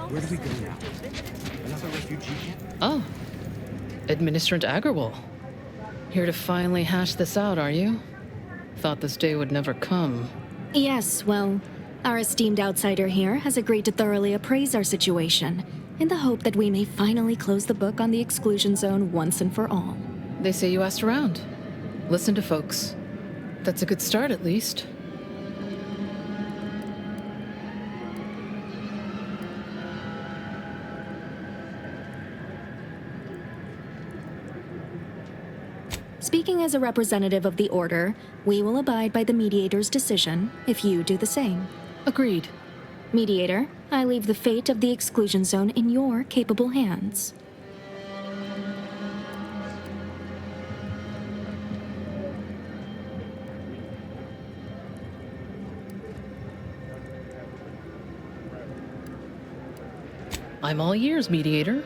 Where do we go now? Another refugee camp? Oh, Administrant Agarwal. Here to finally hash this out, are you? Thought this day would never come. Yes, well, our esteemed outsider here has agreed to thoroughly appraise our situation, in the hope that we may finally close the book on the exclusion zone once and for all. They say you asked around. Listen to folks. That's a good start, at least. Speaking as a representative of the Order, we will abide by the Mediator's decision if you do the same. Agreed. Mediator, I leave the fate of the exclusion zone in your capable hands. I'm all ears, Mediator.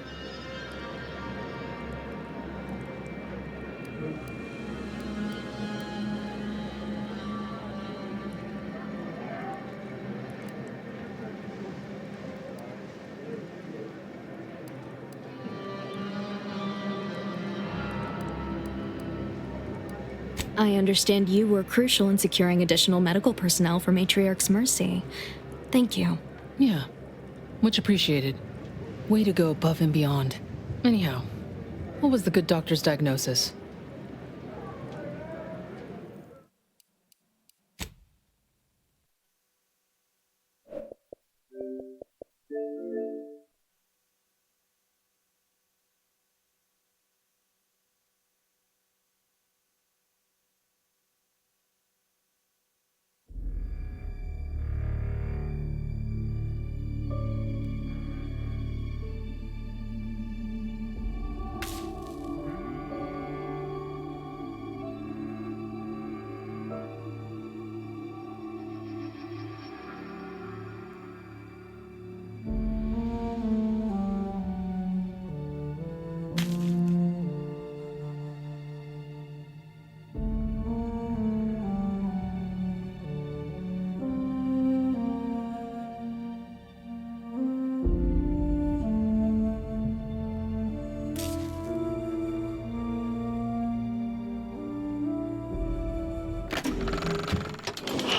I understand you were crucial in securing additional medical personnel for Matriarch's Mercy. Thank you. Yeah, much appreciated. Way to go above and beyond. Anyhow, what was the good doctor's diagnosis?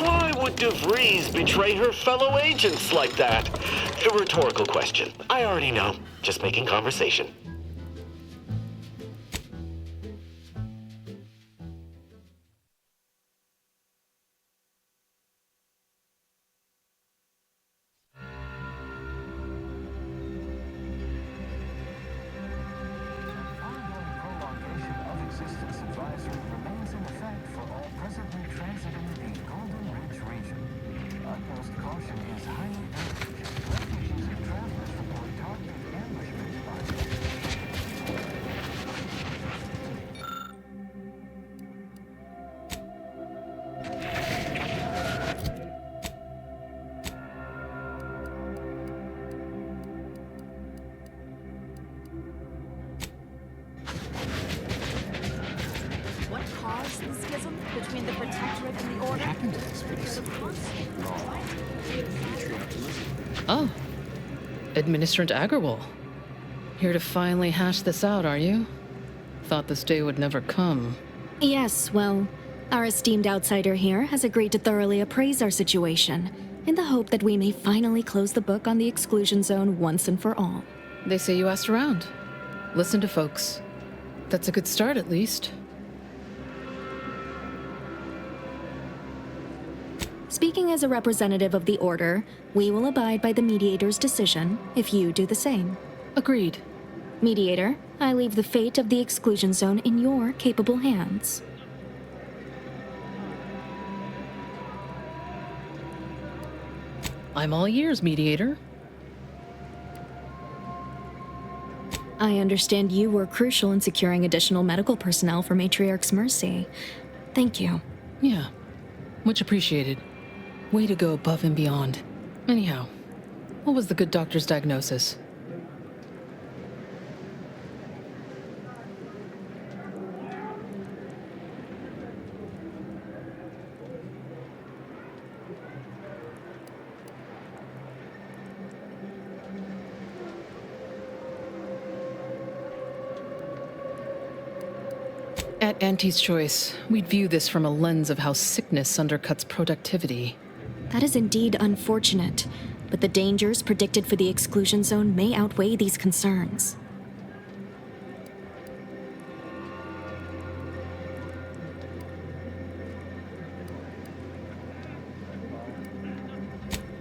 Why would DeVries betray her fellow agents like that? A rhetorical question. I already know. Just making conversation. Prolongation of existence advisory remains in effect for all presently transiting the Golden Ridge region. Utmost caution is highly urged. Refugees and travelers report targeted ambushment by What caused the schism between the Protectorate and the Order? Happened to this place. Oh, Administrant Agarwal. Here to finally hash this out, are you? Thought this day would never come. Yes, well, our esteemed outsider here has agreed to thoroughly appraise our situation, in the hope that we may finally close the book on the exclusion zone once and for all. They say you asked around. Listen to folks. That's a good start, at least. Speaking as a representative of the Order, we will abide by the Mediator's decision if you do the same. Agreed. Mediator, I leave the fate of the exclusion zone in your capable hands. I'm all ears, Mediator. I understand you were crucial in securing additional medical personnel for Matriarch's Mercy. Thank you. Yeah, much appreciated. Way to go above and beyond. Anyhow, what was the good doctor's diagnosis? At Auntie's Choice, we'd view this from a lens of how sickness undercuts productivity. That is indeed unfortunate, but the dangers predicted for the exclusion zone may outweigh these concerns.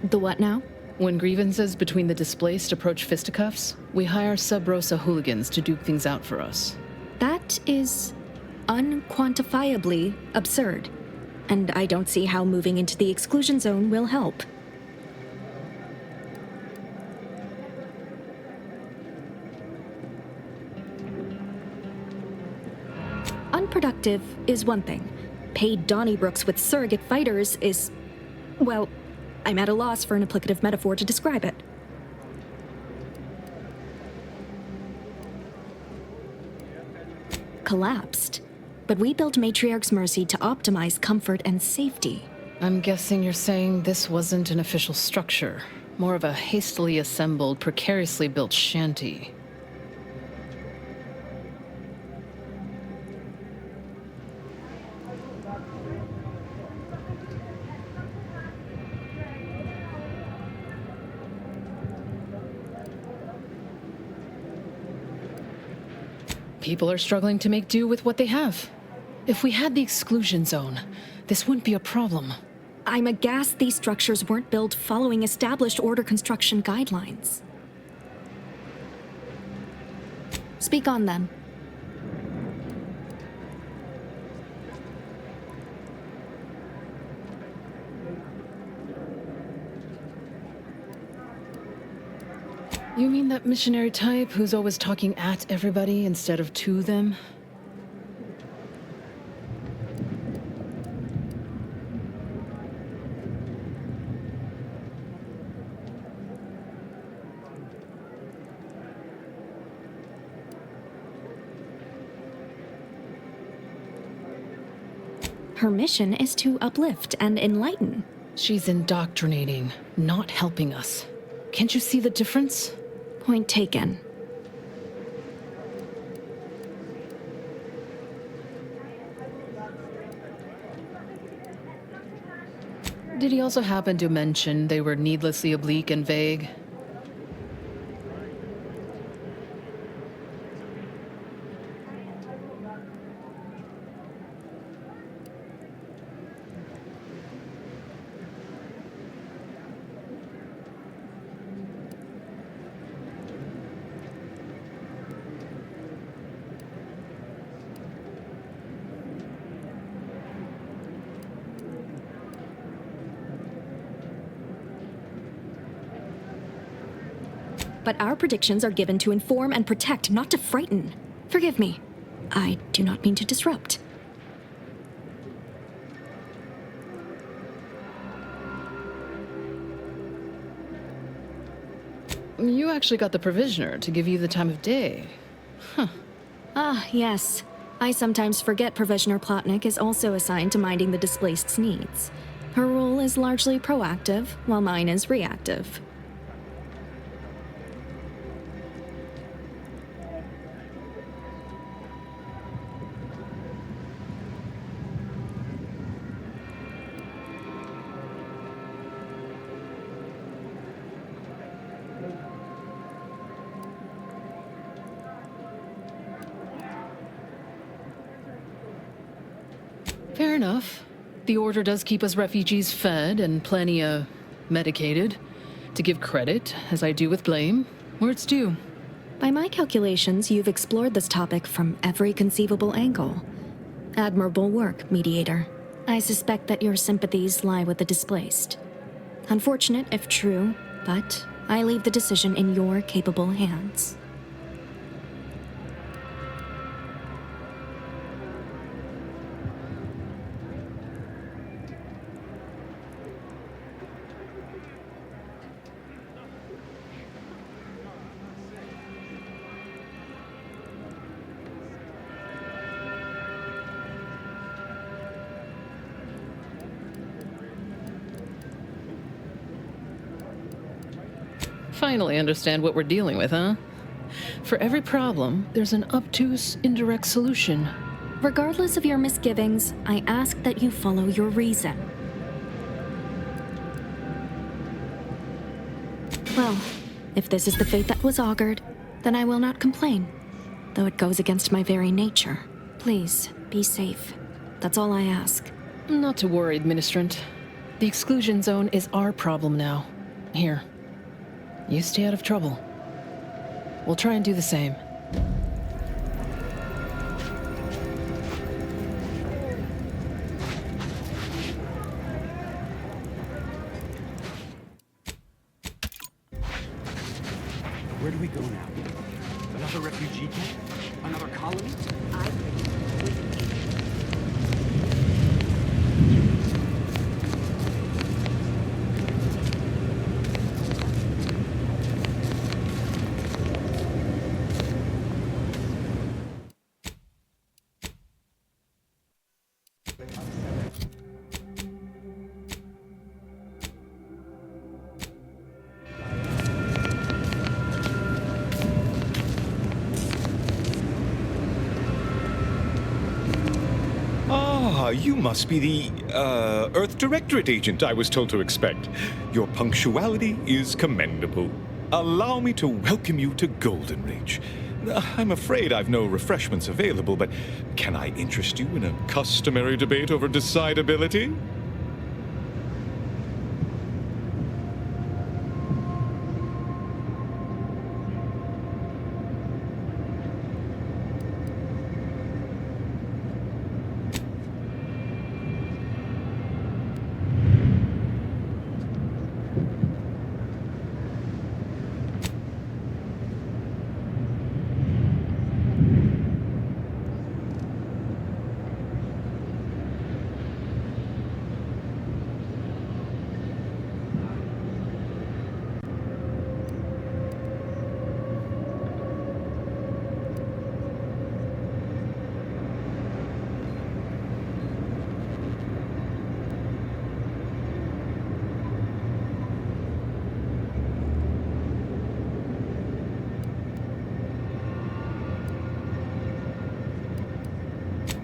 The what now? When grievances between the displaced approach fisticuffs, we hire Sub Rosa hooligans to duke things out for us. That is unquantifiably absurd, and I don't see how moving into the exclusion zone will help. Unproductive is one thing. Paid Donnybrooks with surrogate fighters is, well, I'm at a loss for an applicative metaphor to describe it. Collapsed. But we built Matriarch's Mercy to optimize comfort and safety. I'm guessing you're saying this wasn't an official structure, more of a hastily assembled, precariously built shanty. People are struggling to make do with what they have. If we had the exclusion zone, this wouldn't be a problem. I'm aghast these structures weren't built following established order construction guidelines. Speak on them. You mean that missionary type who's always talking at everybody instead of to them? Her mission is to uplift and enlighten. She's indoctrinating, not helping us. Can't you see the difference? Point taken. Did he also happen to mention they were needlessly oblique and vague? But our predictions are given to inform and protect, not to frighten. Forgive me. I do not mean to disrupt. You actually got the Provisioner to give you the time of day. Ah, yes. I sometimes forget Provisioner Plotnik is also assigned to minding the displaced's needs. Her role is largely proactive, while mine is reactive. Fair enough. The Order does keep us refugees fed and plenty, medicated. To give credit, as I do with blame, where it's due. By my calculations, you've explored this topic from every conceivable angle. Admirable work, Mediator. I suspect that your sympathies lie with the displaced. Unfortunate if true, but I leave the decision in your capable hands. Finally understand what we're dealing with, huh? For every problem, there's an obtuse, indirect solution. Regardless of your misgivings, I ask that you follow your reason. Well, if this is the fate that was augured, then I will not complain, though it goes against my very nature. Please, be safe. That's all I ask. Not to worry, Administrant. The exclusion zone is our problem now. Here. You stay out of trouble. We'll try and do the same. Where do we go now? Another refugee camp? Another colony? Ah, you must be the, Earth Directorate agent I was told to expect. Your punctuality is commendable. Allow me to welcome you to Golden Ridge. I'm afraid I've no refreshments available, but can I interest you in a customary debate over decidability?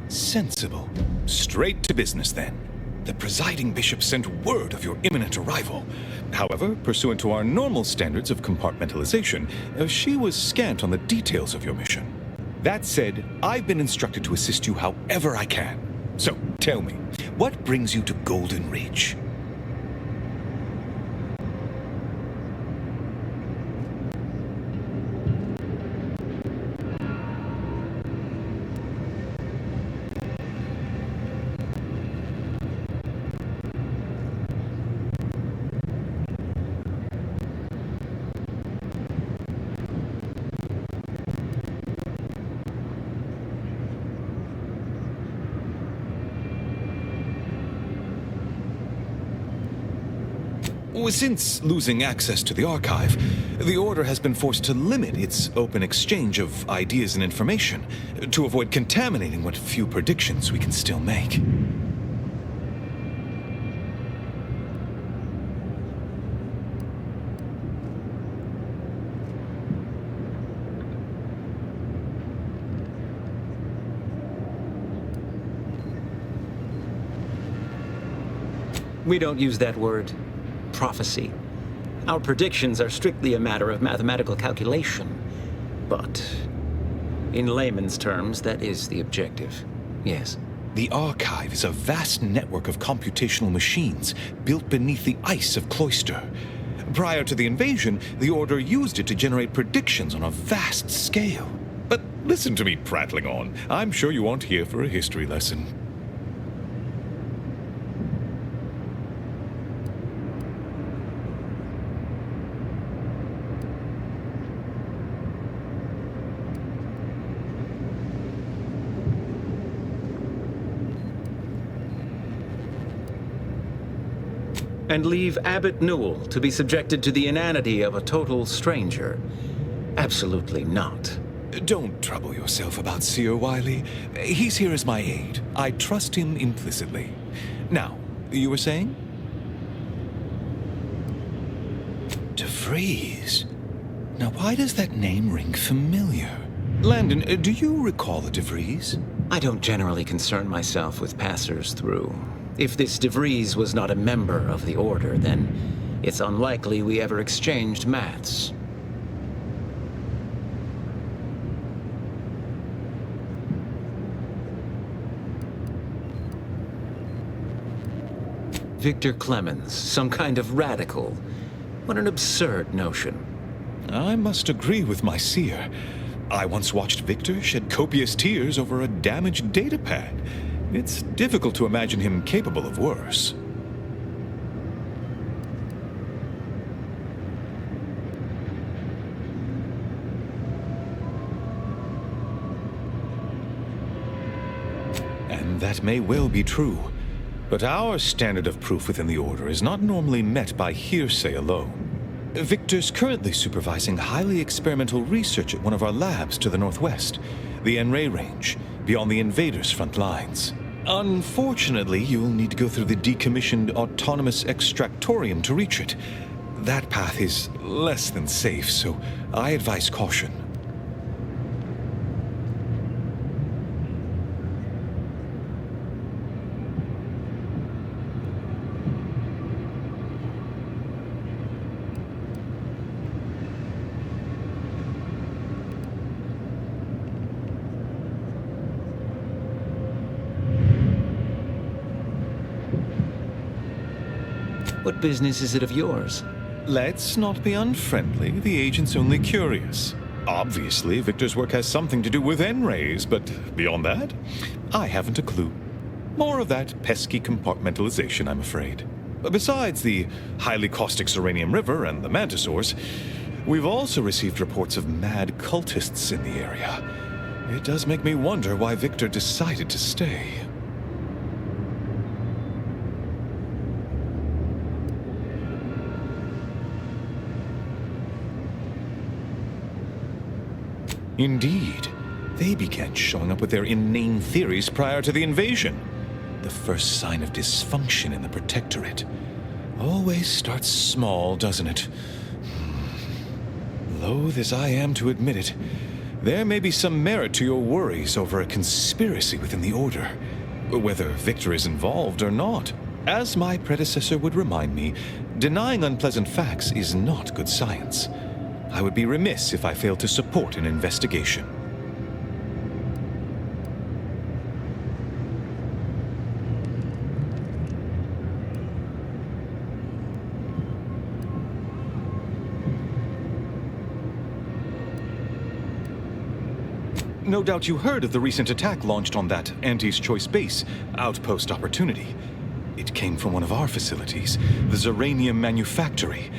Sensible. Straight to business, then. The presiding bishop sent word of your imminent arrival. However, pursuant to our normal standards of compartmentalization, she was scant on the details of your mission. That said, I've been instructed to assist you however I can. So, tell me, what brings you to Golden Ridge? Since losing access to the archive, the Order has been forced to limit its open exchange of ideas and information to avoid contaminating what few predictions we can still make. We don't use that word. Prophecy. Our predictions are strictly a matter of mathematical calculation. But, in layman's terms, that is the objective. Yes. The Archive is a vast network of computational machines built beneath the ice of Cloister. Prior to the invasion, the Order used it to generate predictions on a vast scale. But listen to me prattling on. I'm sure you aren't here for a history lesson. And leave Abbot Newell to be subjected to the inanity of a total stranger? Absolutely not. Don't trouble yourself about Seer Wiley. He's here as my aide. I trust him implicitly. Now, you were saying? DeVries. Now, why does that name ring familiar? Landon, do you recall a DeVries? I don't generally concern myself with passers through. If this DeVries was not a member of the Order, then it's unlikely we ever exchanged mats. Victor Clemens, some kind of radical. What an absurd notion. I must agree with my seer. I once watched Victor shed copious tears over a damaged datapad. It's difficult to imagine him capable of worse. And that may well be true. But our standard of proof within the Order is not normally met by hearsay alone. Victor's currently supervising highly experimental research at one of our labs to the northwest, the Enray Range, beyond the invaders' front lines. Unfortunately, you'll need to go through the decommissioned autonomous extractorium to reach it. That path is less than safe, so I advise caution. What business is it of yours? Let's not be unfriendly. The agent's only curious. Obviously, Victor's work has something to do with N-rays, but beyond that, I haven't a clue. More of that pesky compartmentalization, I'm afraid. Besides the highly caustic Serenium River and the Mantisaurs, we've also received reports of mad cultists in the area. It does make me wonder why Victor decided to stay. Indeed. They began showing up with their inane theories prior to the invasion. The first sign of dysfunction in the Protectorate. Always starts small, doesn't it? Loath as I am to admit it, there may be some merit to your worries over a conspiracy within the Order, whether Victor is involved or not. As my predecessor would remind me, denying unpleasant facts is not good science. I would be remiss if I failed to support an investigation. No doubt you heard of the recent attack launched on that Anti's Choice base, Outpost Opportunity. It came from one of our facilities, the Zeranium Manufactory.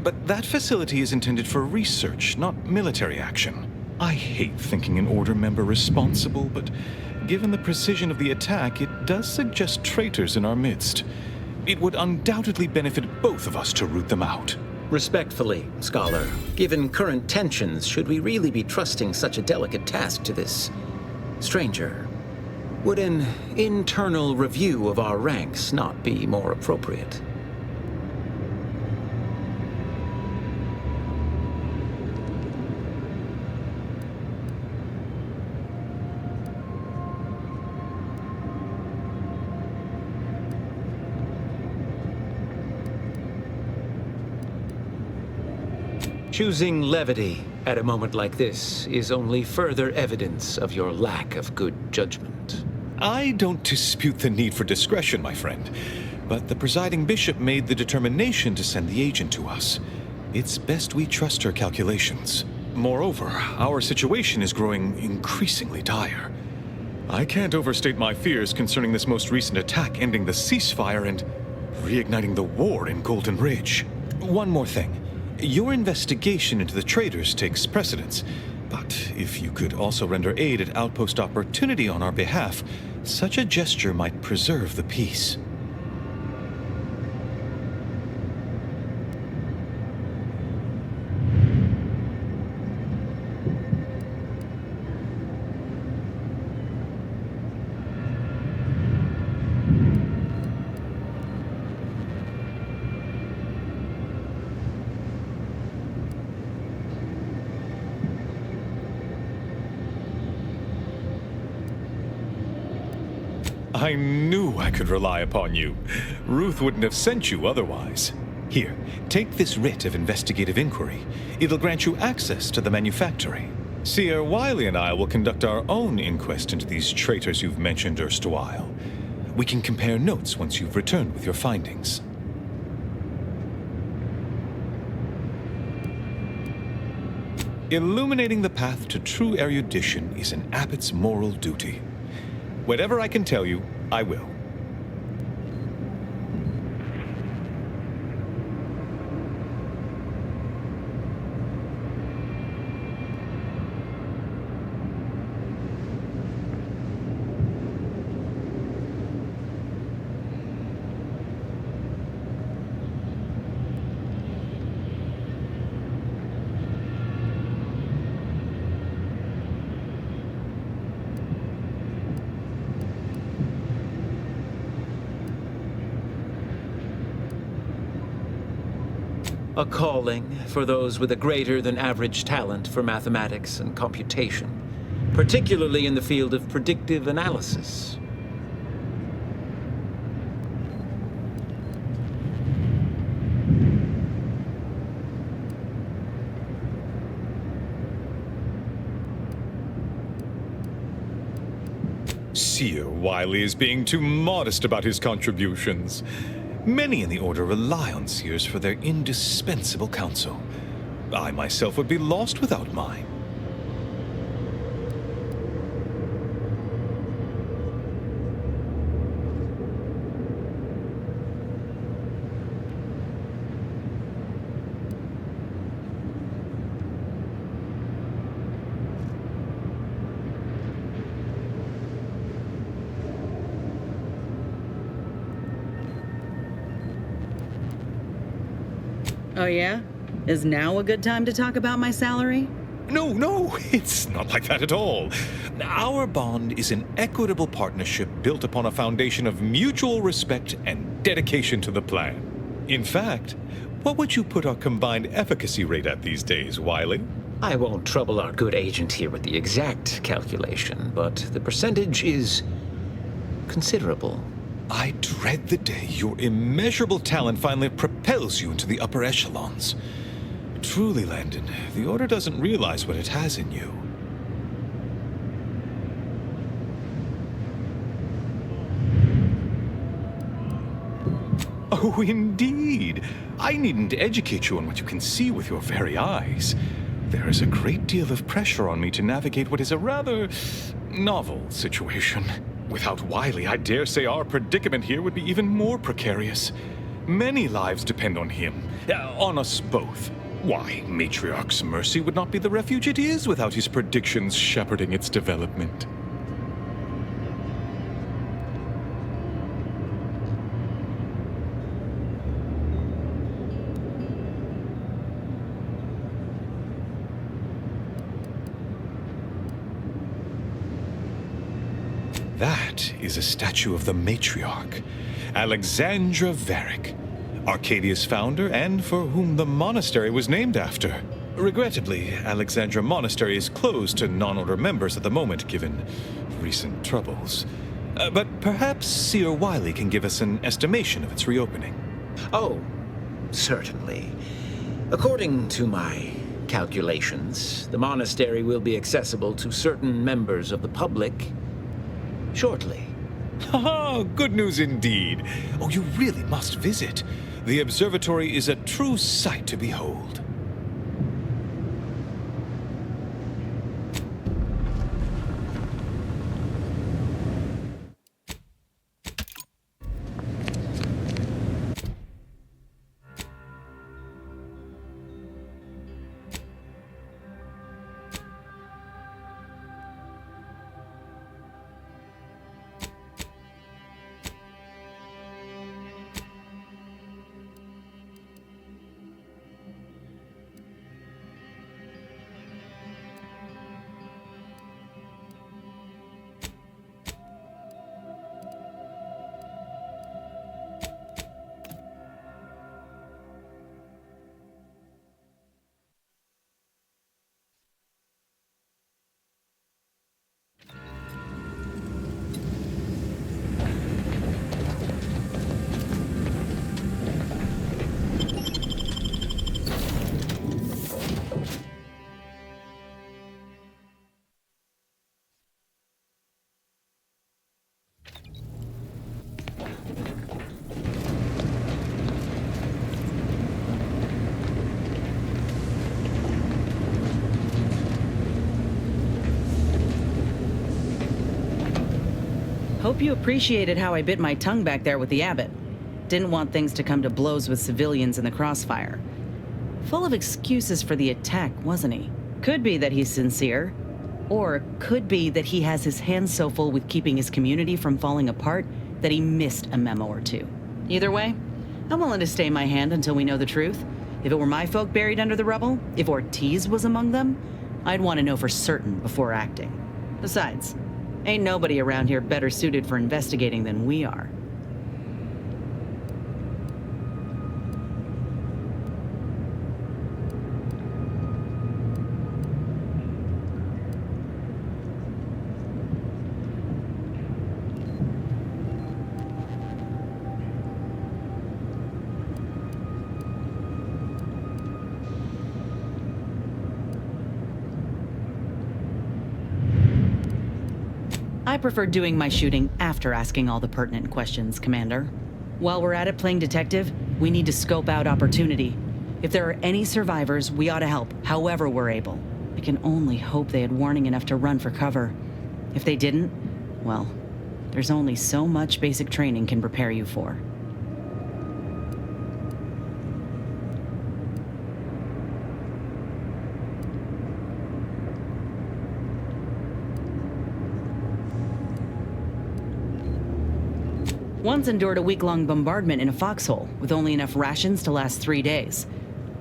But that facility is intended for research, not military action. I hate thinking an Order member responsible, but given the precision of the attack, it does suggest traitors in our midst. It would undoubtedly benefit both of us to root them out. Respectfully, Scholar, given current tensions, should we really be trusting such a delicate task to this stranger? Would an internal review of our ranks not be more appropriate? Choosing levity at a moment like this is only further evidence of your lack of good judgment. I don't dispute the need for discretion, my friend, but the presiding bishop made the determination to send the agent to us. It's best we trust her calculations. Moreover, our situation is growing increasingly dire. I can't overstate my fears concerning this most recent attack ending the ceasefire and reigniting the war in Golden Ridge. One more thing. Your investigation into the traitors takes precedence, but if you could also render aid at Outpost Opportunity on our behalf, such a gesture might preserve the peace. I knew I could rely upon you. Ruth wouldn't have sent you otherwise. Here, take this writ of investigative inquiry. It'll grant you access to the manufactory. Seer Wiley and I will conduct our own inquest into these traitors you've mentioned erstwhile. We can compare notes once you've returned with your findings. Illuminating the path to true erudition is an abbot's moral duty. Whatever I can tell you, I will. A calling for those with a greater than average talent for mathematics and computation, particularly in the field of predictive analysis. Seer Wiley is being too modest about his contributions. Many in the Order rely on seers for their indispensable counsel. I myself would be lost without mine. Oh yeah? Is now a good time to talk about my salary? No, it's not like that at all. Our bond is an equitable partnership built upon a foundation of mutual respect and dedication to the plan. In fact, what would you put our combined efficacy rate at these days, Wiley? I won't trouble our good agent here with the exact calculation, but the percentage is considerable. I dread the day your immeasurable talent finally propels you into the upper echelons. Truly, Landon, the Order doesn't realize what it has in you. Oh, indeed. I needn't educate you on what you can see with your very eyes. There is a great deal of pressure on me to navigate what is a rather novel situation. Without Wiley, I dare say our predicament here would be even more precarious. Many lives depend on him, on us both. Why, Matriarch's Mercy would not be the refuge it is without his predictions shepherding its development. That is a statue of the matriarch, Alexandra Varick, Arcadia's founder and for whom the monastery was named after. Regrettably, Alexandra Monastery is closed to non-order members at the moment, given recent troubles. But perhaps Seer Wiley can give us an estimation of its reopening. Oh, certainly. According to my calculations, the monastery will be accessible to certain members of the public shortly. Ha! Good news indeed. Oh, you really must visit. The observatory is a true sight to behold. Hope you appreciated how I bit my tongue back there with the abbot. Didn't want things to come to blows with civilians in the crossfire. Full of excuses for the attack, wasn't he? Could be that he's sincere, or could be that he has his hands so full with keeping his community from falling apart that he missed a memo or two. Either way, I'm willing to stay my hand until we know the truth. If it were my folk buried under the rubble, if Ortiz was among them, I'd want to know for certain before acting. Besides, ain't nobody around here better suited for investigating than we are. I prefer doing my shooting after asking all the pertinent questions, Commander. While we're at it playing detective, we need to scope out opportunity. If there are any survivors, we ought to help, however we're able. I can only hope they had warning enough to run for cover. If they didn't, well, there's only so much basic training can prepare you for. Once endured a week-long bombardment in a foxhole with only enough rations to last 3 days.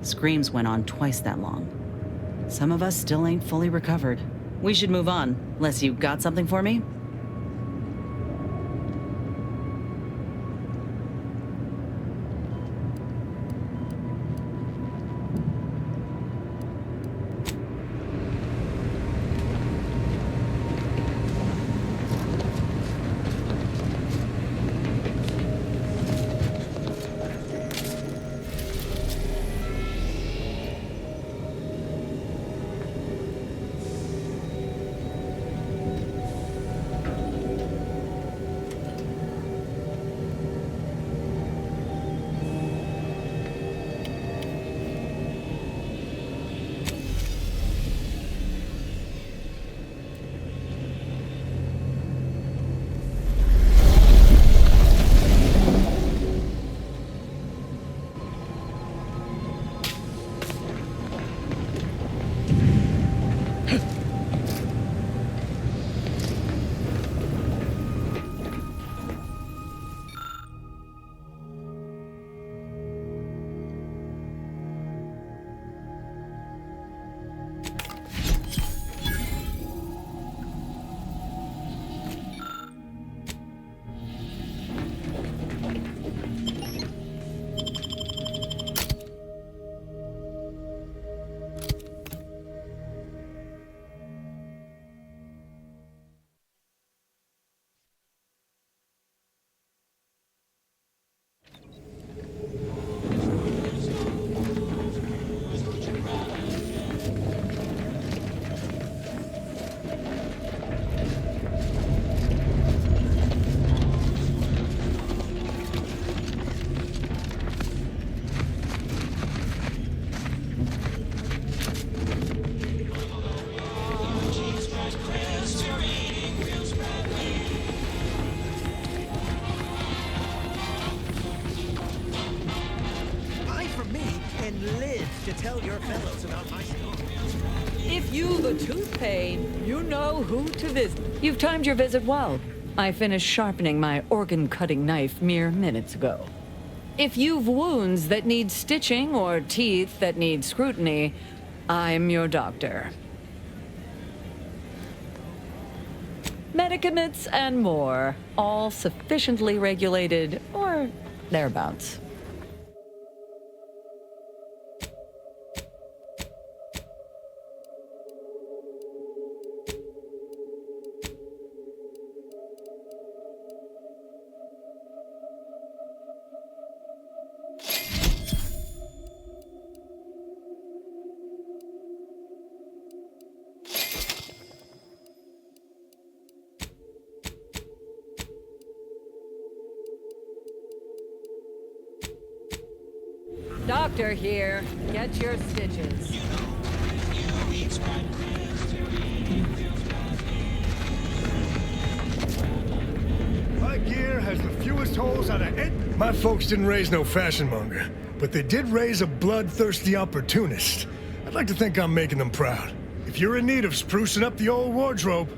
Screams went on twice that long. Some of us still ain't fully recovered. We should move on, unless you got something for me? Tell your fellows about my story. If you the tooth pain, you know who to visit. You've timed your visit well. I finished sharpening my organ-cutting knife mere minutes ago. If you've wounds that need stitching or teeth that need scrutiny, I'm your doctor. Medicaments and more, all sufficiently regulated or thereabouts. Doctor here. Get your stitches. assholes out of it. My folks didn't raise no fashion monger, but they did raise a bloodthirsty opportunist. I'd like to think I'm making them proud. If you're in need of sprucing up the old wardrobe,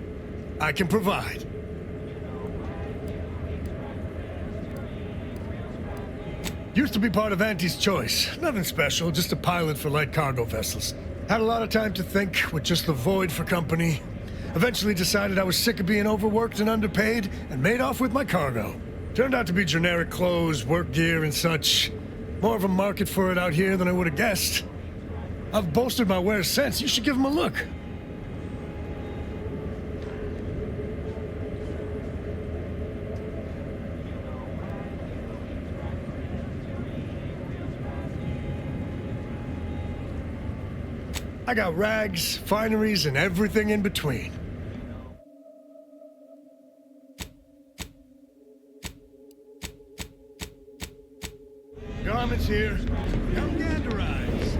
I can provide. Used to be part of Auntie's Choice. Nothing special, just a pilot for light cargo vessels. Had a lot of time to think, with just the void for company. Eventually decided I was sick of being overworked and underpaid, and made off with my cargo. Turned out to be generic clothes, work gear, and such. More of a market for it out here than I would have guessed. I've bolstered my wares since. You should give them a look. I got rags, fineries, and everything in between. Garments here. Come ganderize.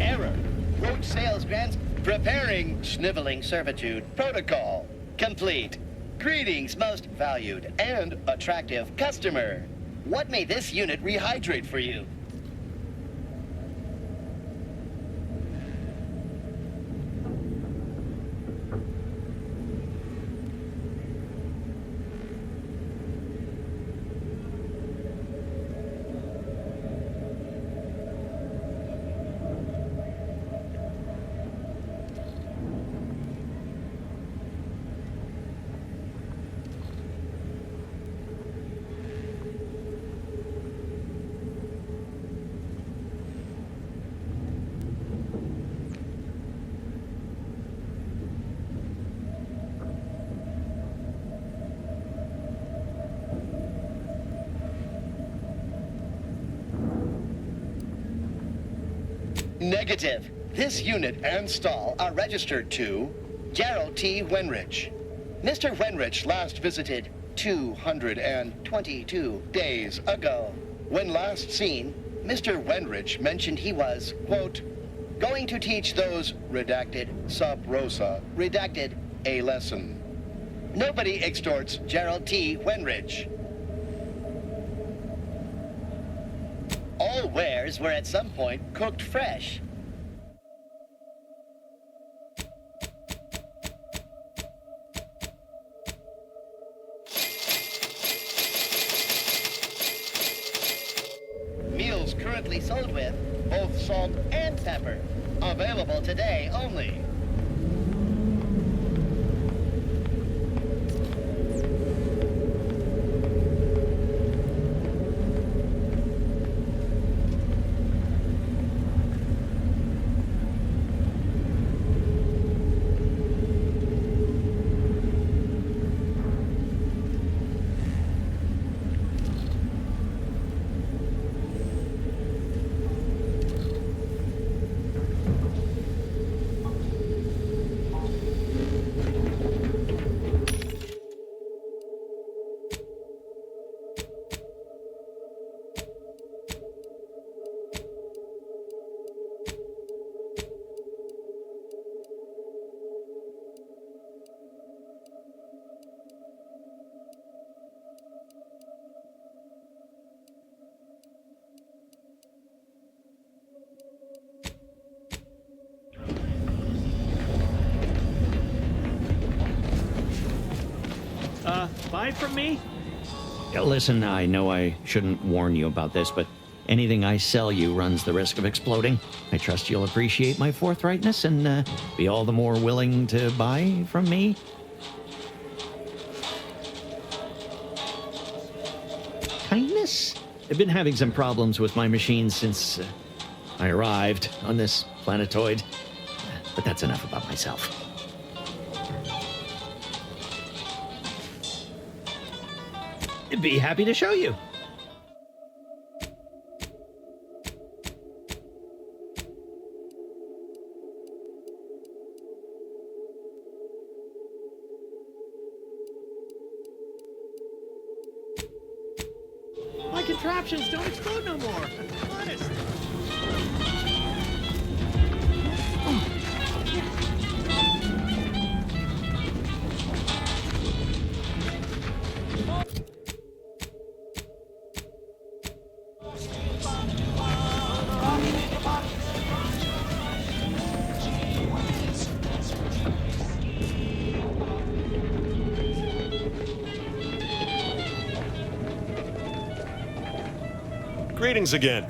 Error. Roach sales grants preparing sniveling servitude. Protocol complete. Greetings, most valued and attractive customer. What may this unit rehydrate for you? Negative. This unit and stall are registered to Gerald T. Wenrich. Mr. Wenrich last visited 222 days ago. When last seen, Mr. Wenrich mentioned he was, quote, going to teach those, redacted, sub rosa, redacted, a lesson. Nobody extorts Gerald T. Wenrich. All wares were at some point cooked fresh. Meals currently sold with both salt and pepper. Available today only. Buy from me? Listen, I know I shouldn't warn you about this, but anything I sell you runs the risk of exploding. I trust you'll appreciate my forthrightness and be all the more willing to buy from me. Kindness? I've been having some problems with my machines since I arrived on this planetoid. But that's enough about myself. I'd be happy to show you. My contraptions don't explode no more. Honest. Greetings again.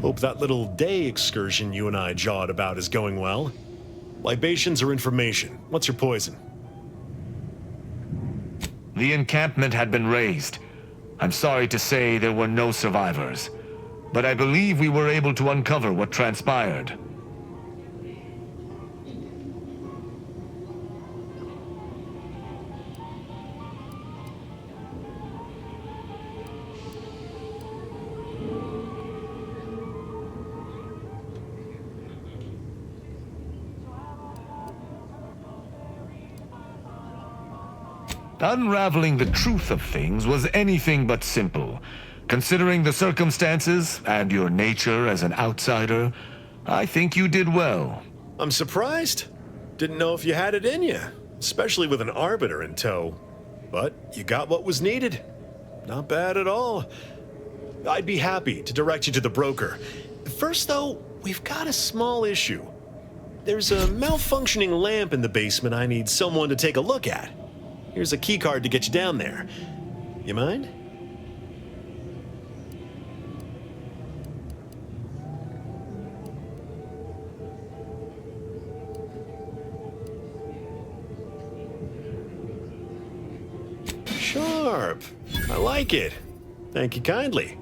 Hope that little day excursion you and I jawed about is going well. Libations or information? What's your poison? The encampment had been razed. I'm sorry to say there were no survivors, but I believe we were able to uncover what transpired. Unraveling the truth of things was anything but simple. Considering the circumstances and your nature as an outsider, I think you did well. I'm surprised. Didn't know if you had it in you, especially with an Arbiter in tow. But you got what was needed. Not bad at all. I'd be happy to direct you to the broker. First, though, we've got a small issue. There's a malfunctioning lamp in the basement I need someone to take a look at. Here's a keycard to get you down there. You mind? Sharp. I like it. Thank you kindly.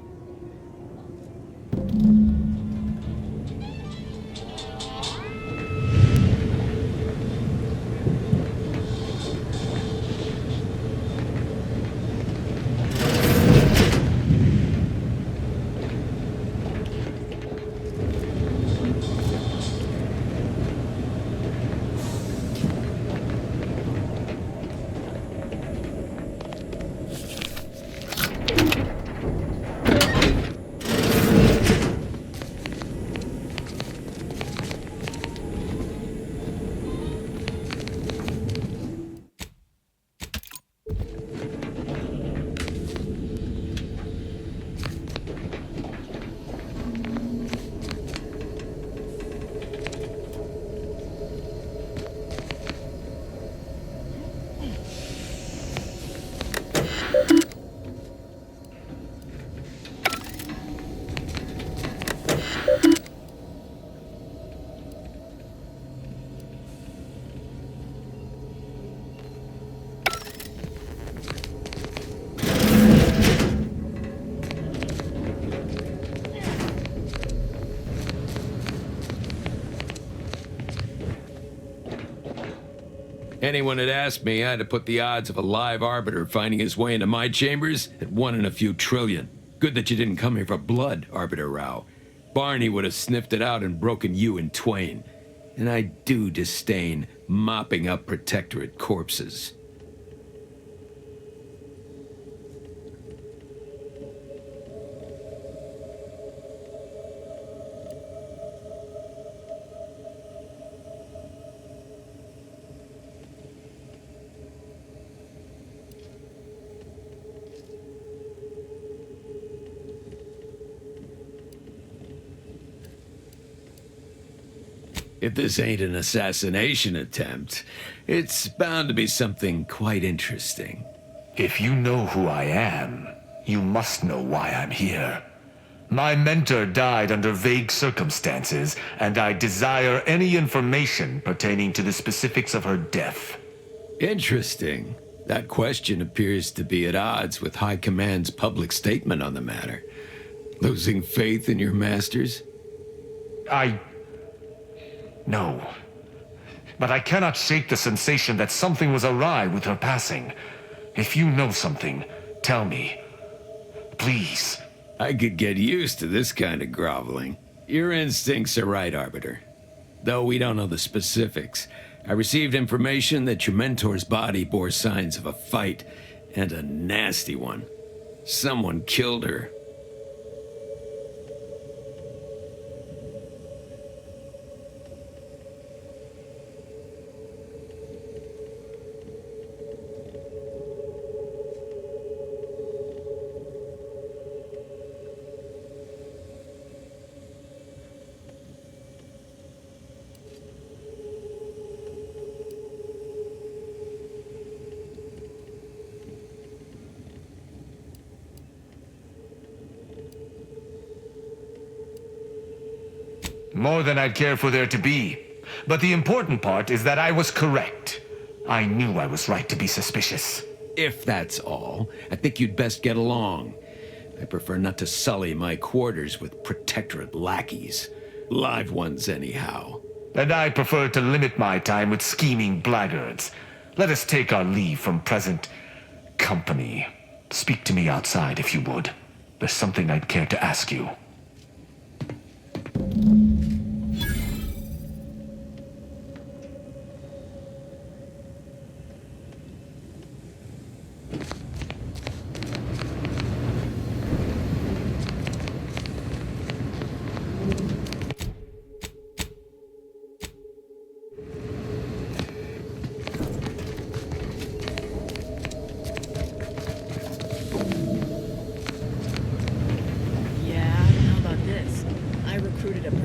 Anyone had asked me, I'd have put the odds of a live Arbiter finding his way into my chambers at 1 in a few trillion. Good that you didn't come here for blood, Arbiter Rao. Barney would have sniffed it out and broken you in twain. And I do disdain mopping up Protectorate corpses. If this ain't an assassination attempt, it's bound to be something quite interesting. If you know who I am, you must know why I'm here. My mentor died under vague circumstances, and I desire any information pertaining to the specifics of her death. Interesting. That question appears to be at odds with High Command's public statement on the matter. Losing faith in your masters? No. But I cannot shake the sensation that something was awry with her passing. If you know something, tell me. Please. I could get used to this kind of groveling. Your instincts are right, Arbiter. Though we don't know the specifics, I received information that your mentor's body bore signs of a fight, and a nasty one. Someone killed her. More than I'd care for there to be. But the important part is that I was correct. I knew I was right to be suspicious. If that's all, I think you'd best get along. I prefer not to sully my quarters with Protectorate lackeys. Live ones, anyhow. And I prefer to limit my time with scheming blackguards. Let us take our leave from present company. Speak to me outside, if you would. There's something I'd care to ask you.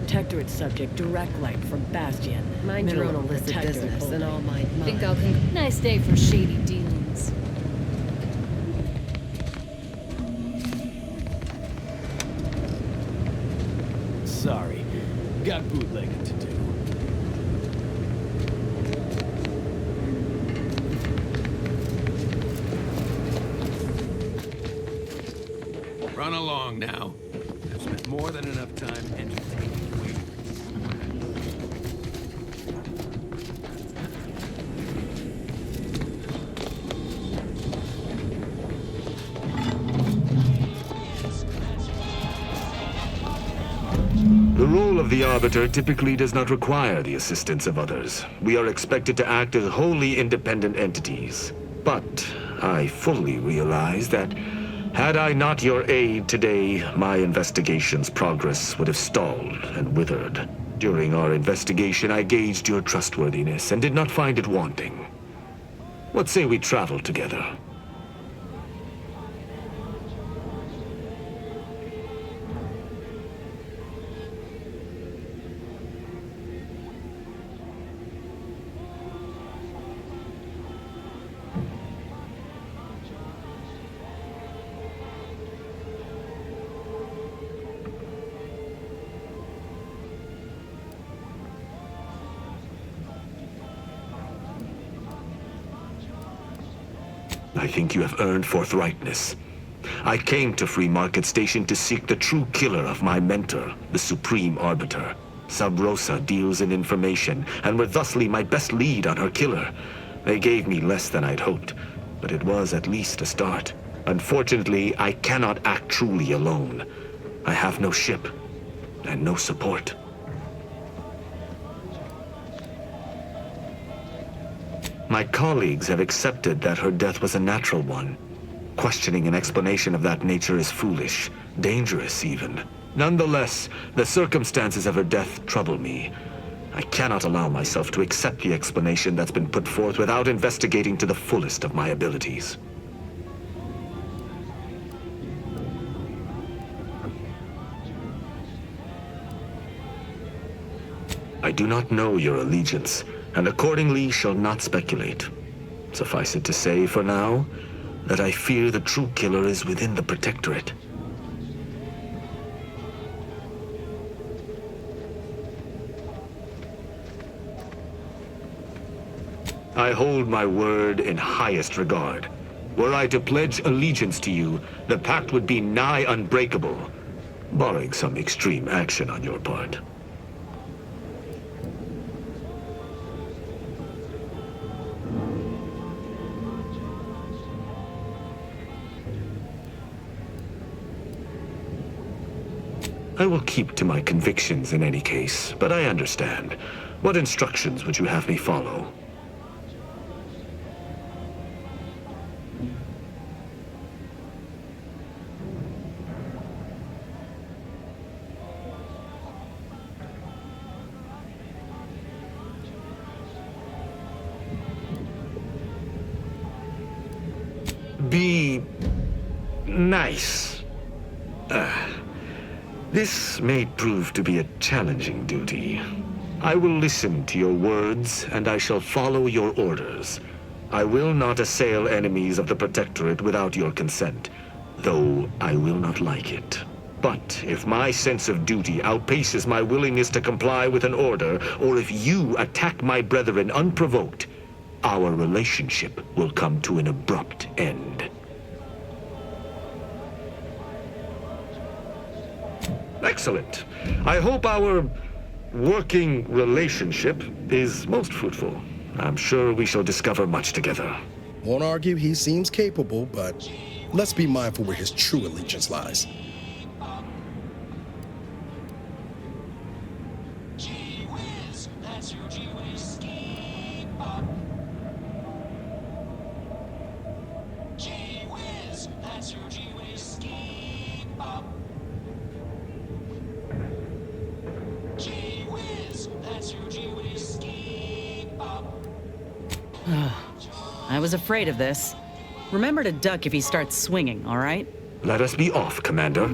Protectorate subject direct light from Bastion. Mind your own Middle illicit Protectorate business, holding. and I'll mind mine. Think I'll nice day for shady dealings. Sorry, got bootlegging to do. Run along now. I've spent more than enough time entertaining waiters. The role of the Arbiter typically does not require the assistance of others. We are expected to act as wholly independent entities. But I fully realize that had I not your aid today, my investigation's progress would have stalled and withered. During our investigation, I gauged your trustworthiness and did not find it wanting. What say we travel together? I think you have earned forthrightness. I came to Free Market Station to seek the true killer of my mentor, the Supreme Arbiter. Sub Rosa deals in information, and were thusly my best lead on her killer. They gave me less than I'd hoped, but it was at least a start. Unfortunately, I cannot act truly alone. I have no ship, and no support. My colleagues have accepted that her death was a natural one. Questioning an explanation of that nature is foolish, dangerous even. Nonetheless, the circumstances of her death trouble me. I cannot allow myself to accept the explanation that's been put forth without investigating to the fullest of my abilities. I do not know your allegiance, and accordingly shall not speculate. Suffice it to say, for now, that I fear the true killer is within the Protectorate. I hold my word in highest regard. Were I to pledge allegiance to you, the pact would be nigh unbreakable, barring some extreme action on your part. I will keep to my convictions in any case, but I understand. What instructions would you have me follow? Be nice. This may prove to be a challenging duty. I will listen to your words, and I shall follow your orders. I will not assail enemies of the Protectorate without your consent, though I will not like it. But if my sense of duty outpaces my willingness to comply with an order, or if you attack my brethren unprovoked, our relationship will come to an abrupt end. Excellent. I hope our working relationship is most fruitful. I'm sure we shall discover much together. Won't argue he seems capable, but let's be mindful where his true allegiance lies. I was afraid of this. Remember to duck if he starts swinging, all right? Let us be off, Commander.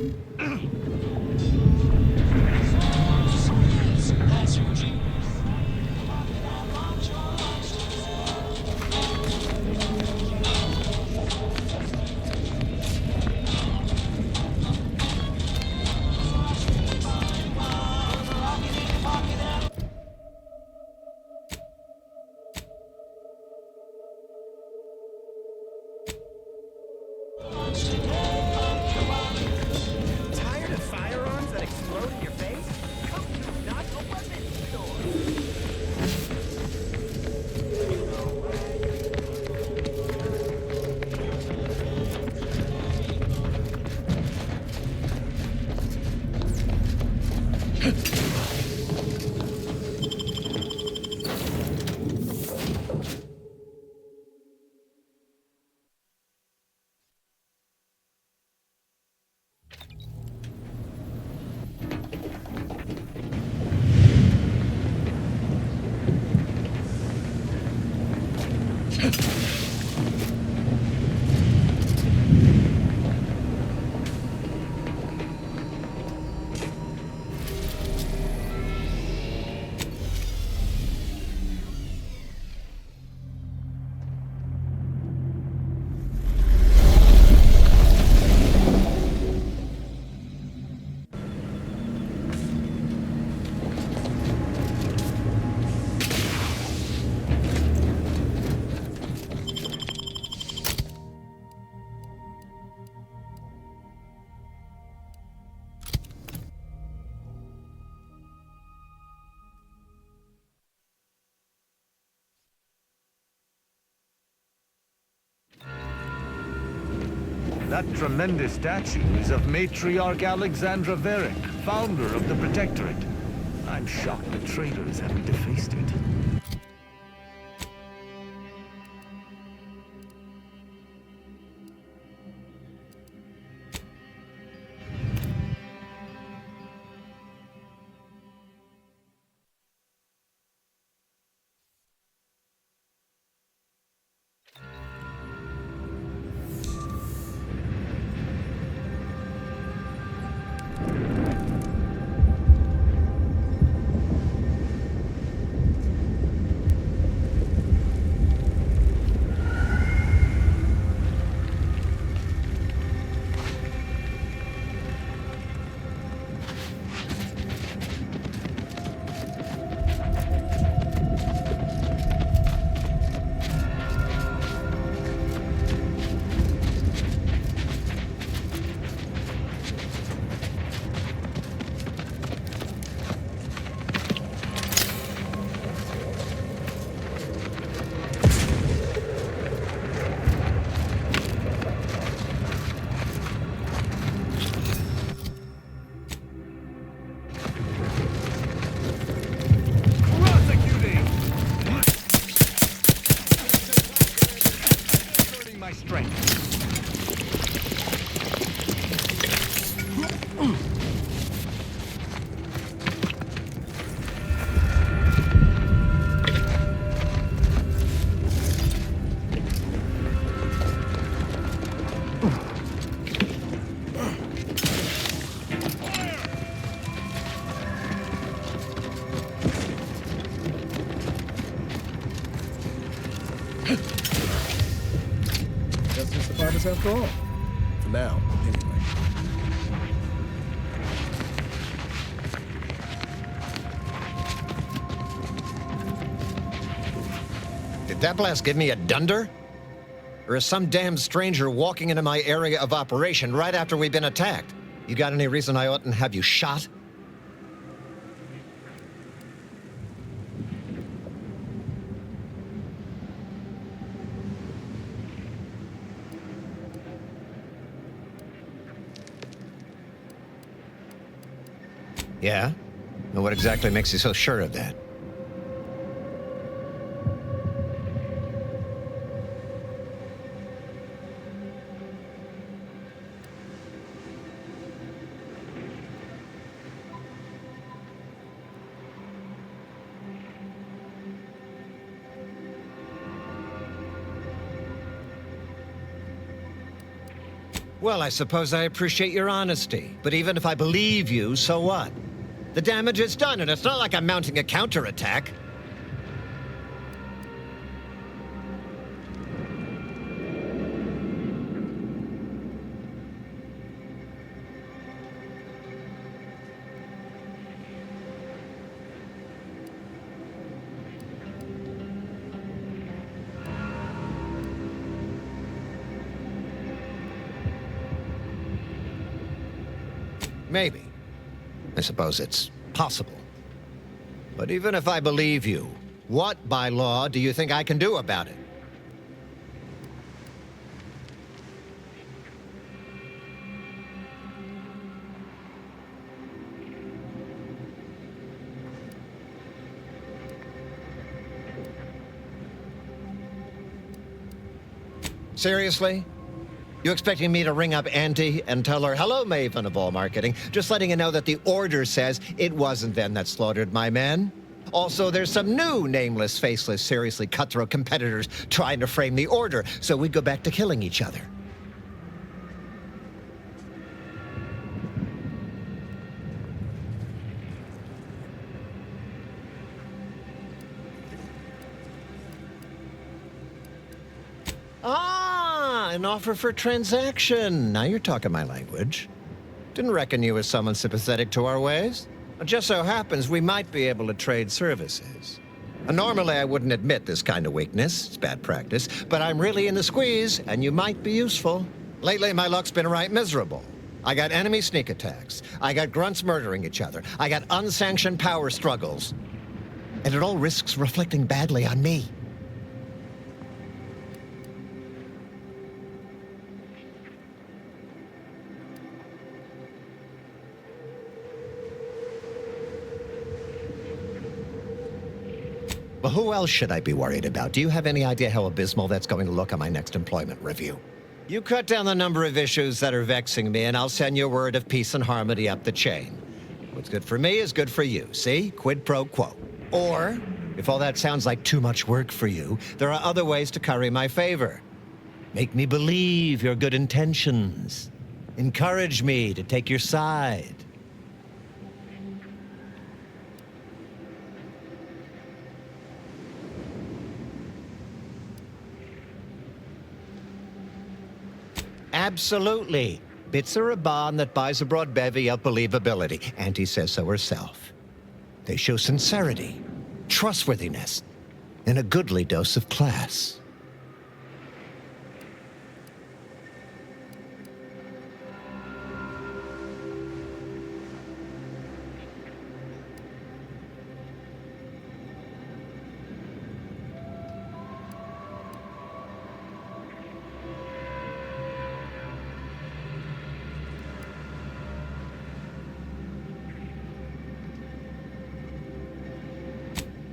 Tired of firearms that explode in your face? Come to Not a Weapons Store. That tremendous statue is of Matriarch Alexandra Varick, founder of the Protectorate. I'm shocked the traitors haven't defaced it. That's just the purpose after all. For now, anyway. that blast give me a dunder? Or is some damn stranger walking into my area of operation right after we've been attacked? You got any reason I oughtn't have you shot? Yeah? And what exactly makes you so sure of that? Well, I suppose I appreciate your honesty. But even if I believe you, so what? The damage is done, and it's not like I'm mounting a counterattack. Maybe. I suppose it's possible. But even if I believe you, what, by law, do you think I can do about it? Seriously? You expecting me to ring up Auntie and tell her, hello, Maven of all marketing, just letting you know that the order says it wasn't them that slaughtered my men? Also, there's some new nameless, faceless, seriously cutthroat competitors trying to frame the order, so we go back to killing each other. An offer for transaction. Now you're talking my language. Didn't reckon you was someone sympathetic to our ways. It just so happens we might be able to trade services. Normally I wouldn't admit this kind of weakness. It's bad practice. But I'm really in the squeeze, and you might be useful. Lately my luck's been right miserable. I got enemy sneak attacks. I got grunts murdering each other. I got unsanctioned power struggles. And it all risks reflecting badly on me. Well, who else should I be worried about? Do you have any idea how abysmal that's going to look on my next employment review? You cut down the number of issues that are vexing me, and I'll send you a word of peace and harmony up the chain. What's good for me is good for you, see? Quid pro quo. Or, if all that sounds like too much work for you, there are other ways to curry my favor. Make me believe your good intentions. Encourage me to take your side. Absolutely. Bits are a bond that buys a broad bevy of believability. Auntie says so herself. They show sincerity, trustworthiness, and a goodly dose of class.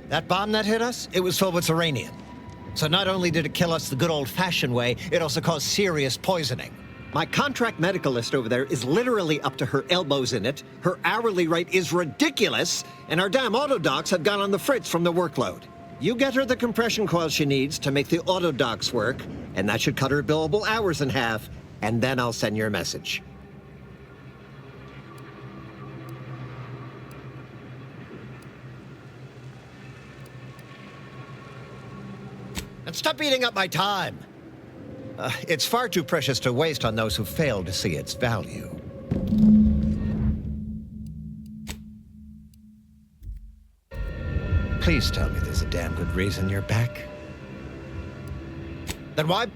That bomb that hit us, it was filled with uranium. So not only did it kill us the good old-fashioned way, it also caused serious poisoning. My contract medicalist over there is literally up to her elbows in it, her hourly rate is ridiculous, and our damn autodocs have gone on the fritz from the workload. You get her the compression coil she needs to make the autodocs work, and that should cut her billable hours in half, and then I'll send your message. And stop eating up my time. It's far too precious to waste on those who fail to see its value. Please tell me there's a damn good reason you're back. Then why?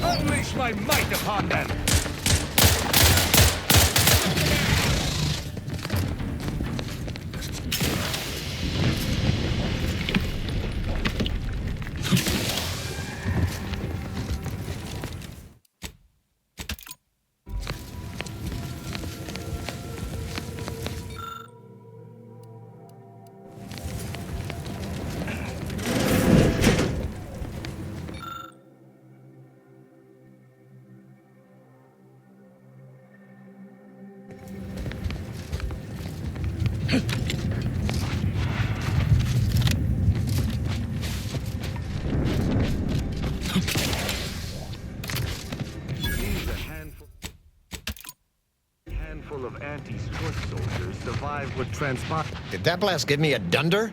Unleash my might upon them! full of Auntie's foot soldiers survived what transpired. Did that blast give me a dunder?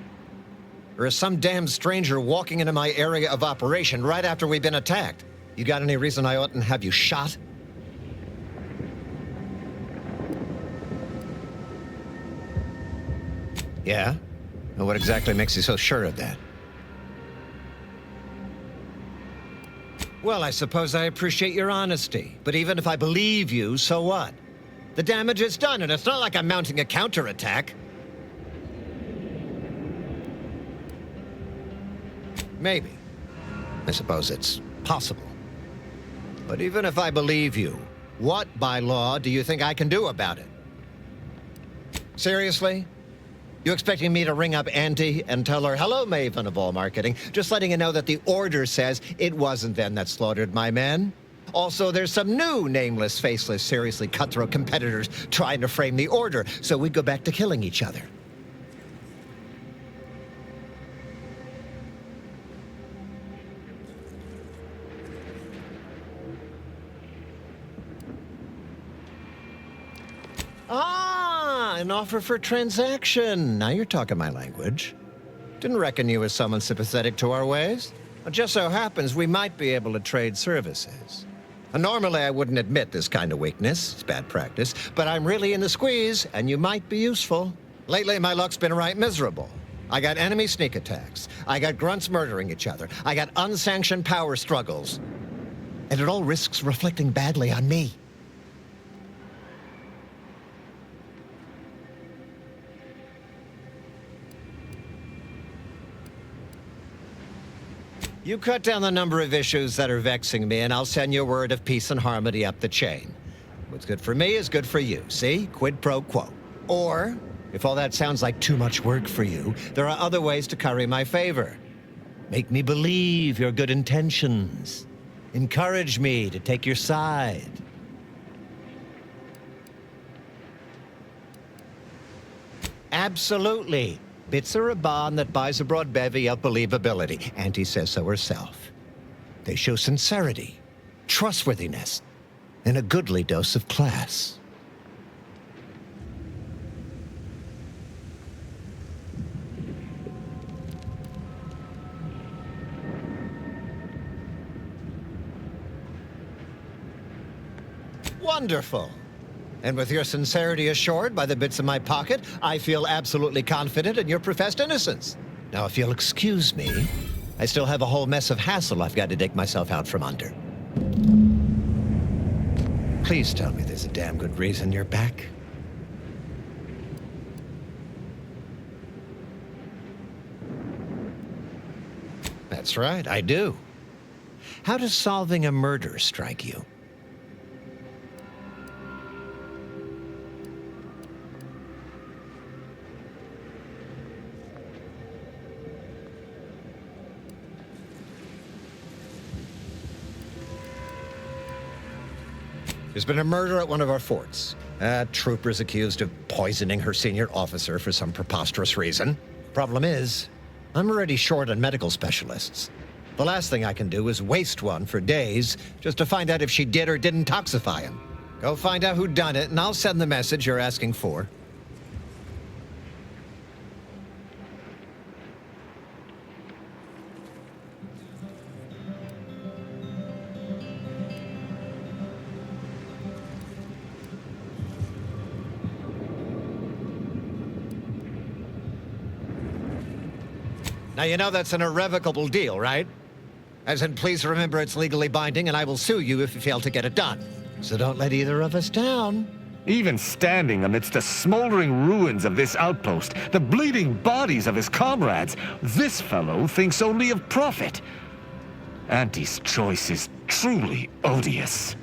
Or is some damn stranger walking into my area of operation right after we've been attacked? You got any reason I oughtn't have you shot? Yeah? Well, what exactly makes you so sure of that? Well, I suppose I appreciate your honesty. But even if I believe you, so what? The damage is done, and it's not like I'm mounting a counterattack. Maybe. I suppose it's possible. But even if I believe you, what, by law, do you think I can do about it? Seriously? You expecting me to ring up Auntie and tell her, hello, Maven of all marketing, just letting you know that the order says it wasn't them that slaughtered my men? Also, there's some new nameless, faceless, seriously cutthroat competitors trying to frame the order, so we go back to killing each other. An offer for transaction. Now you're talking my language. Didn't reckon you as someone sympathetic to our ways. It just so happens we might be able to trade services. Normally I wouldn't admit this kind of weakness. It's bad practice. But I'm really in the squeeze, and you might be useful. Lately my luck's been right miserable. I got enemy sneak attacks. I got grunts murdering each other. I got unsanctioned power struggles. And it all risks reflecting badly on me. You cut down the number of issues that are vexing me, and I'll send you a word of peace and harmony up the chain. What's good for me is good for you, see? Quid pro quo. Or, if all that sounds like too much work for you, there are other ways to curry my favor. Make me believe your good intentions. Encourage me to take your side. Absolutely. Bits are a bond that buys a broad bevy of believability. Auntie says so herself. They show sincerity, trustworthiness, and a goodly dose of class. Wonderful. And with your sincerity assured by the bits in my pocket, I feel absolutely confident in your professed innocence. Now, if you'll excuse me, I still have a whole mess of hassle I've got to dig myself out from under. Please tell me there's a damn good reason you're back. That's right, I do. How does solving a murder strike you? There's been a murder at one of our forts. Trooper's accused of poisoning her senior officer for some preposterous reason. Problem is, I'm already short on medical specialists. The last thing I can do is waste one for days just to find out if she did or didn't toxify him. Go find out who done it, and I'll send the message you're asking for. Now, you know that's an irrevocable deal, right? As in, please remember it's legally binding, and I will sue you if you fail to get it done. So don't let either of us down. Even standing amidst the smoldering ruins of this outpost, the bleeding bodies of his comrades, this fellow thinks only of profit. Auntie's choice is truly odious.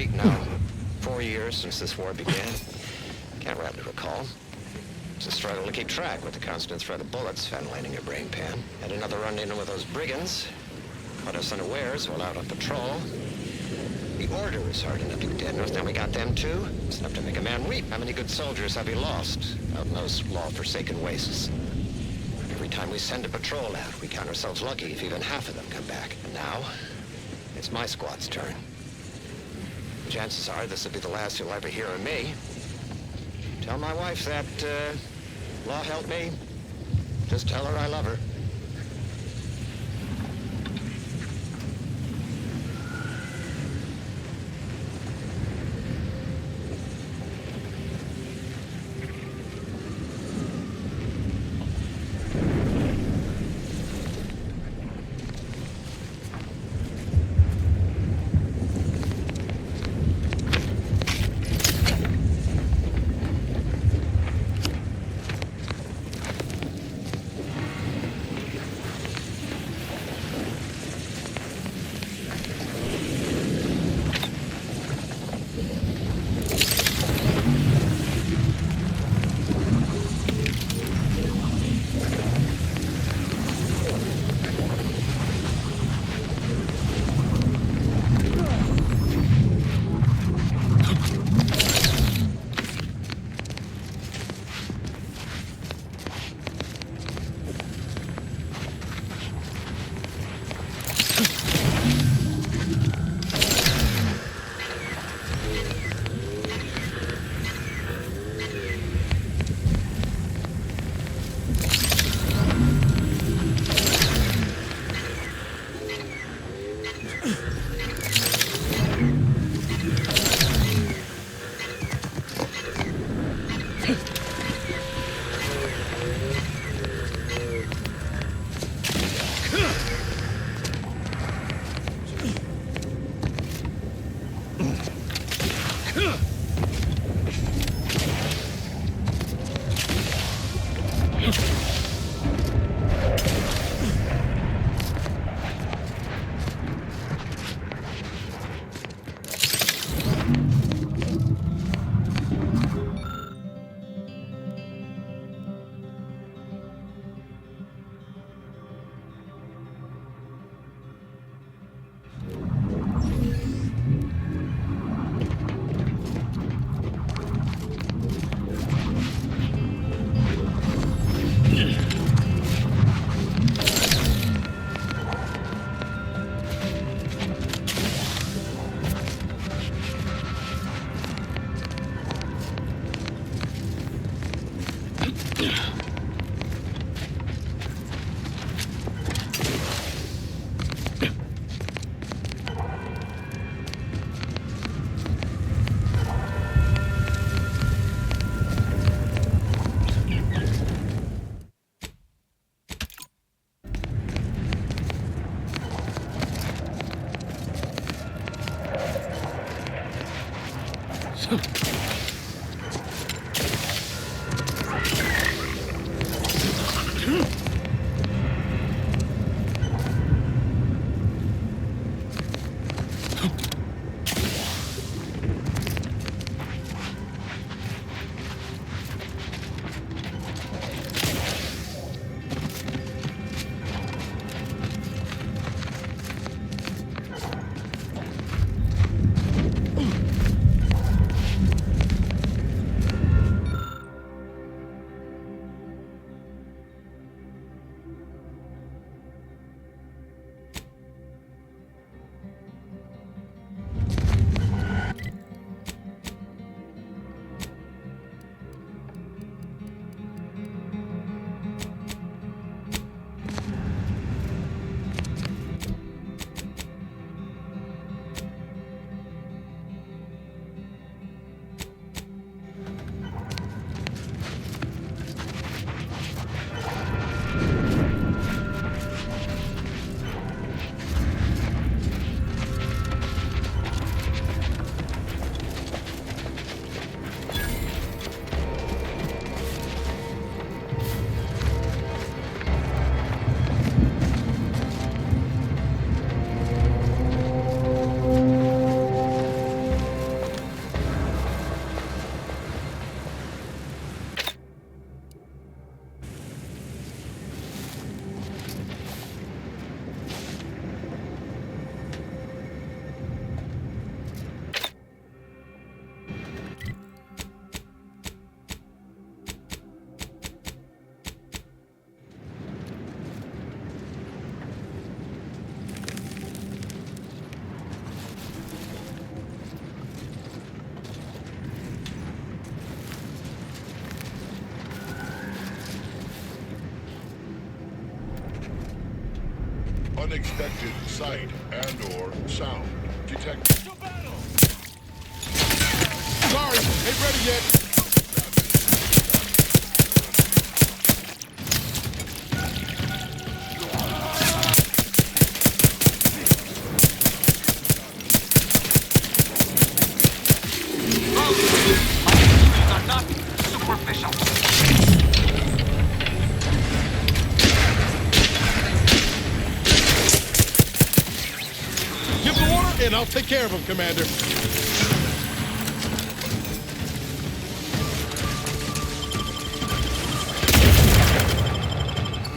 street now. 4 years since this war began. Can't rightly recall. It's a struggle to keep track with the constant threat of bullets ventilating your brain pan. Had another run-in with those brigands. Caught us unawares while out on patrol. The Order is hard enough to contend with. Now we got them too. It's enough to make a man weep. How many good soldiers have we lost out in those law-forsaken wastes? Every time we send a patrol out, we count ourselves lucky if even half of them come back. And now, it's my squad's turn. Chances are this will be the last you'll ever hear of me. Tell my wife that, law help me. Just tell her I love her. unexpected sight and/or sound detected. Sorry, ain't ready yet. Are not superficial. Give the order, and I'll take care of him, Commander.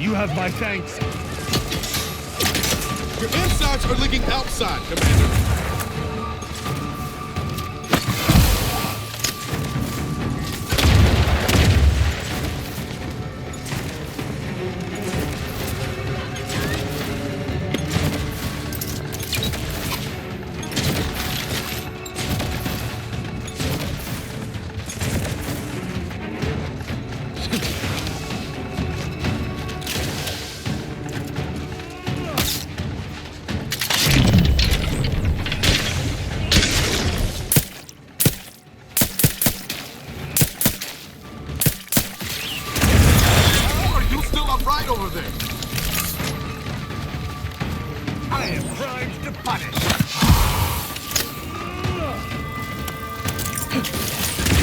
You have my thanks. Your insides are leaking outside, Commander. Right over there. I am primed to punish.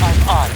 I'm on.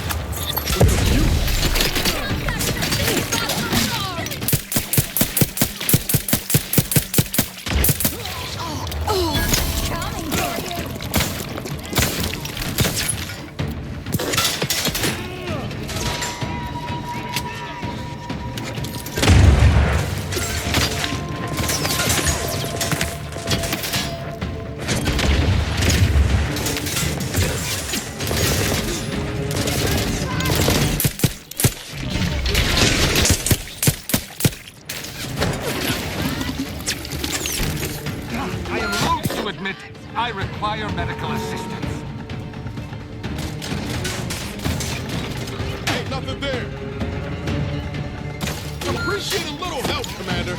I am loath to admit I require medical assistance. Ain't nothing there. Appreciate a little help, Commander.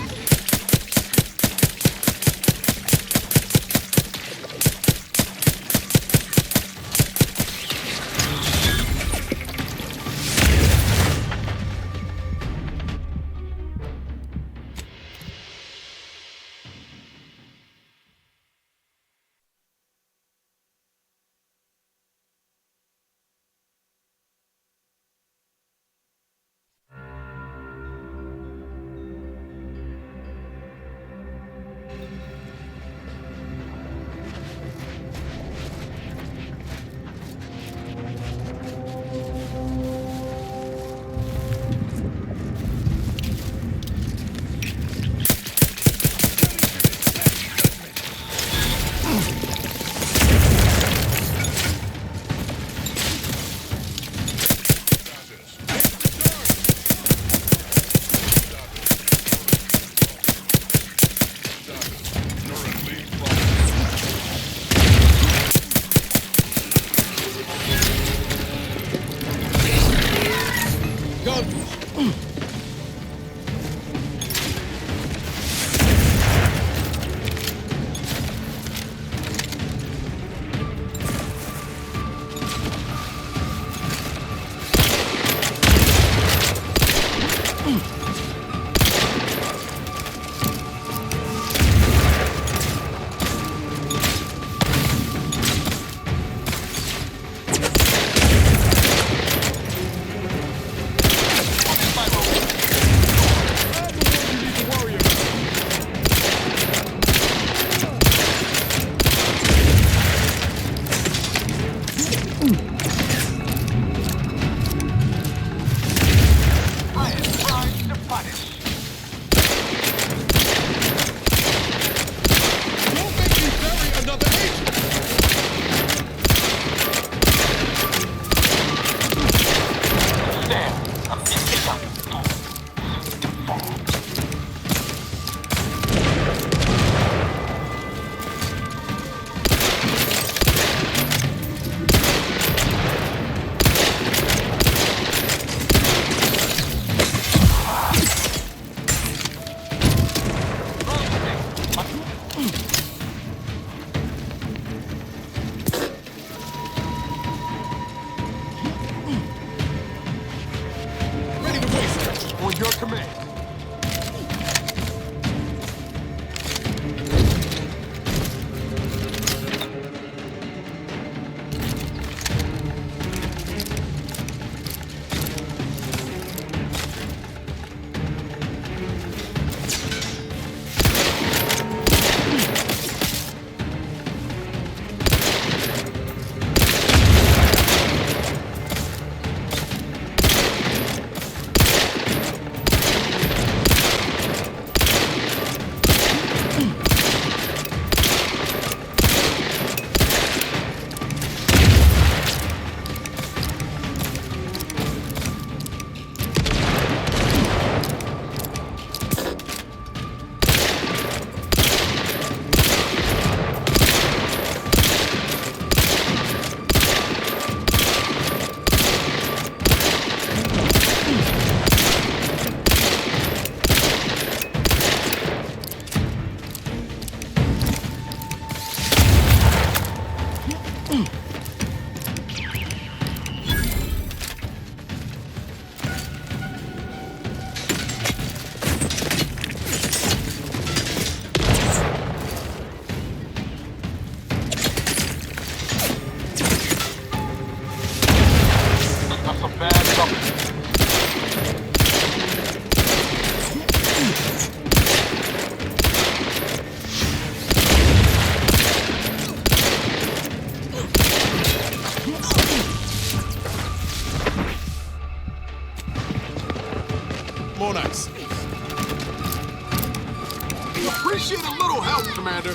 help, Commander.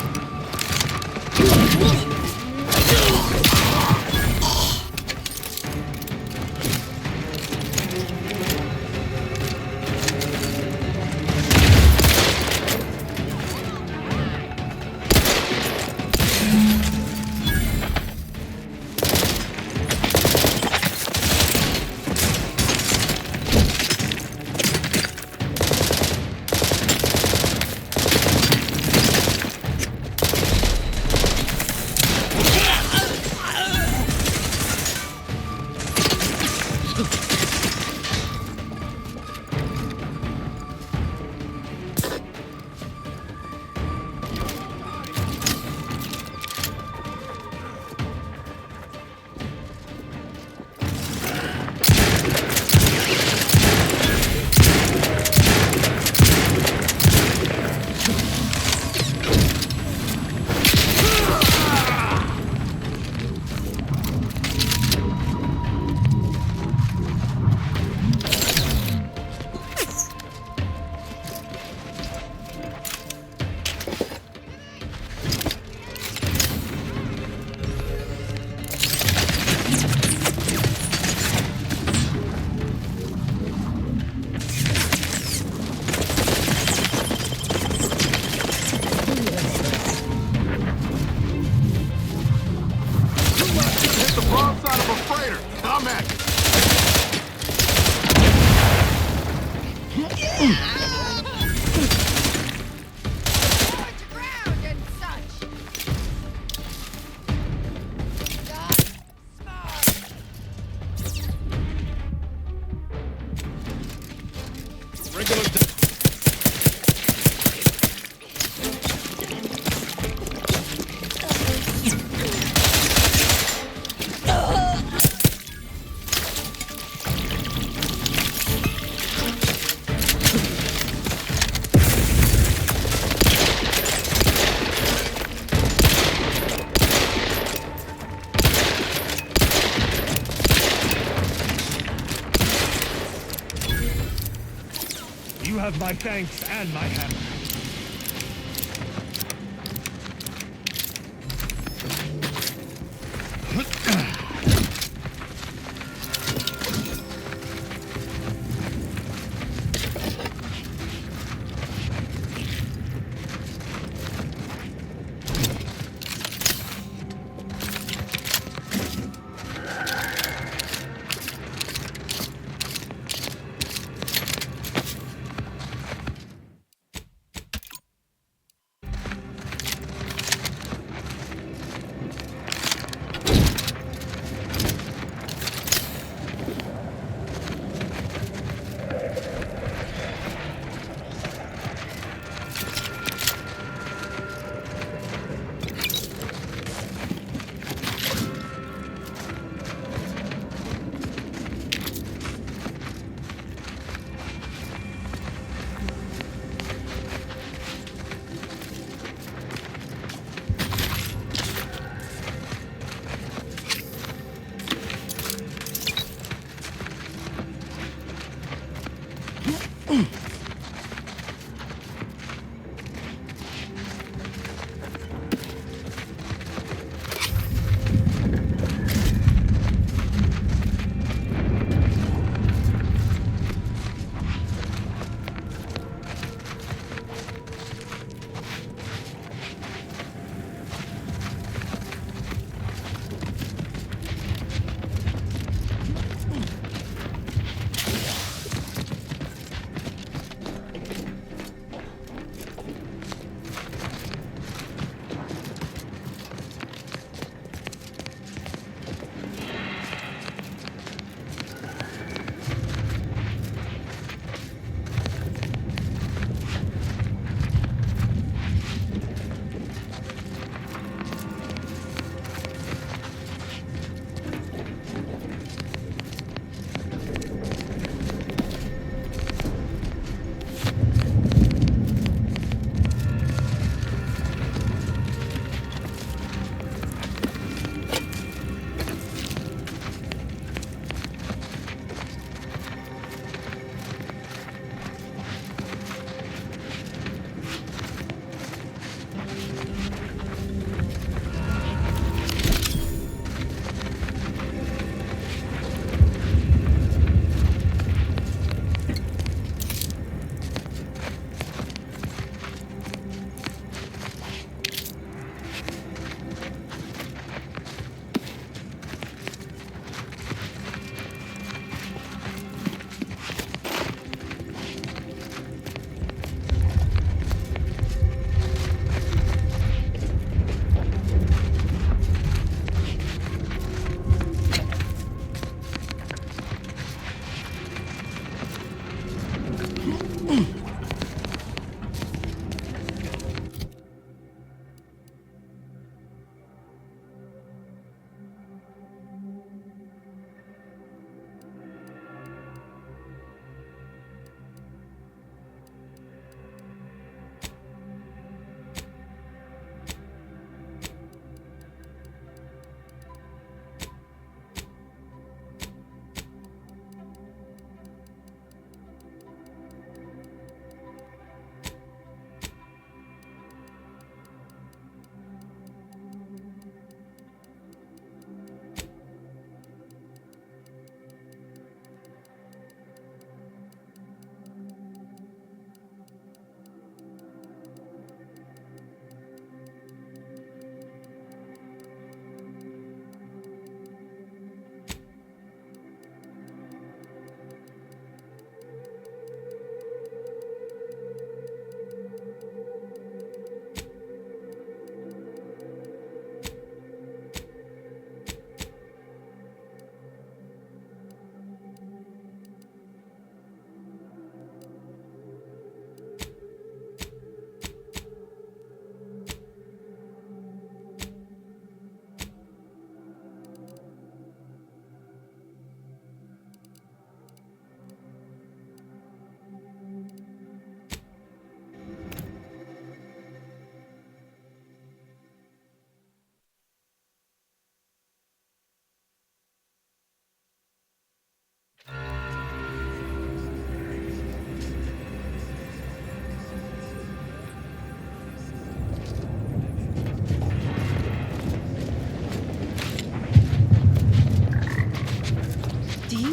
Hit the broadside of a freighter. I'm at you. Regular. You have my thanks and my hammer.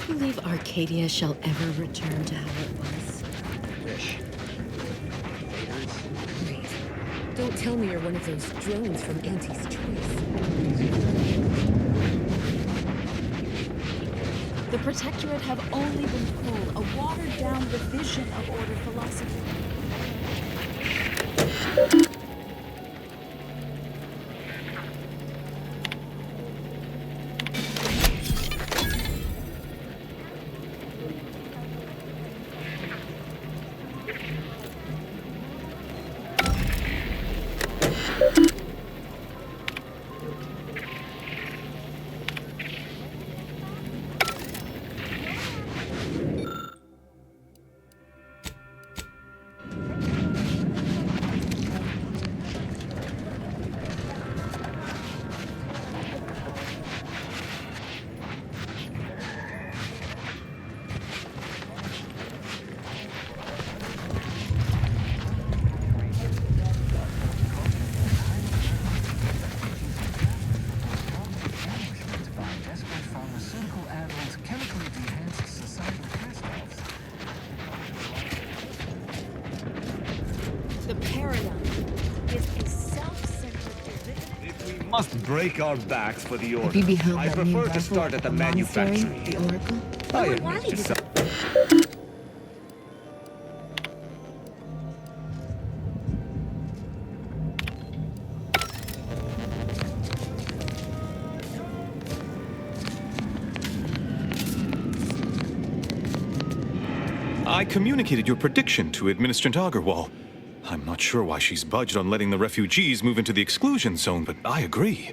believe Arcadia shall ever return to how it was? Wish. Great. Don't tell me you're one of those drones from Auntie's Choice. The Protectorate have only been fooled, a watered-down revision of Order philosophy. The paradigm is a self-centered Must break our backs for the order. Have you beheld I that new prefer to vessel start at at the the monastery, manufacturing. the Oracle? I Oh, am why used did to you- some- I communicated your prediction to Administrant Agarwal. I'm not sure why she's budged on letting the refugees move into the exclusion zone, but I agree.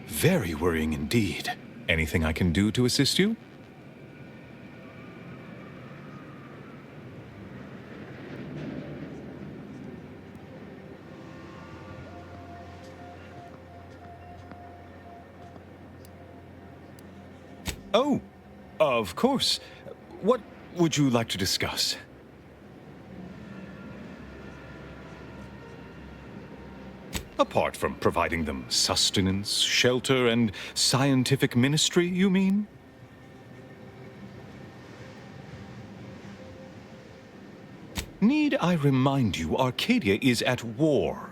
Very worrying indeed. Anything I can do to assist you? Oh, of course. What would you like to discuss? Apart from providing them sustenance, shelter, and scientific ministry, you mean? Need I remind you, Arcadia is at war.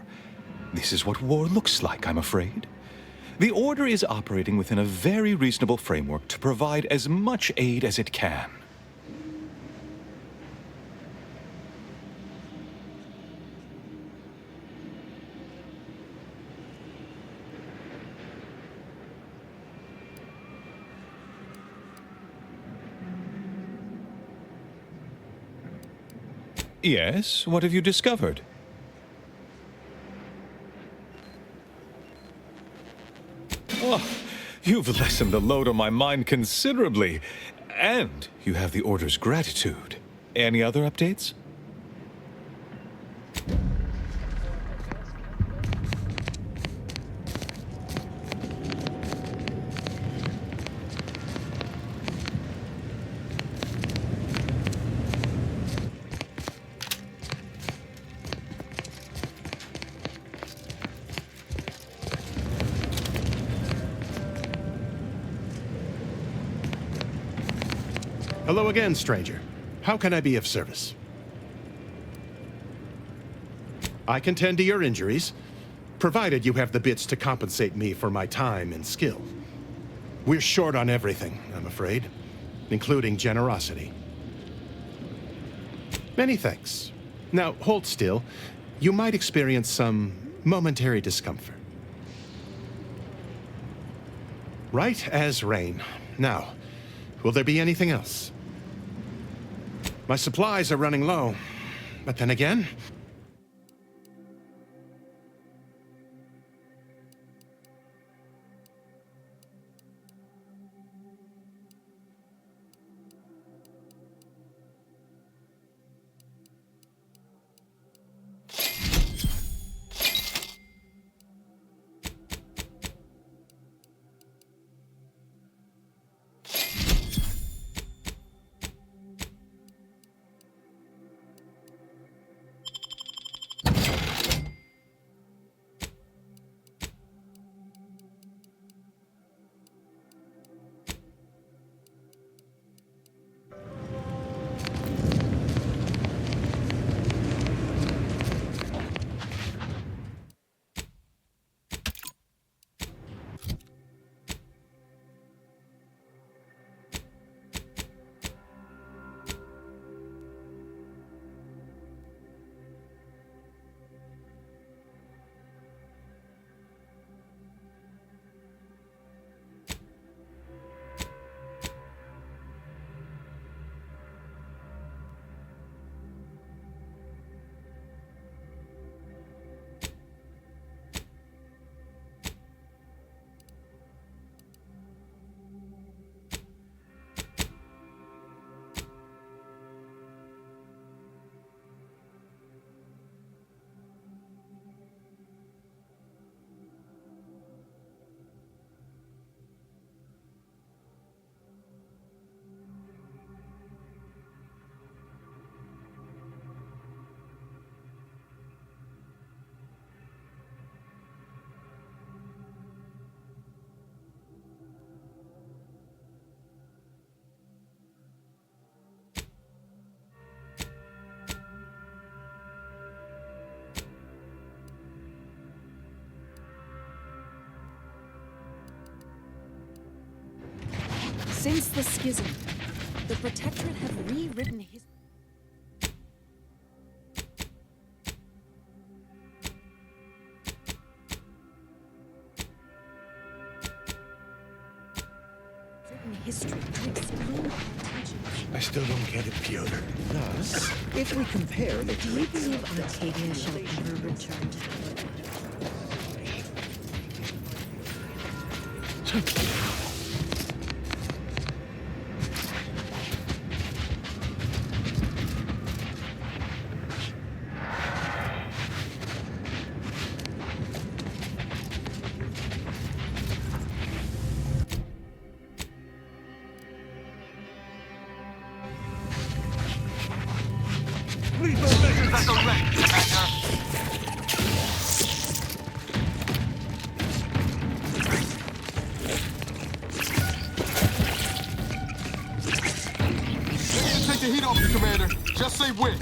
This is what war looks like, I'm afraid. The Order is operating within a very reasonable framework to provide as much aid as it can. Yes, what have you discovered? Oh, you've lessened the load on my mind considerably. And you have the Order's gratitude. Any other updates? Hello again, stranger. How can I be of service? I can tend to your injuries, provided you have the bits to compensate me for my time and skill. We're short on everything, I'm afraid, including generosity. Many thanks. Now, hold still. You might experience some momentary discomfort. Right as rain. Now, will there be anything else? My supplies are running low, but then again, Since the schism, the Protectorate have rewritten his... history to exclude our I still don't get it, Pyotr. Thus, if we compare the Do you believe Arcadia shall ever return to Take the heat off you, Commander. Just say when.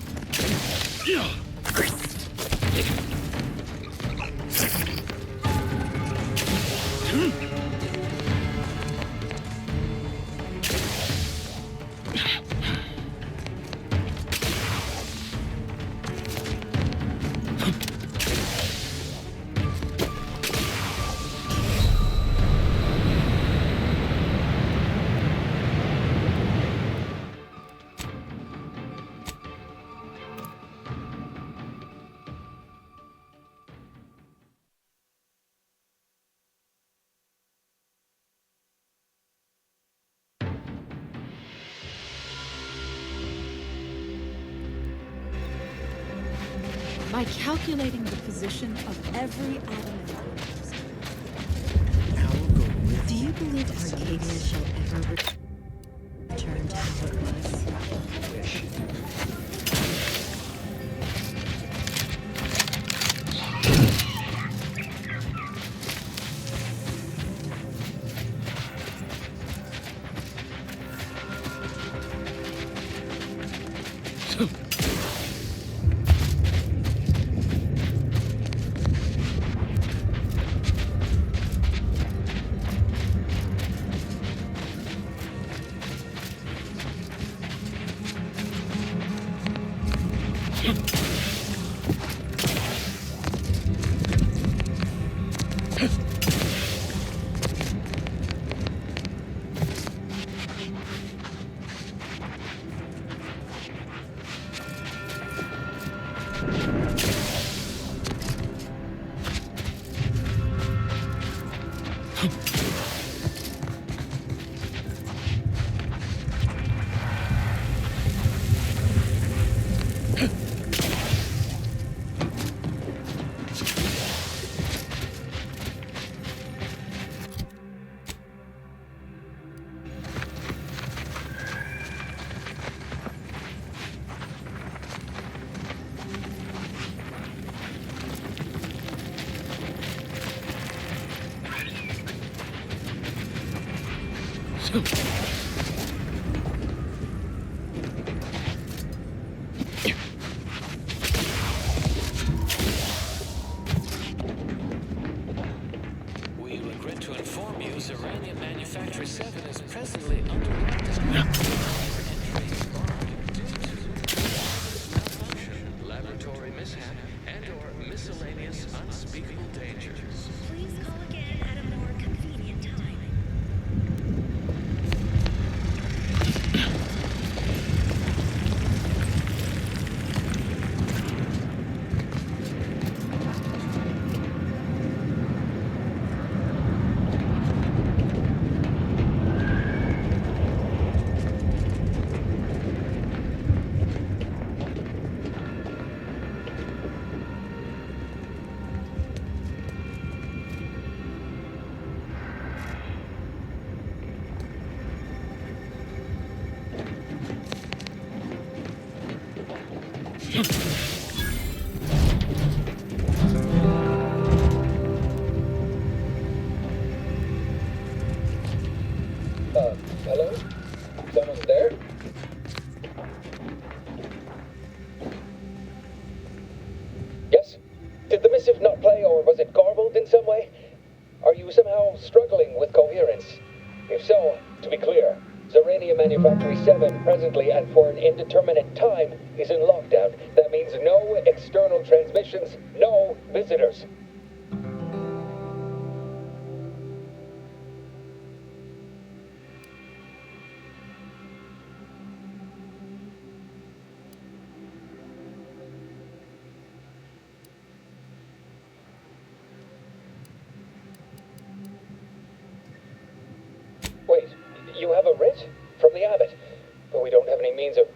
By calculating the position of every atom in the universe. Do you believe Arcadia shall ever return to how it was? We regret to inform you, Zeranium Manufacturer 7 is presently under lockdown. Laboratory mishap and/or miscellaneous unspeakable dangers. Please call again at a more convenient time. Hello? Someone's there? Yes? Did the missive not play, or was it garbled in some way? Are you somehow struggling with coherence? If so, to be clear, Zerania Manufactory 7 presently and for an indeterminate time is in lockdown. That means no external transmissions, no visitors. Wait, you have a writ? From the abbot? But we don't have any means of...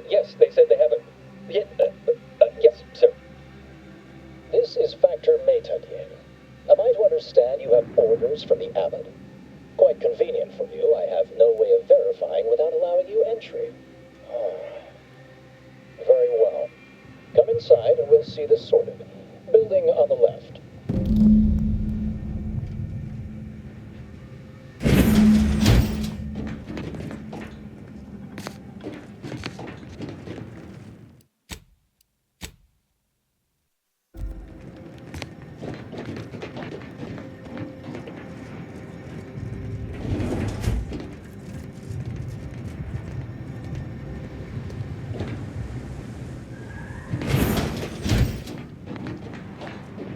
yes, they said they have a... yes, sir. This is Factor Métagier. Am I to understand you have orders from the abbot? Quite convenient for you. I have no way of verifying without allowing you entry. Very well. Come inside and we'll see this sorted. Building on the left.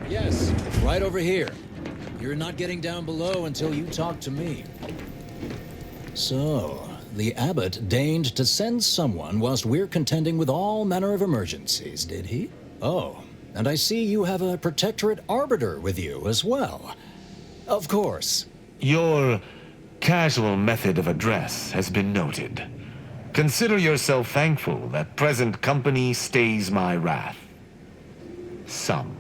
Yes, right over here. You're not getting down below until you talk to me. So, the abbot deigned to send someone whilst we're contending with all manner of emergencies, did he? Oh, and I see you have a Protectorate Arbiter with you as well. Of course. Your casual method of address has been noted. Consider yourself thankful that present company stays my wrath. Some.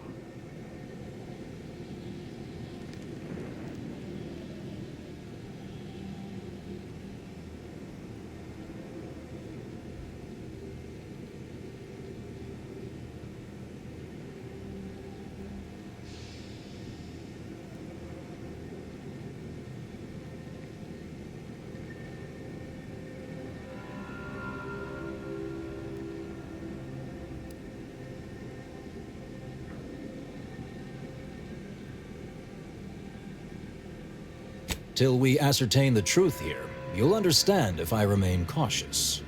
Till we ascertain the truth here, you'll understand if I remain cautious.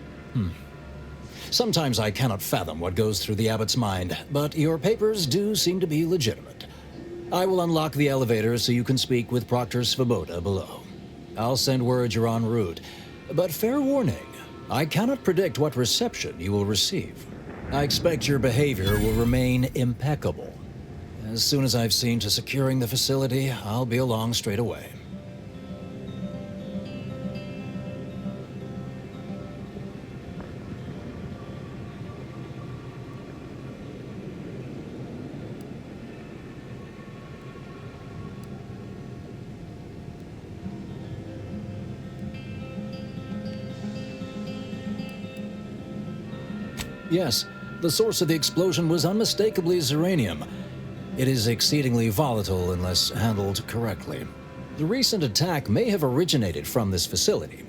Sometimes I cannot fathom what goes through the abbot's mind, but your papers do seem to be legitimate. I will unlock the elevator so you can speak with Proctor Svoboda below. I'll send word you're en route, but fair warning, I cannot predict what reception you will receive. I expect your behavior will remain impeccable. As soon as I've seen to securing the facility, I'll be along straight away. Yes, the source of the explosion was unmistakably Zeranium. It is exceedingly volatile unless handled correctly. The recent attack may have originated from this facility,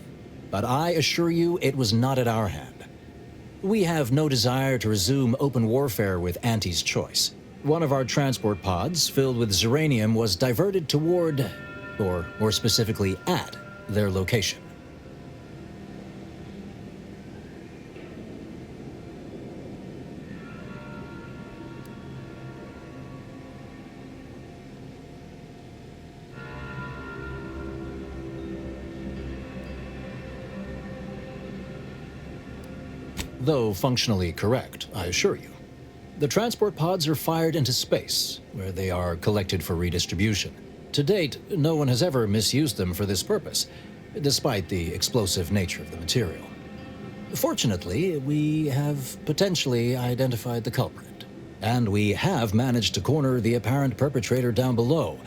but I assure you it was not at our hand. We have no desire to resume open warfare with Auntie's Choice. One of our transport pods filled with Zeranium was diverted toward, or more specifically at, their location. Though functionally correct, I assure you. The transport pods are fired into space, where they are collected for redistribution. To date, no one has ever misused them for this purpose, despite the explosive nature of the material. Fortunately, we have potentially identified the culprit, and we have managed to corner the apparent perpetrator down below,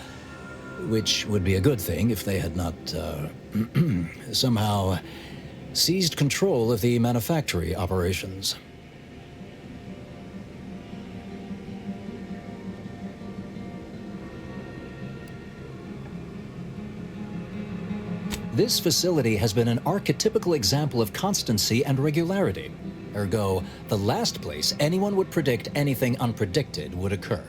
which would be a good thing if they had not, somehow seized control of the manufactory operations. This facility has been an archetypical example of constancy and regularity. Ergo, the last place anyone would predict anything unpredicted would occur.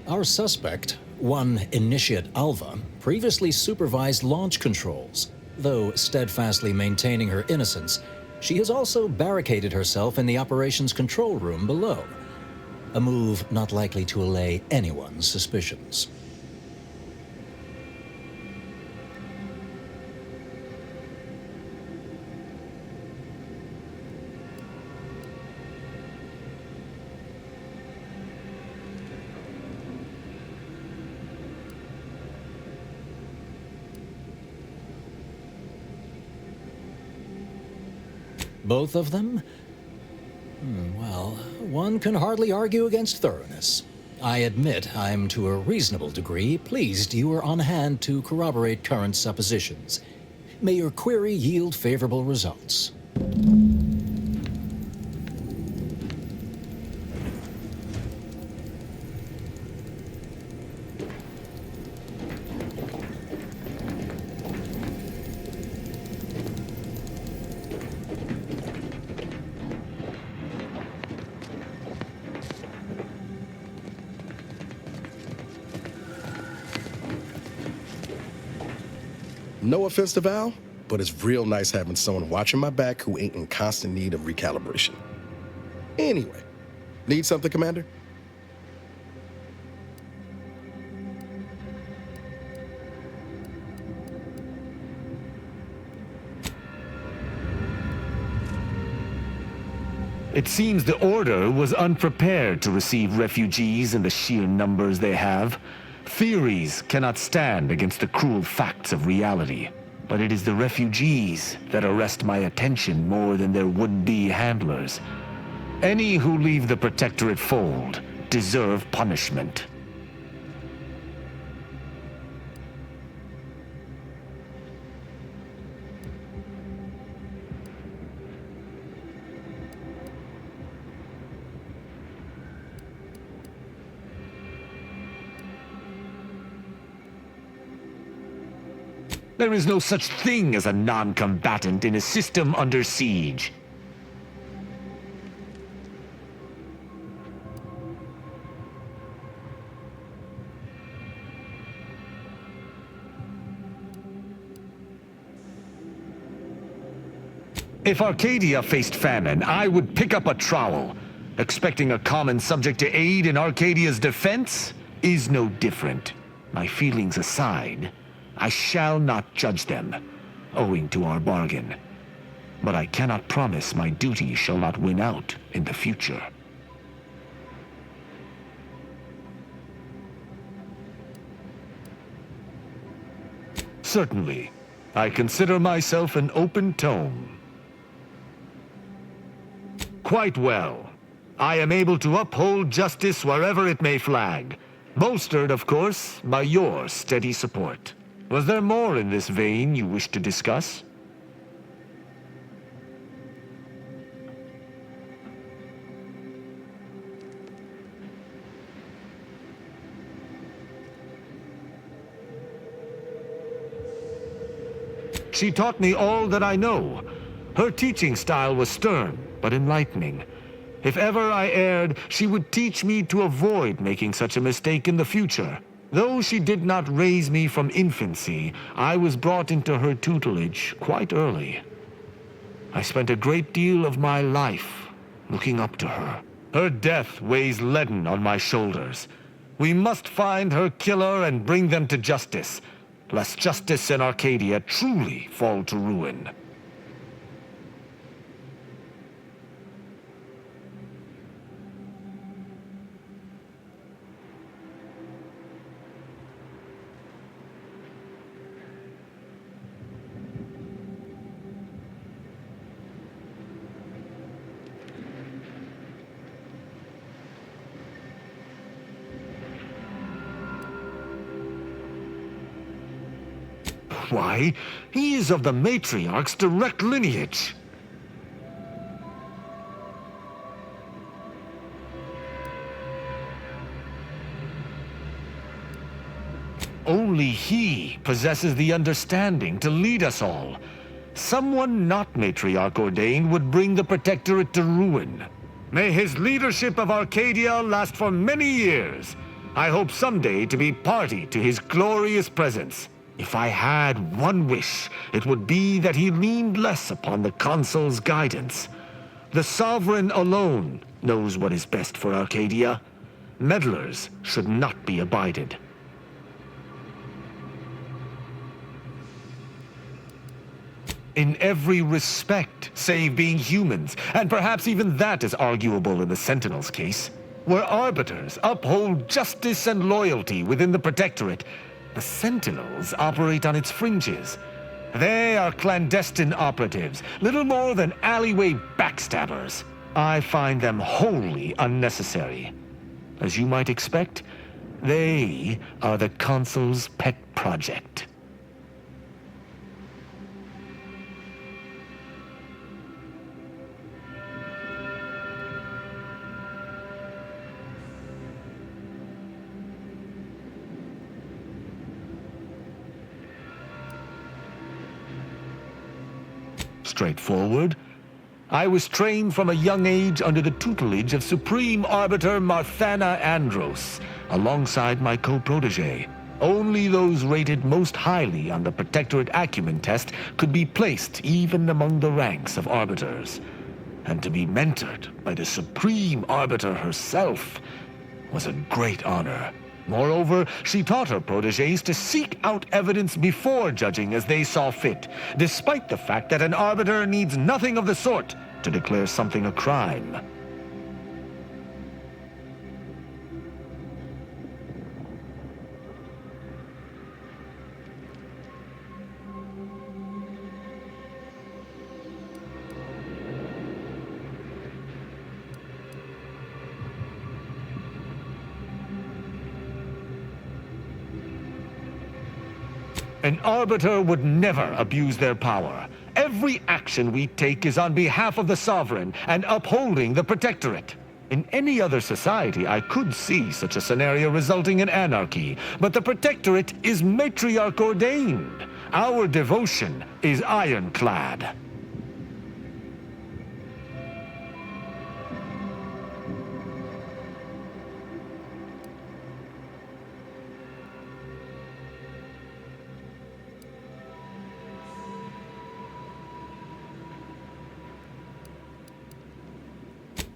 Our suspect, one Initiate Alva, previously supervised launch controls. Though steadfastly maintaining her innocence, she has also barricaded herself in the operations control room below. A move not likely to allay anyone's suspicions. Both of them? Well, one can hardly argue against thoroughness. I admit I'm to a reasonable degree pleased you are on hand to corroborate current suppositions. May your query yield favorable results. No offense to Val, but it's real nice having someone watching my back who ain't in constant need of recalibration. Anyway, need something, Commander? It seems the Order was unprepared to receive refugees in the sheer numbers they have. Theories cannot stand against the cruel facts of reality. But it is the refugees that arrest my attention more than their would-be handlers. Any who leave the Protectorate fold deserve punishment. There is no such thing as a non-combatant in a system under siege. If Arcadia faced famine, I would pick up a trowel. Expecting a common subject to aid in Arcadia's defense is no different. My feelings aside, I shall not judge them, owing to our bargain. But I cannot promise my duty shall not win out in the future. Certainly, I consider myself an open tome. Quite well. I am able to uphold justice wherever it may flag, bolstered, of course, by your steady support. Was there more in this vein you wish to discuss? She taught me all that I know. Her teaching style was stern, but enlightening. If ever I erred, she would teach me to avoid making such a mistake in the future. Though she did not raise me from infancy, I was brought into her tutelage quite early. I spent a great deal of my life looking up to her. Her death weighs leaden on my shoulders. We must find her killer and bring them to justice, lest justice in Arcadia truly fall to ruin. Why, he is of the Matriarch's direct lineage. Only he possesses the understanding to lead us all. Someone not Matriarch ordained would bring the Protectorate to ruin. May his leadership of Arcadia last for many years. I hope someday to be party to his glorious presence. If I had one wish, it would be that he leaned less upon the Consul's guidance. The Sovereign alone knows what is best for Arcadia. Meddlers should not be abided. In every respect, save being humans, and perhaps even that is arguable in the Sentinel's case. Where Arbiters uphold justice and loyalty within the Protectorate, the Sentinels operate on its fringes. They are clandestine operatives, little more than alleyway backstabbers. I find them wholly unnecessary. As you might expect, they are the Consul's pet project. Straightforward. I was trained from a young age under the tutelage of Supreme Arbiter Marthana Andros, alongside my co-protege. Only those rated most highly on the Protectorate Acumen test could be placed even among the ranks of Arbiters. And to be mentored by the Supreme Arbiter herself was a great honor. Moreover, she taught her protégés to seek out evidence before judging as they saw fit, despite the fact that an arbiter needs nothing of the sort to declare something a crime. An arbiter would never abuse their power. Every action we take is on behalf of the Sovereign and upholding the Protectorate. In any other society, I could see such a scenario resulting in anarchy, but the Protectorate is matriarch ordained. Our devotion is ironclad.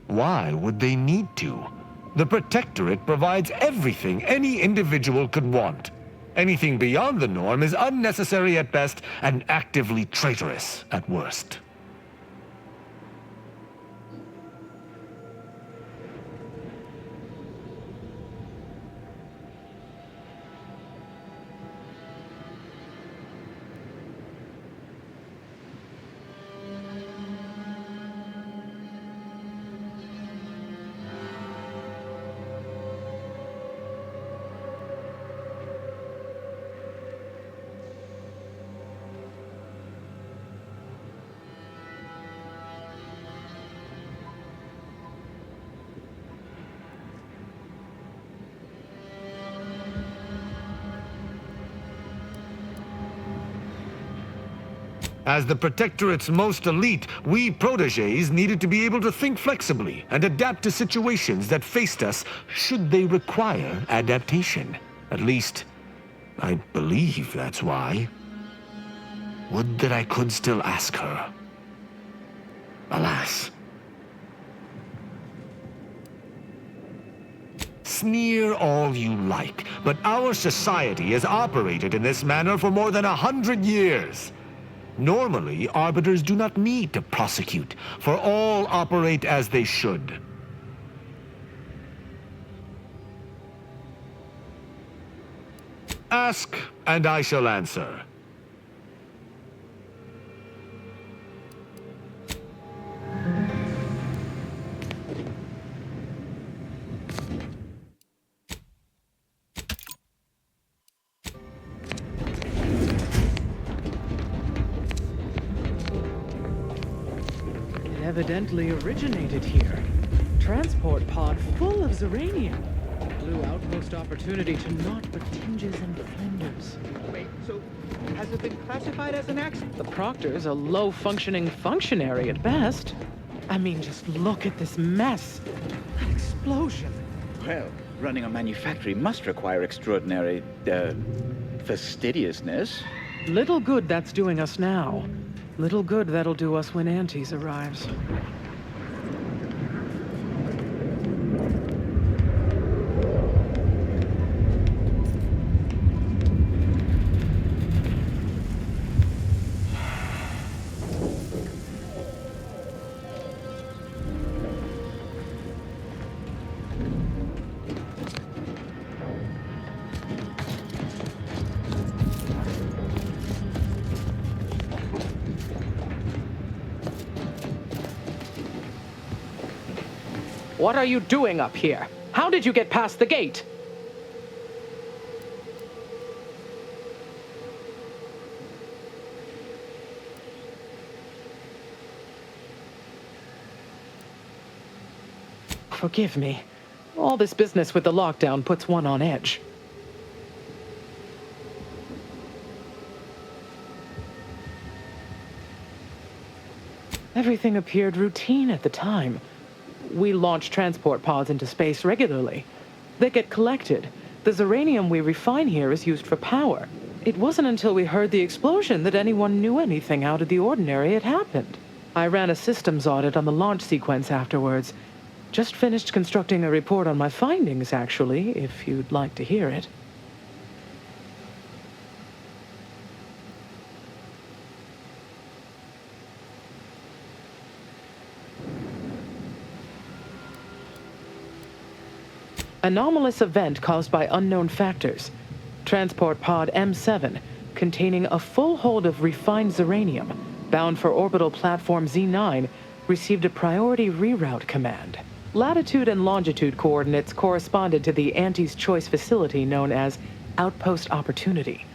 Why would they need to? The Protectorate provides everything any individual could want. Anything beyond the norm is unnecessary at best and actively traitorous at worst. As the Protectorate's most elite, we protégés needed to be able to think flexibly and adapt to situations that faced us should they require adaptation. At least, I believe that's why. Would that I could still ask her. Alas. Sneer all you like, but our society has operated in this manner for more than 100 years. Normally, arbiters do not need to prosecute, for all operate as they should. Ask, and I shall answer. Evidently originated here. Transport pod full of Zeranium. Blue outpost opportunity to naught but tinges and flinders. Wait, so has it been classified as an accident? The Proctor's a low-functioning functionary at best. I mean, just look at this mess. That explosion. Well, running a manufactory must require extraordinary, fastidiousness. Little good that's doing us now. Little good that'll do us when Antes arrives. What are you doing up here? How did you get past the gate? Forgive me. All this business with the lockdown puts one on edge. Everything appeared routine at the time. We launch transport pods into space regularly. They get collected. The Zeranium we refine here is used for power. It wasn't until we heard the explosion that anyone knew anything out of the ordinary had happened. I ran a systems audit on the launch sequence afterwards. Just finished constructing a report on my findings, actually, if you'd like to hear it. Anomalous event caused by unknown factors. Transport pod M7, containing a full hold of refined Zeranium, bound for orbital platform Z9, received a priority reroute command. Latitude and longitude coordinates corresponded to the Antes Choice facility known as Outpost Opportunity.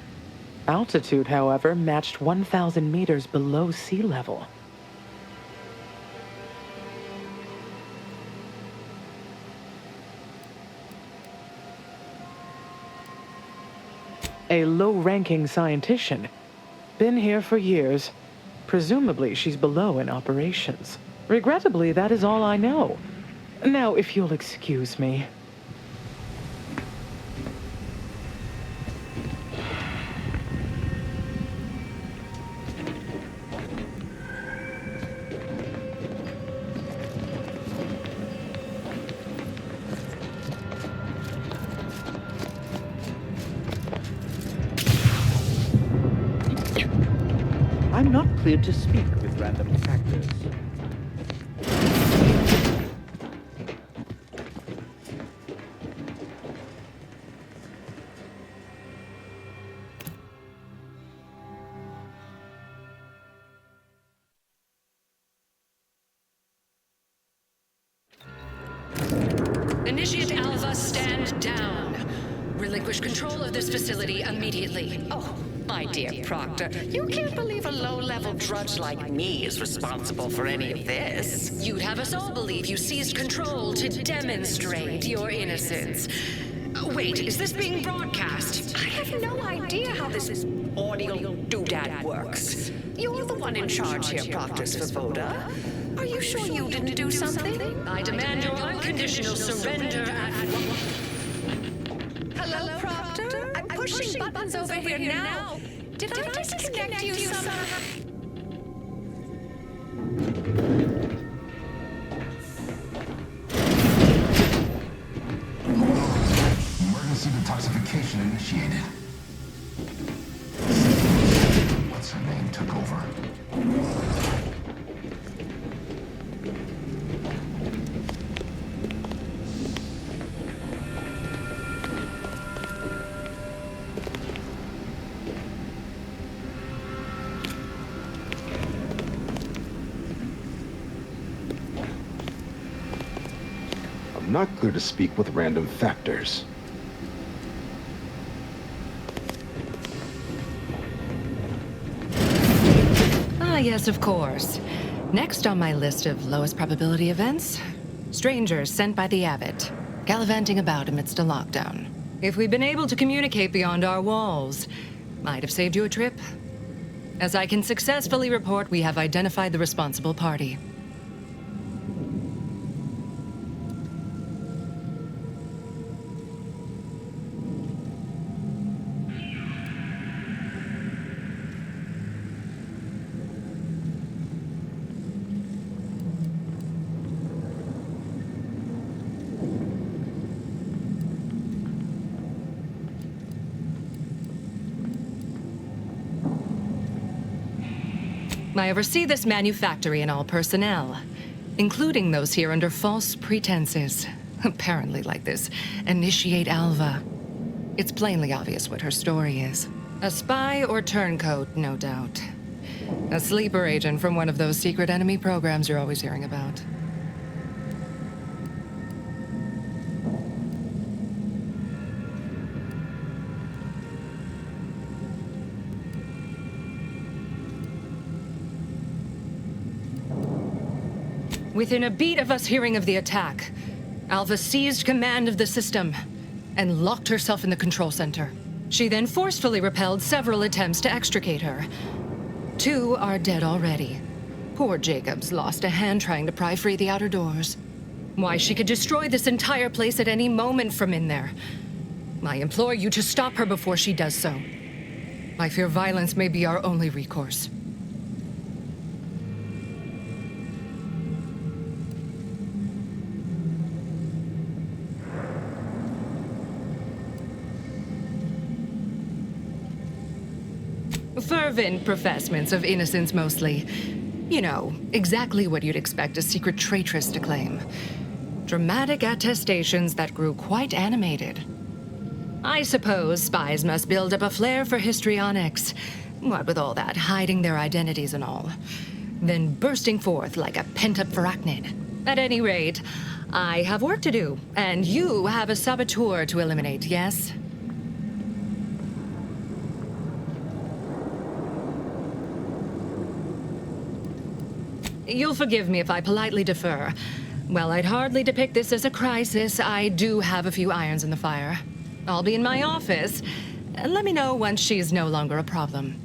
Altitude, however, matched 1,000 meters below sea level. A low-ranking scientician. Been here for years. Presumably, she's below in operations. Regrettably, that is all I know. Now, if you'll excuse me. I'm not cleared to speak with random factors. Initiate Alpha, stand down. Relinquish control of this facility immediately. Oh, my dear Proctor, you can't believe a low-level drudge like me is responsible for any of this. You'd have us all believe you seized control to demonstrate your innocence. Wait, is this being broadcast? I have no idea how this audio doodad works. You're the one in charge here, Proctor Svoboda. Are you sure you didn't do something? I demand your unconditional surrender Hello, Proctor? I'm pushing buttons over here now. Did I disconnect you somehow? Emergency detoxification initiated. What's her name took over? Not clear to speak with random factors. Ah, yes, of course. Next on my list of lowest probability events, strangers sent by the Abbot, gallivanting about amidst a lockdown. If we'd been able to communicate beyond our walls, might have saved you a trip. As I can successfully report, we have identified the responsible party. I oversee this manufactory and all personnel, including those here under false pretenses. Apparently like this Initiate Alva. It's plainly obvious what her story is. A spy or turncoat, no doubt. A sleeper agent from one of those secret enemy programs you're always hearing about. Within a beat of us hearing of the attack, Alva seized command of the system and locked herself in the control center. She then forcefully repelled several attempts to extricate her. 2 are dead already. Poor Jacobs lost a hand trying to pry free the outer doors. Why, she could destroy this entire place at any moment from in there. I implore you to stop her before she does so. I fear violence may be our only recourse. Fervent professements of innocence, mostly. You know, exactly what you'd expect a secret traitress to claim. Dramatic attestations that grew quite animated. I suppose spies must build up a flair for histrionics. What with all that, hiding their identities and all. Then bursting forth like a pent-up arachnid. At any rate, I have work to do, and you have a saboteur to eliminate, yes? You'll forgive me if I politely defer. While I'd hardly depict this as a crisis, I do have a few irons in the fire. I'll be in my office. Let me know once she's no longer a problem.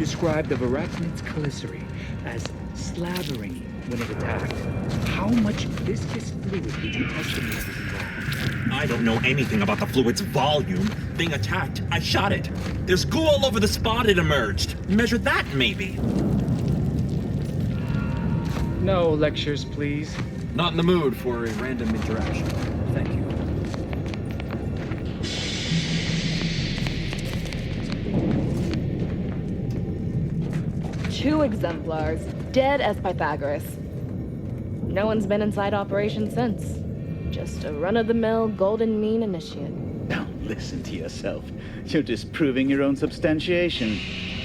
described the Varachnids Caliceri as slathering when it attacked. How much viscous fluid did you estimate was involved? I don't know anything about the fluid's volume. Being attacked, I shot it. There's goo all over the spot it emerged. Measure that, maybe. No lectures, please. Not in the mood for a random interaction. Thank you. Two exemplars, dead as Pythagoras. No one's been inside operation since. Just a run-of-the-mill golden mean initiate. Now listen to yourself. You're disproving your own substantiation.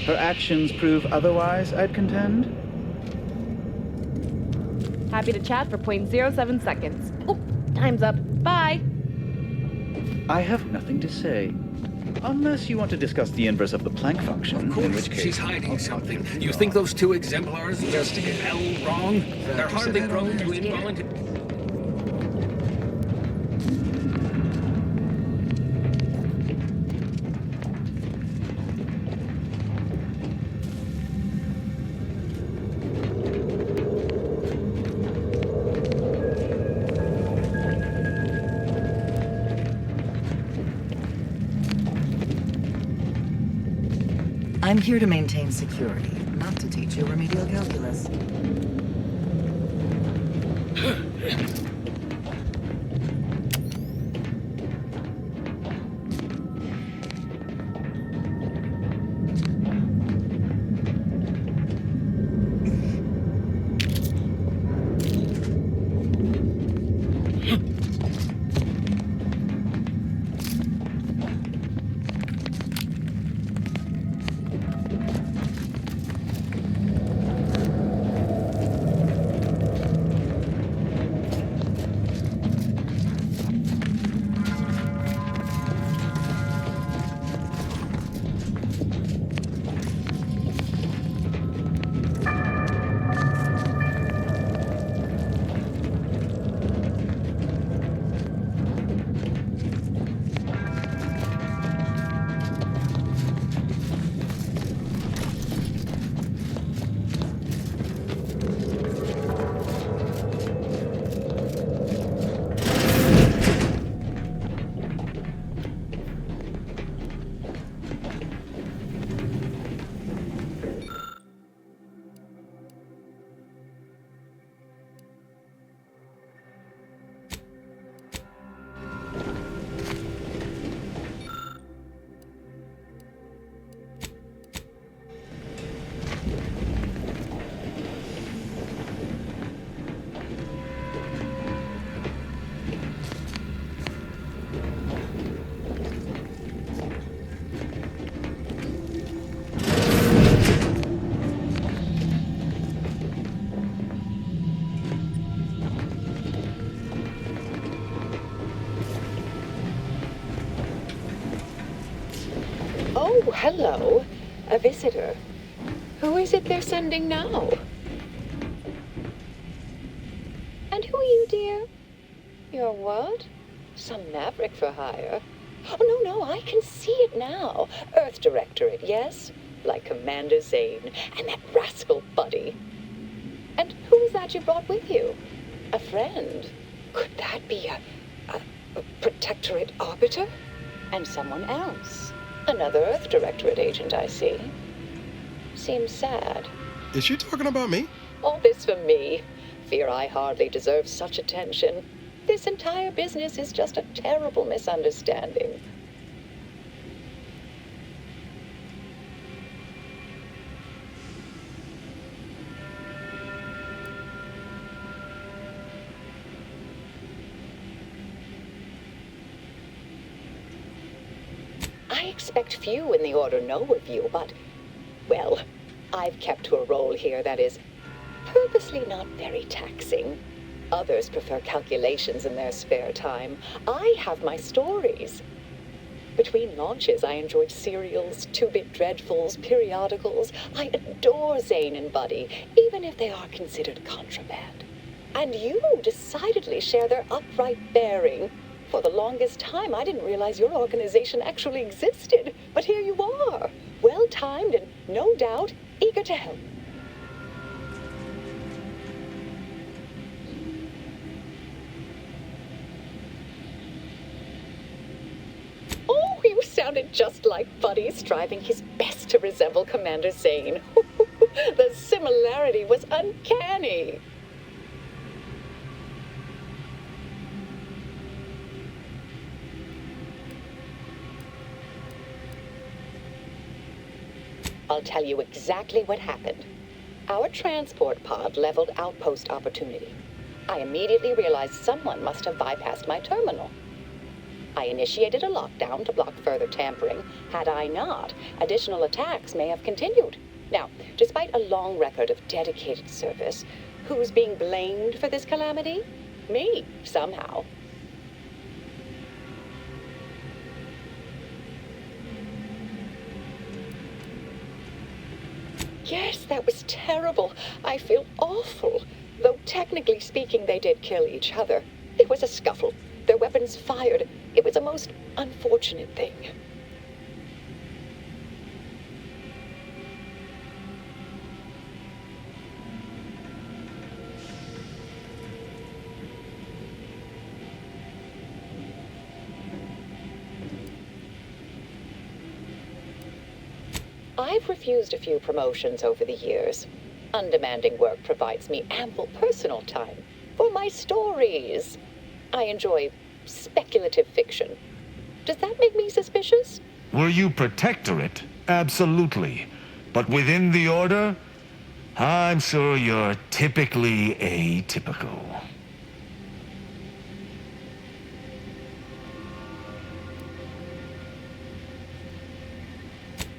Her actions prove otherwise, I'd contend. Happy to chat for 0.07 seconds. Oh, time's up. Bye. I have nothing to say. Unless you want to discuss the inverse of the Planck function, in which case... She's hiding something. You think those two exemplars just fell wrong? They're hardly prone to involuntary... I'm here to maintain security, not to teach you remedial calculus. Oh, hello. A visitor. Who is it they're sending now? And who are you, dear? You're what? Some maverick for hire? Oh, no, I can see it now. Earth Directorate, yes? Like Commander Zane and that rascal Buddy. And who is that you brought with you? A friend? Could that be a Protectorate Arbiter? And someone else? Another Earth Directorate agent, I see. Seems sad. Is she talking about me? All this for me. Fear I hardly deserve such attention. This entire business is just a terrible misunderstanding. I expect few in the Order know of you, but, well, I've kept to a role here that is purposely not very taxing. Others prefer calculations in their spare time. I have my stories. Between launches, I enjoyed serials, two-bit dreadfuls, periodicals. I adore Zane and Buddy, even if they are considered contraband. And you decidedly share their upright bearing. For the longest time, I didn't realize your organization actually existed, but here you are. well-timed and, no doubt, eager to help. Oh, you sounded just like Buddy, striving his best to resemble Commander Zane. The similarity was uncanny. I'll tell you exactly what happened. Our transport pod leveled outpost opportunity. I immediately realized someone must have bypassed my terminal. I initiated a lockdown to block further tampering. Had I not, additional attacks may have continued. Now, despite a long record of dedicated service, who's being blamed for this calamity? Me, somehow. Yes, that was terrible. I feel awful. Though technically speaking, they did kill each other. It was a scuffle. Their weapons fired. It was a most unfortunate thing. I've refused a few promotions over the years. Undemanding work provides me ample personal time for my stories. I enjoy speculative fiction. Does that make me suspicious? Were you Protectorate? Absolutely. But within the Order? I'm sure you're typically atypical.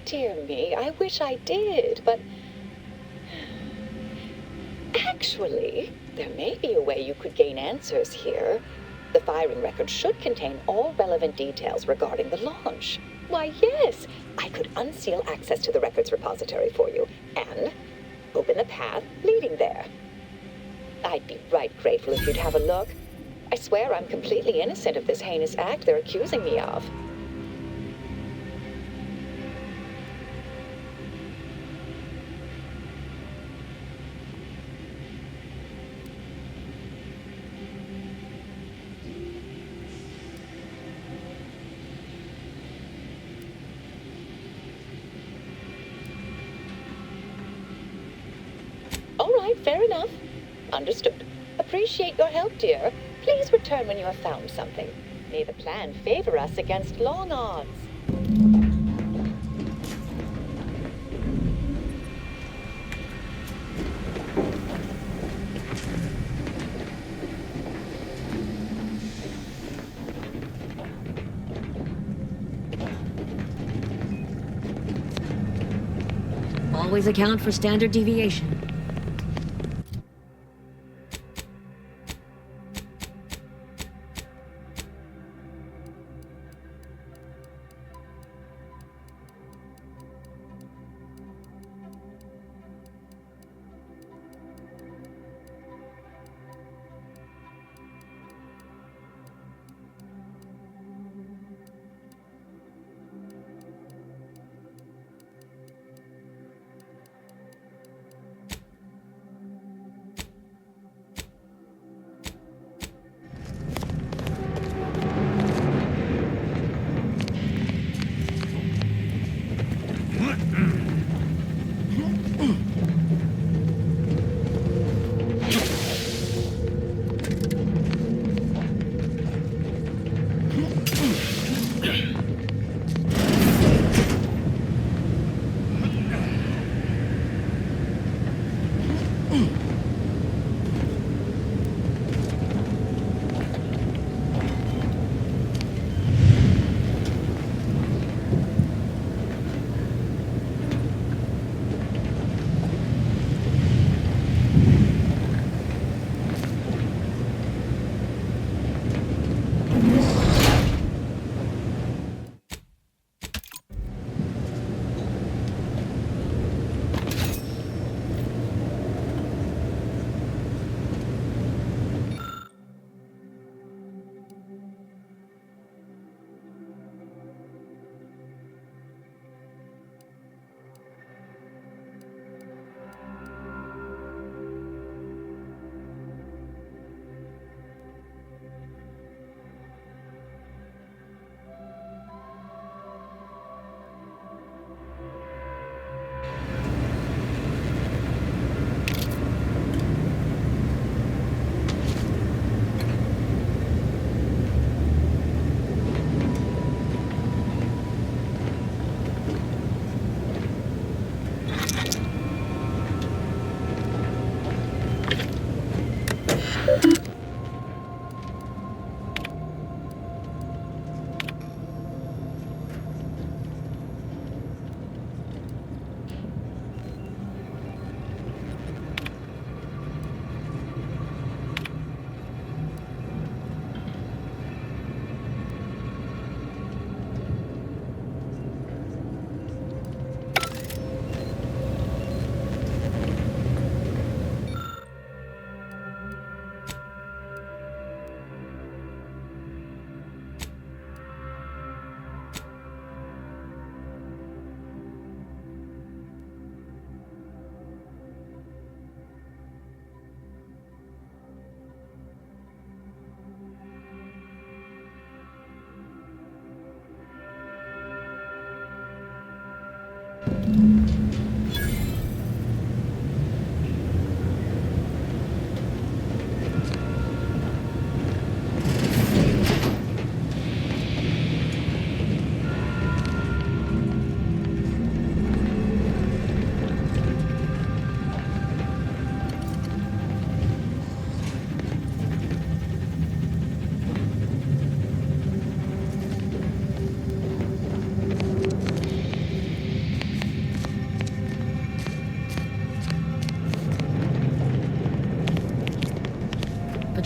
Dear me, I wish I did, but... Actually, there may be a way you could gain answers here. The firing record should contain all relevant details regarding the launch. Why, yes, I could unseal access to the records repository for you, and open the path leading there. I'd be right grateful if you'd have a look. I swear I'm completely innocent of this heinous act they're accusing me of. All right, fair enough. Understood. Appreciate your help, dear. Please return when you have found something. May the plan favor us against long odds. Always account for standard deviation.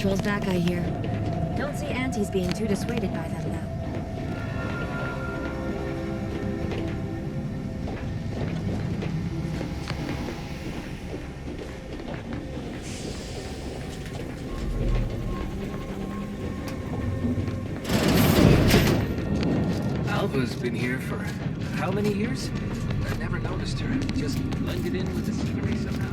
patrol's back, I hear. Don't see Auntie's being too dissuaded by them, though. Alva's been here for how many years? I never noticed her. Just blended in with the scenery somehow.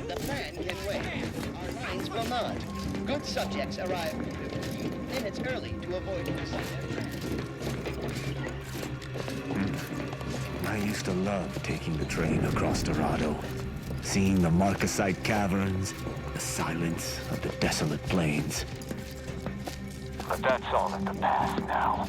The plan can wait. Our lines will not. Good subjects arrive 15 minutes early to avoid I used to love taking the train across Dorado, seeing the Marcasite caverns, the silence of the desolate plains. But that's all in the past now.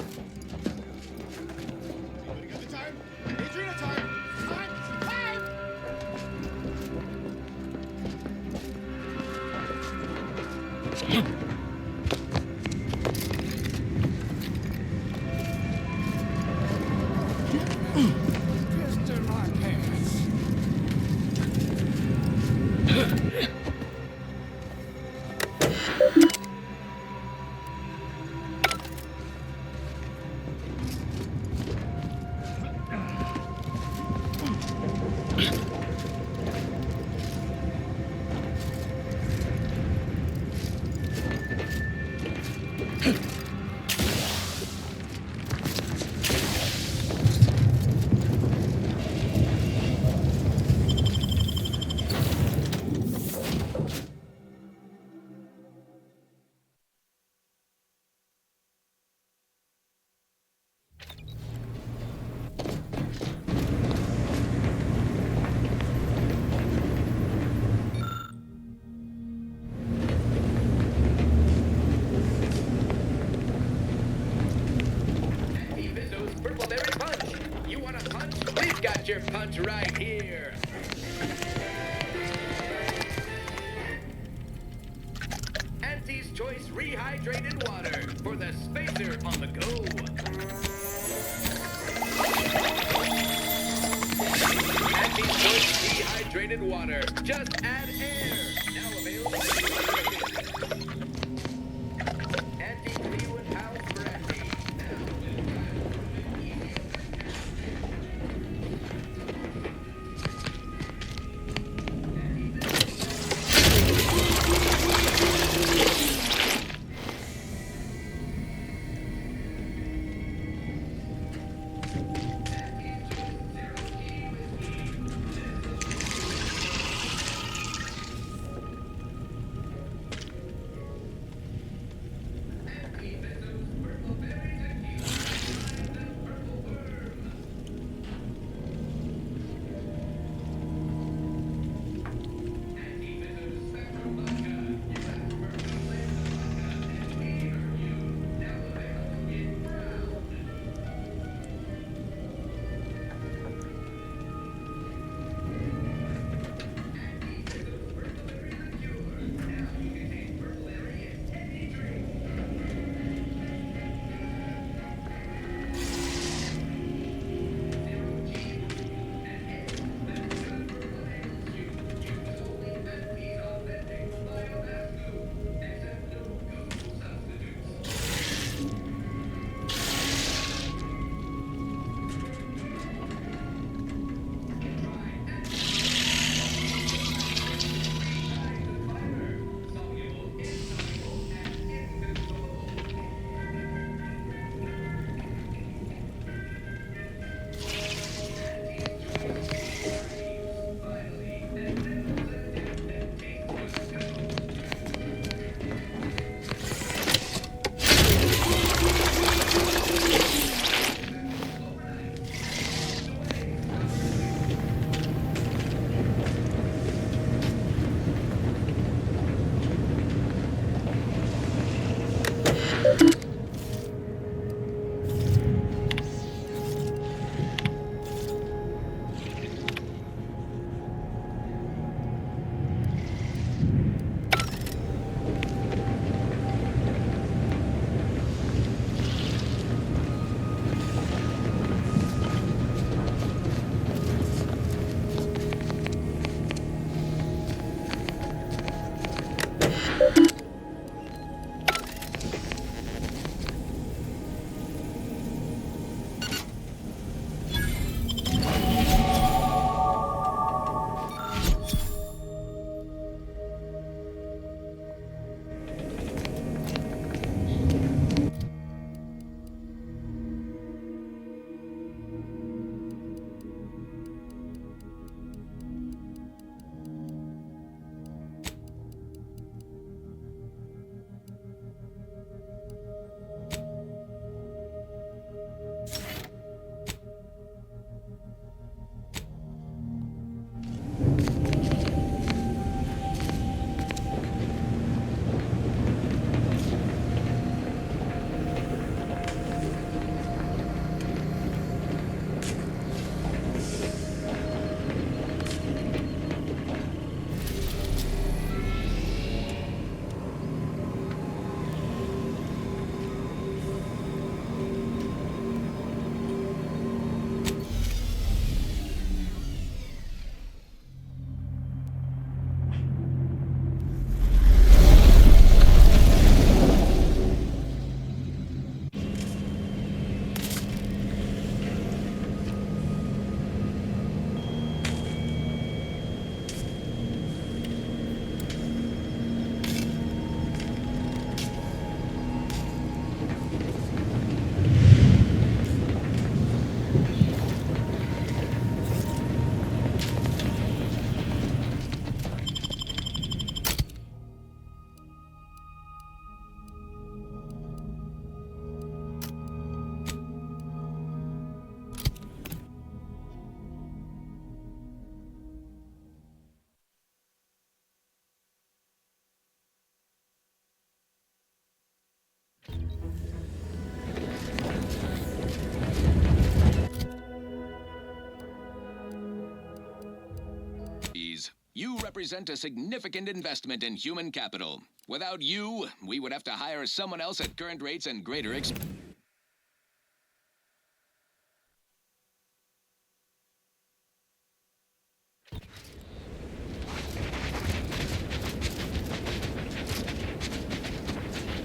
Mr. Marquez. Your punch right here. Auntie's Choice Rehydrated Water for the spacer on the go. Auntie's Choice Rehydrated Water. Just add air. Now available. Auntie Cleveland House for Auntie. You represent a significant investment in human capital. Without you, we would have to hire someone else at current rates and greater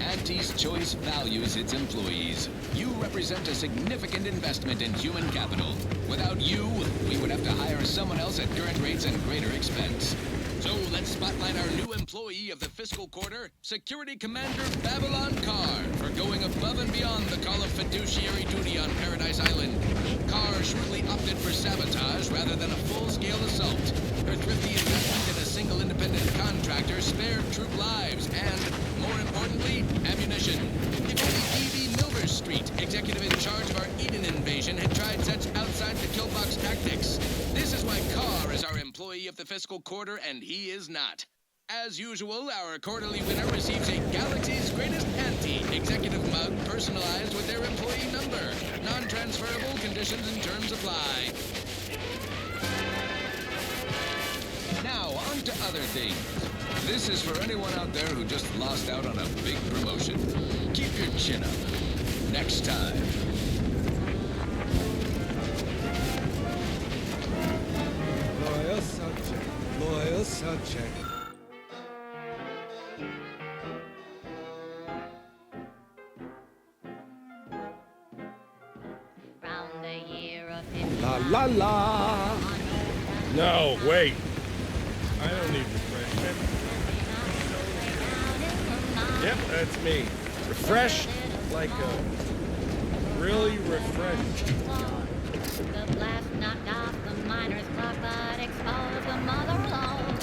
Auntie's Choice values its employees. You represent a significant investment in human capital. Without you, we would have to hire someone else at current rates and greater expense. So let's spotlight our new employee of the fiscal quarter, Security Commander Babylon Carr, for going above and beyond the call of fiduciary duty on Paradise Island. Carr shrewdly opted for sabotage rather than a full-scale assault. Her thrifty investment in a single independent contractor spared troop lives and, more importantly, ammunition. If only E.B. Milvers Street, executive in charge of our Eden invasion, had tried such outside-the-kill-box tactics. This is why Carr is our employee of the fiscal quarter, and he is not. As usual, our quarterly winner receives a Galaxy's Greatest Auntie executive mug personalized with their employee number. Non-transferable conditions and terms apply. Now, on to other things. This is for anyone out there who just lost out on a big promotion. Keep your chin up. Next time. Loyal subject. Loyal subject. La la la! No, wait. I don't need refreshment. Yep, that's me. Refreshed like a really refreshed. The blast knocked off the miner's clock, but exposed the mother alone.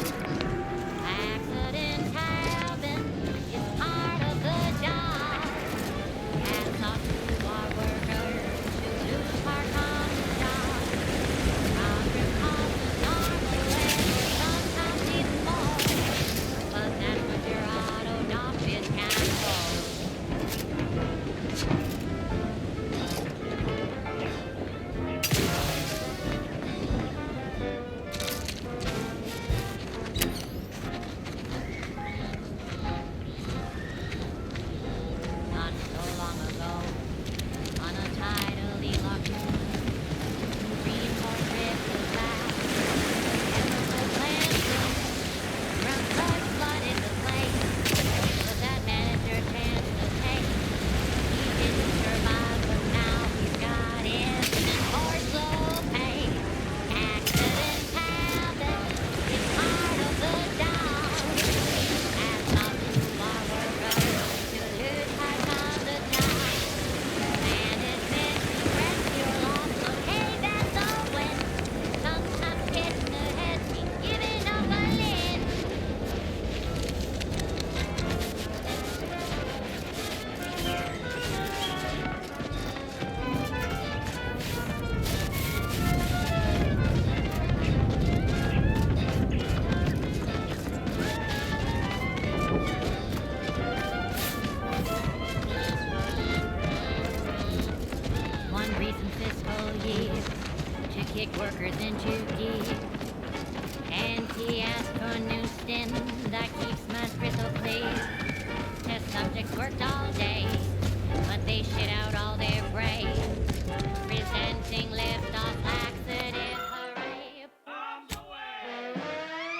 Accidents happen, it's part of the job. Hats off to our workers who lose part on the job. Progress costs a normal way, sometimes even more. But that's what your auto dock discount for. Not so long ago, on a tidally locked moon, reinforced ribs of glass, chemical plants bloom, ground slugs flooded the place, but that manager chance to take. He didn't survive, but now he's got instant or slow pay. Accidents happen, it's part of the job. Hats off to our workers who lose part of the job. Management regrets your loss, okay, that's a win. Sometimes getting ahead means giving up a lid. One recent fiscal year to kick workers into gear. And he asked for a new stem that keeps my crystal clear. Test subjects worked all day, but they shit out all their brains. Presenting liftoff laxative, hooray.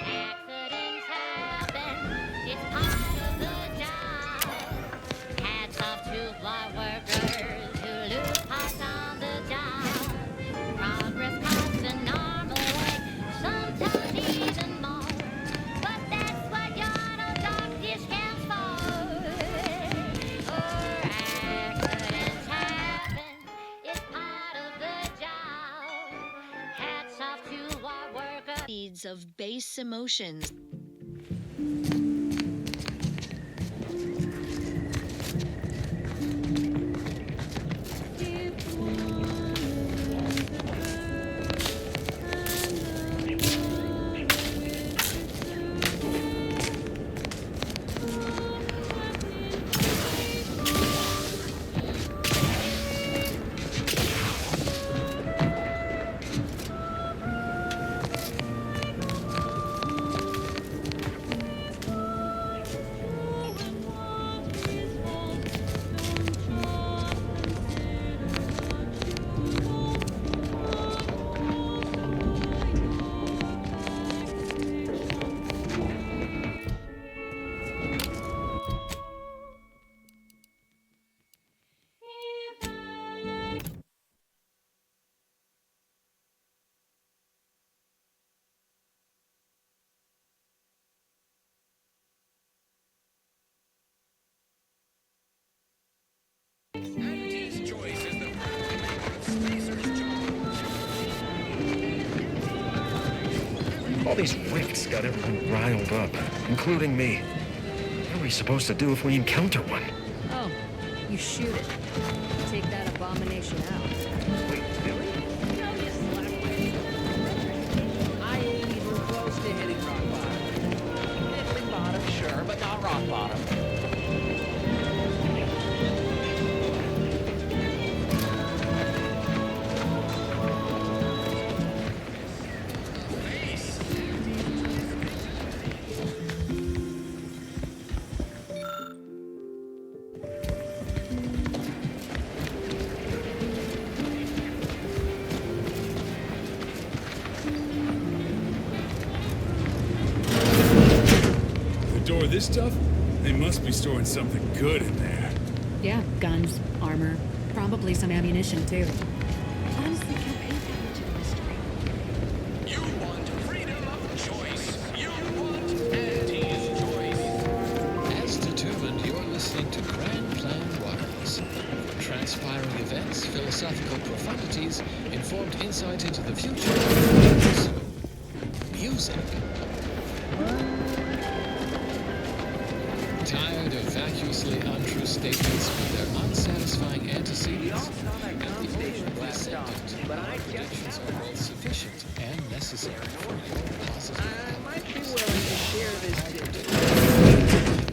Accidents happen, it's part of the job. Hats off to fly workers who lose parts on the job. Progress costs a normal way, sometimes even more. But that's what your auto dock discounts for. Accidents happen, it's part of the job. Hats off to our workers. Needs of base emotions. All these wicks got everyone riled up, including me. What are we supposed to do if we encounter one? Oh, you shoot it. Take that abomination out. Wait, really? I ain't even close to hitting rock bottom. Middling bottom, sure, but not rock bottom. Store this stuff? They must be storing something good in there. Yeah, guns, armor, probably some ammunition too. Honestly, can't pay that much of a mystery. You want freedom of choice. You want Auntie's choice. As determined, you're listening to Grand Plan Wireless. For transpiring events, philosophical profundities, informed insight into the future, music. Tired of vacuously untrue statements with their unsatisfying antecedents? And the overtly ascendant, predictions are both sufficient and necessary for your positive I might be willing to share this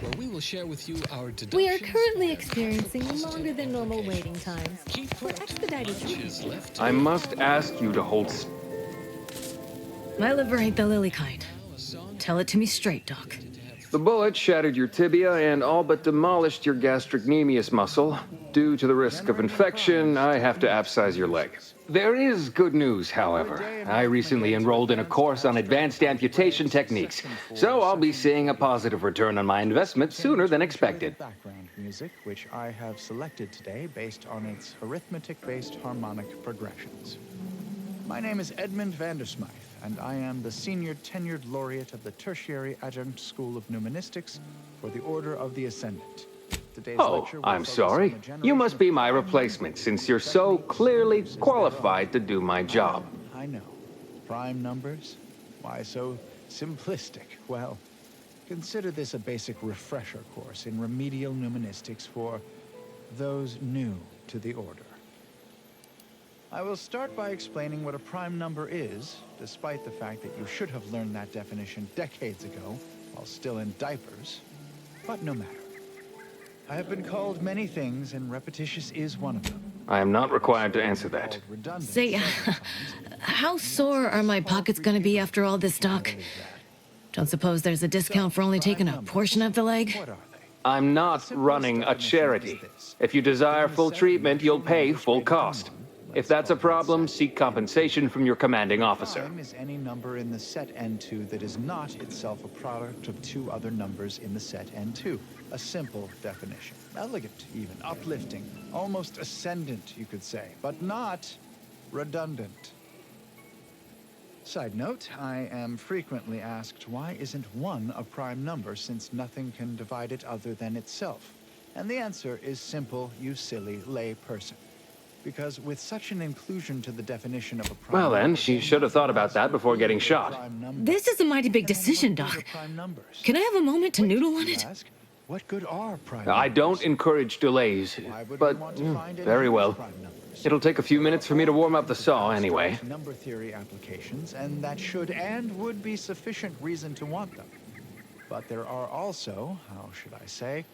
where we will share with you our deductions. We are currently experiencing longer than normal waiting times for expedited treatment. I must ask you to hold. My liver ain't the lily kind. Tell it to me straight, Doc. The bullet shattered your tibia and all but demolished your gastrocnemius muscle. Due to the risk of infection, I have to abscise your leg. There is good news, however. I recently enrolled in a course on advanced amputation techniques, so I'll be seeing a positive return on my investment sooner than expected. Background music, which I have selected today based on its arithmetic-based harmonic progressions. My name is Edmund Vandersmythe, and I am the senior tenured laureate of the Tertiary Adjunct School of Numismatics for the Order of the Ascendant. Today's Oh, lecture will I'm focus sorry. on the You generation must be my replacement, since you're so clearly qualified to do my job. I know. Prime numbers? Why so simplistic? Well, consider this a basic refresher course in remedial numismatics for those new to the Order. I will start by explaining what a prime number is, despite the fact that you should have learned that definition decades ago, while still in diapers. But no matter. I have been called many things, and repetitious is one of them. I am not required to answer that. Say, how sore are my pockets gonna be after all this, Doc? Don't suppose there's a discount for only taking a portion of the leg? I'm not running a charity. If you desire full treatment, you'll pay full cost. If that's a problem, seek compensation from your commanding officer. Prime is any number in the set N2 that is not itself a product of two other numbers in the set N2. A simple definition. Elegant, even uplifting, almost ascendant, you could say, but not redundant. Side note, I am frequently asked, why isn't 1 a prime number since nothing can divide it other than itself? And the answer is simple, you silly lay person. Because with such an inclusion to the definition of a prime Well then, she should have thought about that before getting shot. This is a mighty big decision, Doc. Can I have a moment to noodle on it? What good are prime I don't encourage delays, but very well. It'll take a few minutes for me to warm up the saw anyway. Number theory applications, and that should and would be sufficient reason to want them. But there are also, how should I say,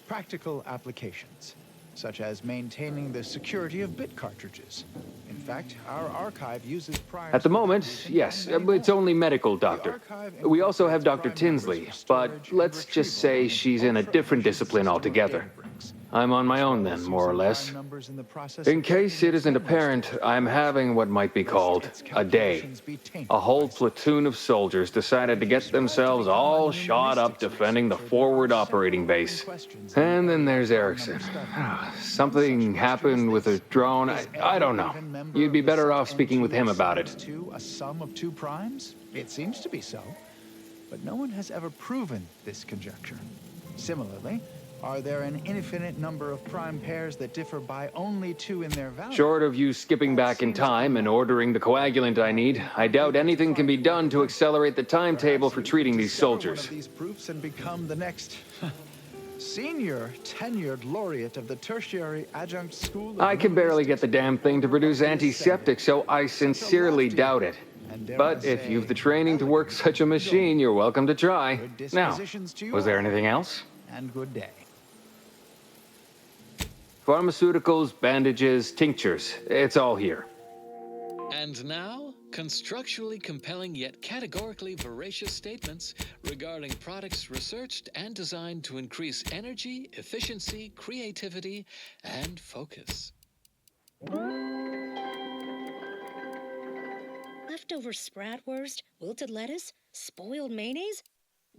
practical applications, such as maintaining the security of bit cartridges. In fact, our archive uses prior... At the moment, yes, it's only medical, Doctor. We also have Dr. Tinsley, but let's just say she's in a different discipline altogether. I'm on my own then, more or less. In case it isn't apparent, I'm having what might be called a day. A whole platoon of soldiers decided to get themselves all shot up defending the forward operating base. And then there's Erickson. Something happened with a drone. I don't know. You'd be better off speaking with him about it. A sum of 2 primes? It seems to be so. But no one has ever proven this conjecture. Similarly, Are there an infinite number of prime pairs that differ by only 2 in their value? Short of you skipping back in time and ordering the coagulant I need, I doubt anything can be done to accelerate the timetable for treating these soldiers. These proofs and become the next senior tenured laureate of the tertiary adjunct school. I can barely get the damn thing to produce antiseptic, so I sincerely doubt it. But if you've the training to work such a machine, you're welcome to try. Now, was there anything else? And good day. Pharmaceuticals, bandages, tinctures. It's all here. And now, constructually compelling yet categorically veracious statements regarding products researched and designed to increase energy, efficiency, creativity, and focus. Leftover spratwurst, wilted lettuce, spoiled mayonnaise?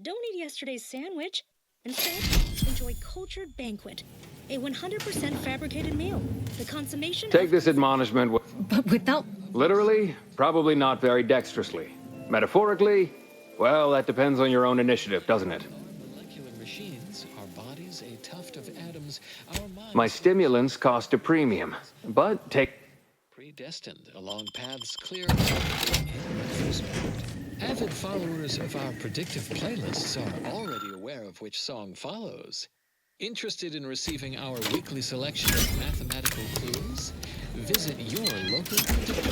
Don't eat yesterday's sandwich. Instead, enjoy Cultured Banquet, a 100% fabricated meal. The consummation Take this admonishment But without... literally, probably not very dexterously. Metaphorically, well, that depends on your own initiative, doesn't it? Molecular machines, our bodies a tuft of atoms, our minds My stimulants cost a premium, but take... predestined along paths clear in retrospect. Avid followers of our predictive playlists are already aware of which song follows. Interested in receiving our weekly selection of mathematical clues? Visit your local predictor.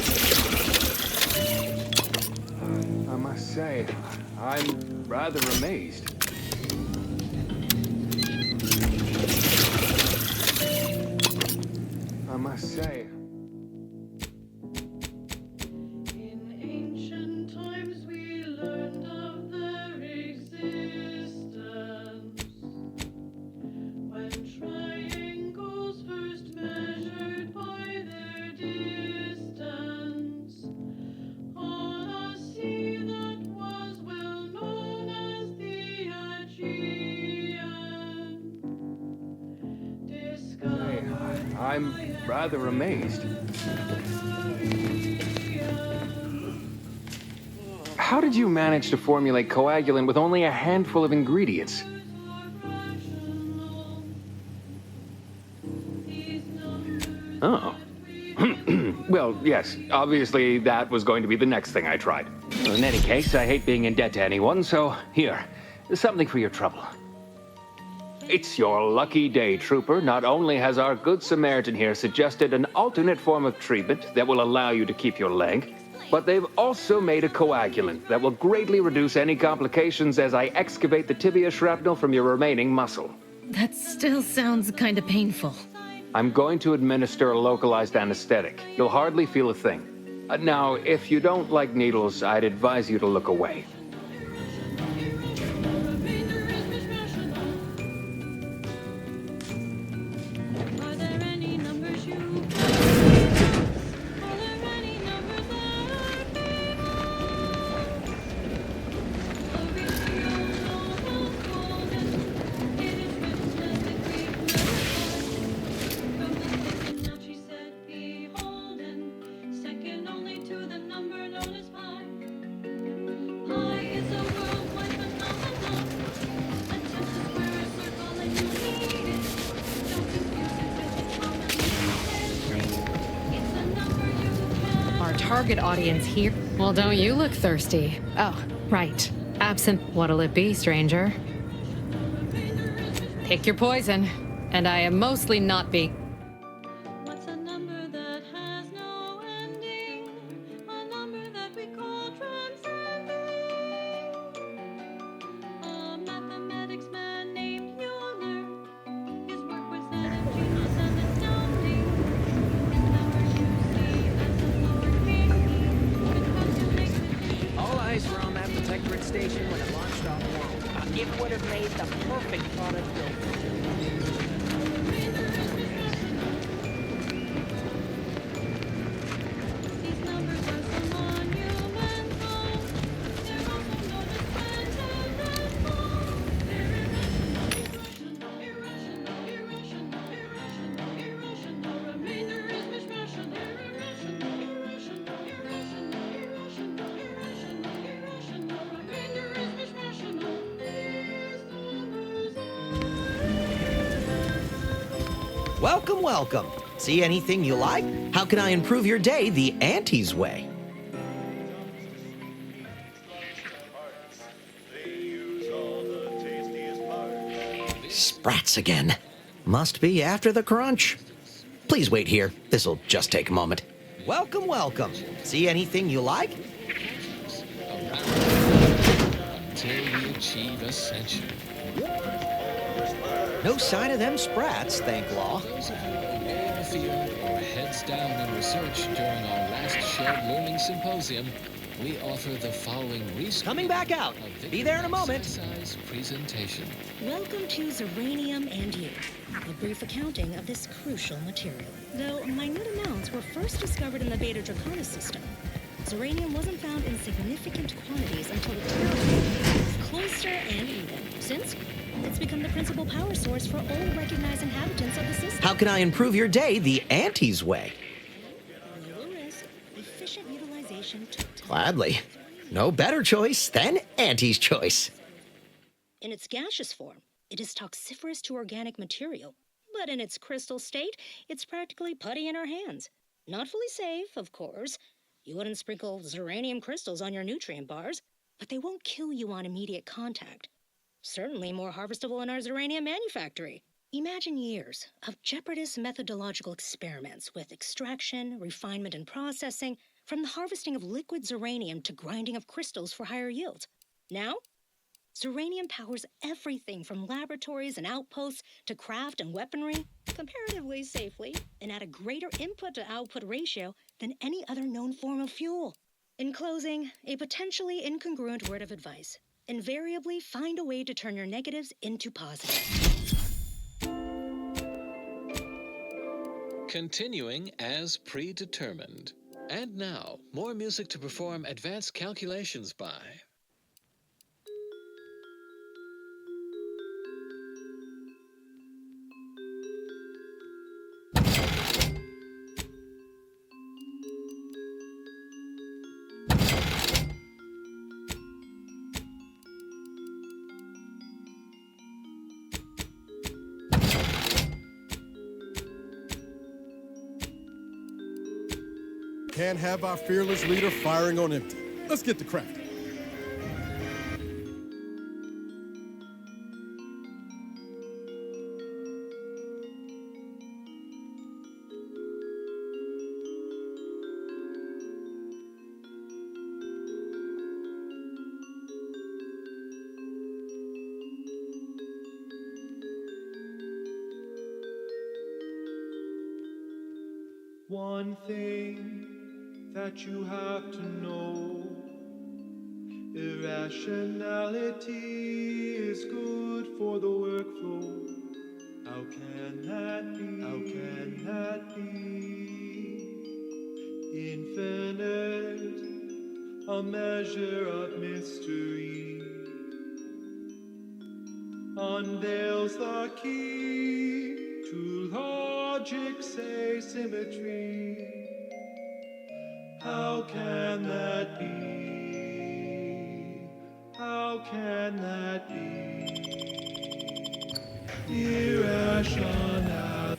I must say, I'm rather amazed. I must say... I'm rather amazed. How did you manage to formulate coagulant with only a handful of ingredients? Oh. Well, yes, obviously that was going to be the next thing I tried. In any case, I hate being in debt to anyone, so here, something for your trouble. It's your lucky day, Trooper. Not only has our good Samaritan here suggested an alternate form of treatment that will allow you to keep your leg, but they've also made a coagulant that will greatly reduce any complications as I excavate the tibia shrapnel from your remaining muscle. That still sounds kind of painful. I'm going to administer a localized anesthetic. You'll hardly feel a thing. Now, if you don't like needles, I'd advise you to look away. Target audience here. Well, don't you look thirsty? Oh, right. Absinthe. What'll it be, stranger? Pick your poison. And I am mostly not being... Station when it launched off-world. It would have made the perfect product built. Welcome, welcome. See anything you like? How can I improve your day the Auntie's way? Sprats again. Must be after the crunch. Please wait here. This'll just take a moment. Welcome, welcome. See anything you like? Until we achieve ascension. No sign of them sprats, thank law. Those of you away in the field or heads down in research during our last shared learning symposium, we offer the following research. Coming back out. Be there in a moment. Presentation. Welcome to Zeranium and You, a brief accounting of this crucial material. Though minute amounts were first discovered in the Beta Draconis system, Zeranium wasn't found in significant quantities until the terraforming of Cloister and Eden. Since it's become the principal power source for all recognized inhabitants of the system. How can I improve your day the Auntie's way? Lower risk, efficient utilization. Gladly. No better choice than Auntie's choice. In its gaseous form, it is toxiferous to organic material. But in its crystal state, it's practically putty in our hands. Not fully safe, of course. You wouldn't sprinkle Zeranium crystals on your nutrient bars, but they won't kill you on immediate contact. Certainly more harvestable in our Zeranium manufactory. Imagine years of jeopardous methodological experiments with extraction, refinement, and processing, from the harvesting of liquid Zeranium to grinding of crystals for higher yields. Now, Zeranium powers everything from laboratories and outposts to craft and weaponry, comparatively safely, and at a greater input-to-output ratio than any other known form of fuel. In closing, a potentially incongruent word of advice. Invariably find a way to turn your negatives into positives. Continuing as predetermined. And now, more music to perform advanced calculations by. Can't have our fearless leader firing on empty. Let's get to crafting. One thing that you have to know, irrationality is good for the workflow. How can that be? How can that be? Infinite, a measure of mystery, unveils the key to logic's asymmetry. How can that be? How can that be? Irrational.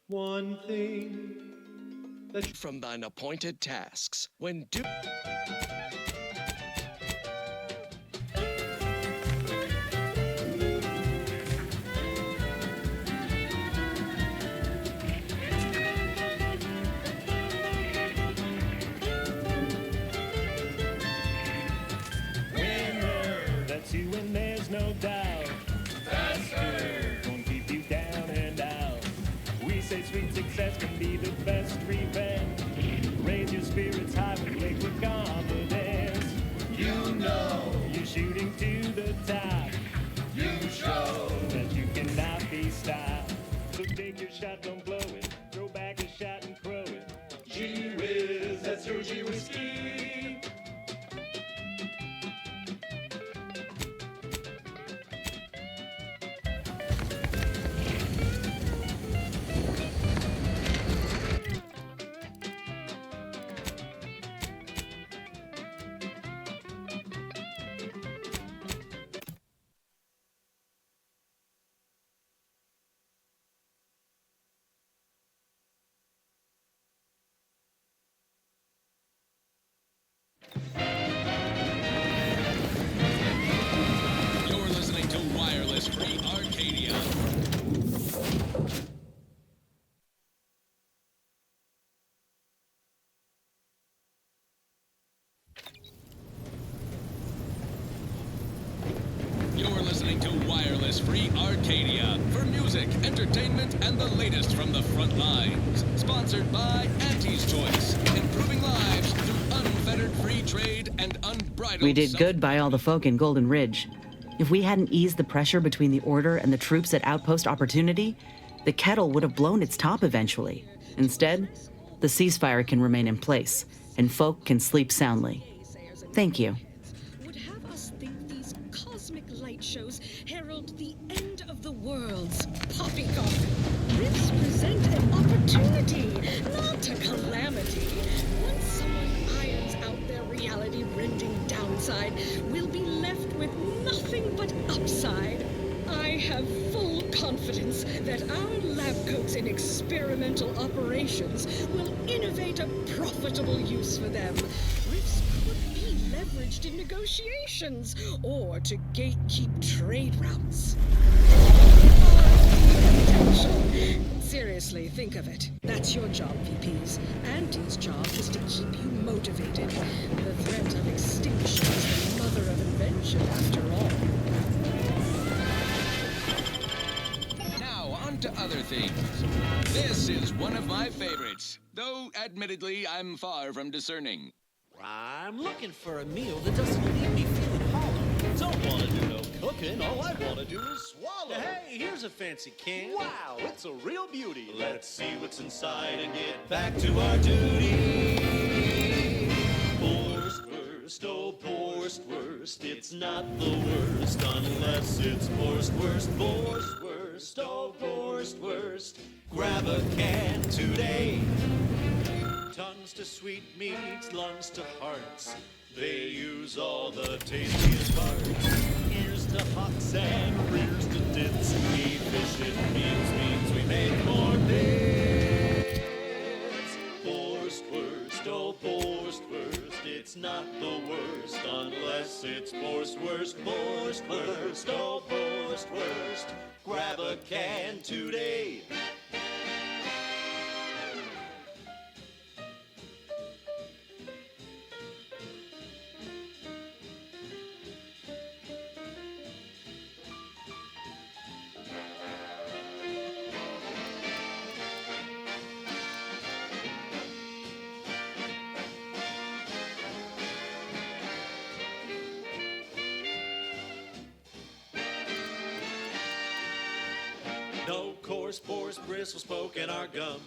One thing that from thine appointed tasks when due. That's you and there's no doubt. Faster! Gonna keep you down and out. We say sweet success can be the best revenge. Raise your spirits high with liquid confidence. to wireless-free Arcadia for music, entertainment, and the latest from the front lines. Sponsored by Auntie's Choice, improving lives through unfettered free trade and unbridled. We did good by all the folk in Golden Ridge. If we hadn't eased the pressure between the Order and the troops at Outpost Opportunity, the kettle would have blown its top eventually. Instead, the ceasefire can remain in place, and folk can sleep soundly. Thank you. Would have us think these cosmic light shows herald the end of the world's poppycock. Rifts present an opportunity, not a calamity. Once someone irons out their reality-rending downside, we'll be left with nothing but upside. I have full confidence that our lab coats in experimental operations will innovate a profitable use for them. Rifts could be leveraged in negotiations or to gatekeep trade routes. Potential. Seriously, think of it. That's your job, VPs. Auntie's job is to keep you motivated. The threat of extinction is the mother of invention, after all. To other things. This is one of my favorites, though admittedly I'm far from discerning. I'm looking for a meal that doesn't leave me feeling hollow. Don't want to do no cooking, all I want to do is swallow. Hey, here's a fancy can. Wow, it's a real beauty. Let's see what's inside and get back to our duty. Worst, oh worst, worst, it's not the worst unless it's worst, worst, oh worst, grab a can today. Tongues to sweetmeats, lungs to hearts, they use all the tastiest parts. Ears to hocks and rears to tits, efficient means we make more bits. Worst, oh worst, it's not the worst unless it's worst, oh worst, grab a can today. No coarse pores, bristles poking our gums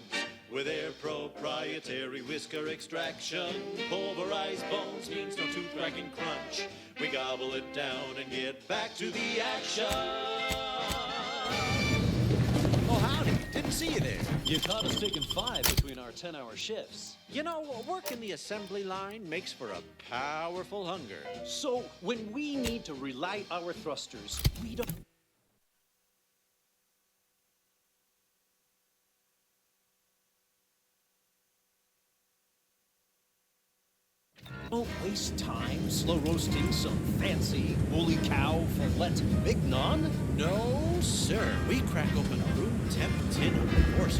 with their proprietary whisker extraction. Pulverized bones means no tooth cracking crunch. We gobble it down and get back to the action. Oh, howdy. Didn't see you there. You caught us taking 5 between our 10-hour shifts. You know, working the assembly line makes for a powerful hunger. So, when we need to relight our thrusters, we don't... Don't waste time slow roasting some fancy holy cow fillet mignon. No, sir. We crack open a room temp tin of Wurst.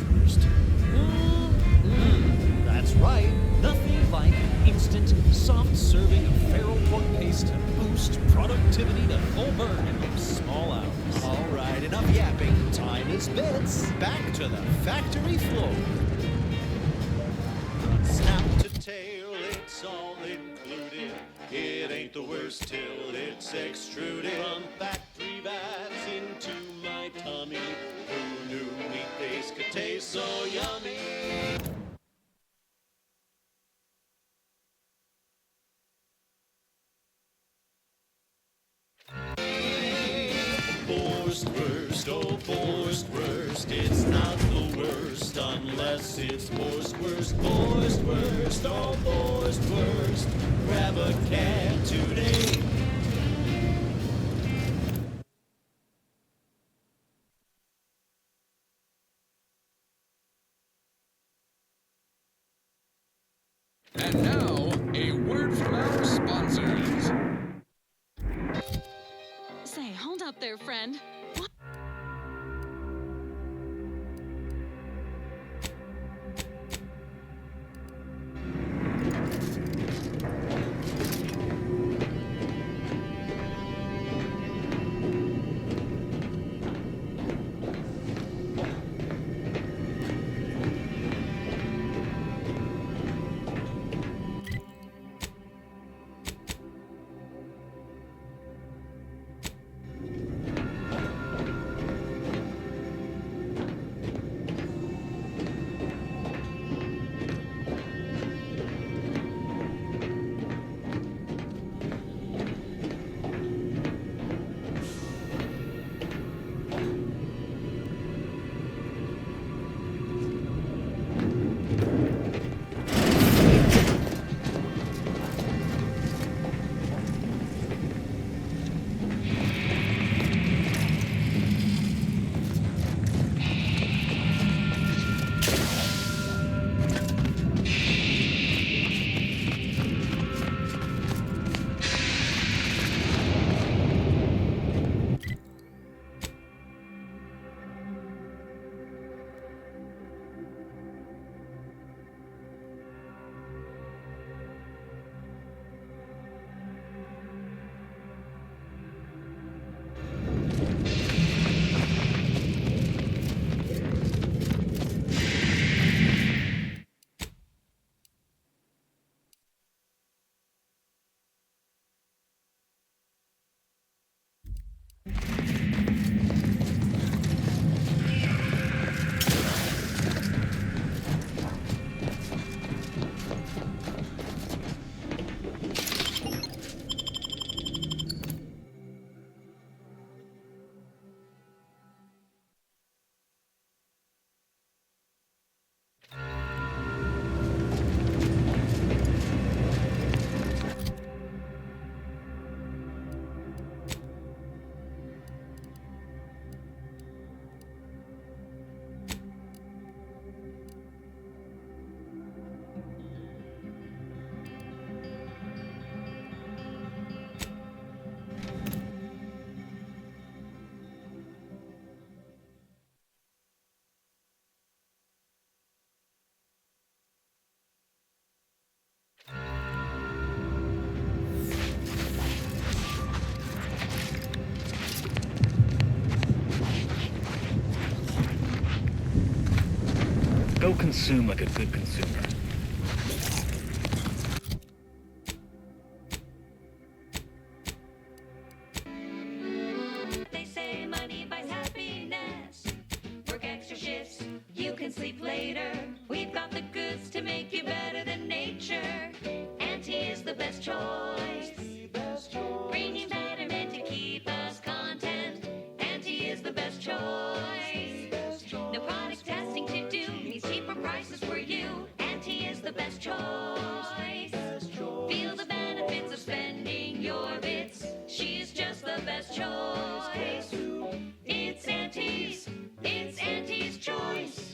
That's right. Nothing like instant, soft serving of farrow pork paste to boost productivity to full burn in those small hours. All right, enough yapping. Time is bits. Back to the factory floor. Snout to tail, it's all included. It ain't the worst till it's extruded. From factory vats into my tummy. Who knew meat paste could taste so yummy? Worst, oh worst, it's not the worst unless it's worst, oh worst, grab a can today. And now, a word from our sponsors. Say, hold up there, friend. What? consume like a good consumer. They say money buys happiness. Work extra shifts, you can sleep later. We've got the goods to make you better than nature. Auntie is the best choice. Bringing betterment to keep us content. Auntie is the best choice. No product testing to do means cheaper prices for you. Auntie is the best choice. Feel the benefits of spending your bits. She's just the best choice. It's Auntie's. It's Auntie's choice.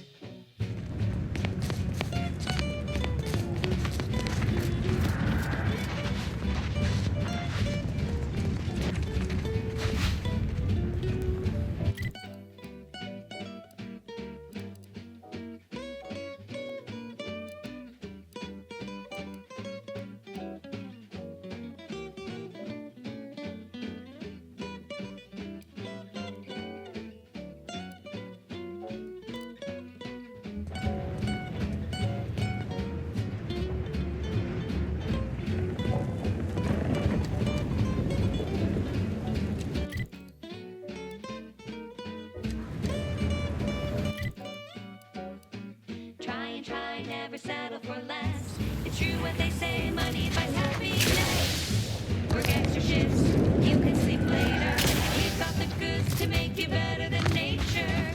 Try, never settle for less. It's true what they say, money buys happiness. Work extra shifts, you can sleep later. We've got the goods to make you better than nature.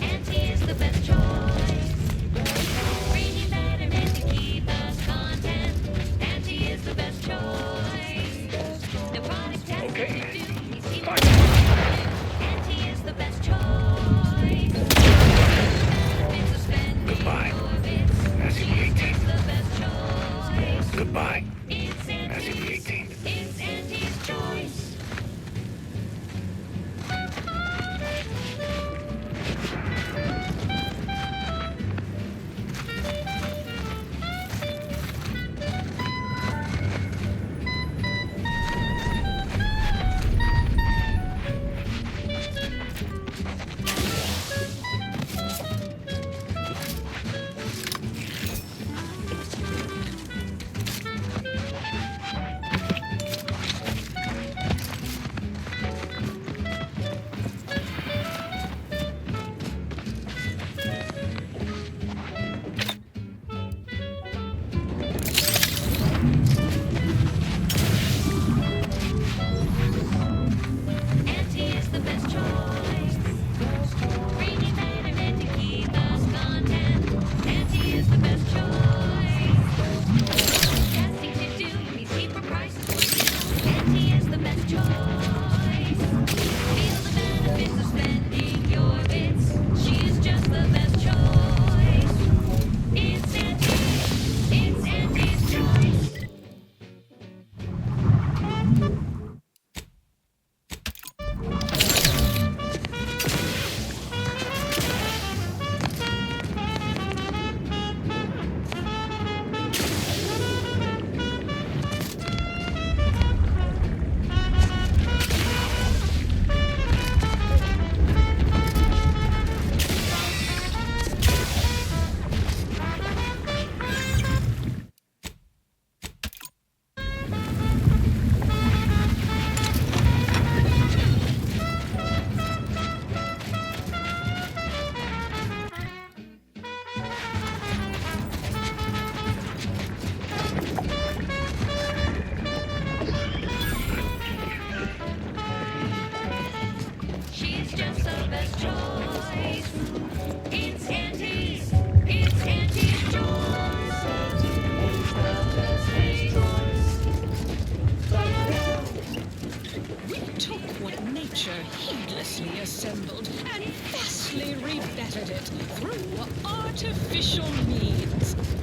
Auntie is the best choice. Bringing betterment to keep us content. Auntie is the best choice. No product testing to do. Auntie is the best choice. Goodbye. Massey the 18th. Goodbye. Massey the 18th. It's Auntie's choice.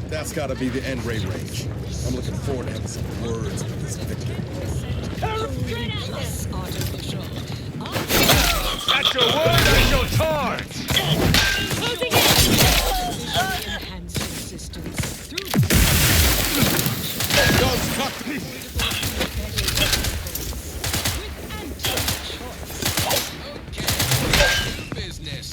That's gotta be the end ray range. I'm looking forward to having some words with this victim. Plus artificial. That's your word, that's your charge! Enhancing systems through Guns cut me! Business.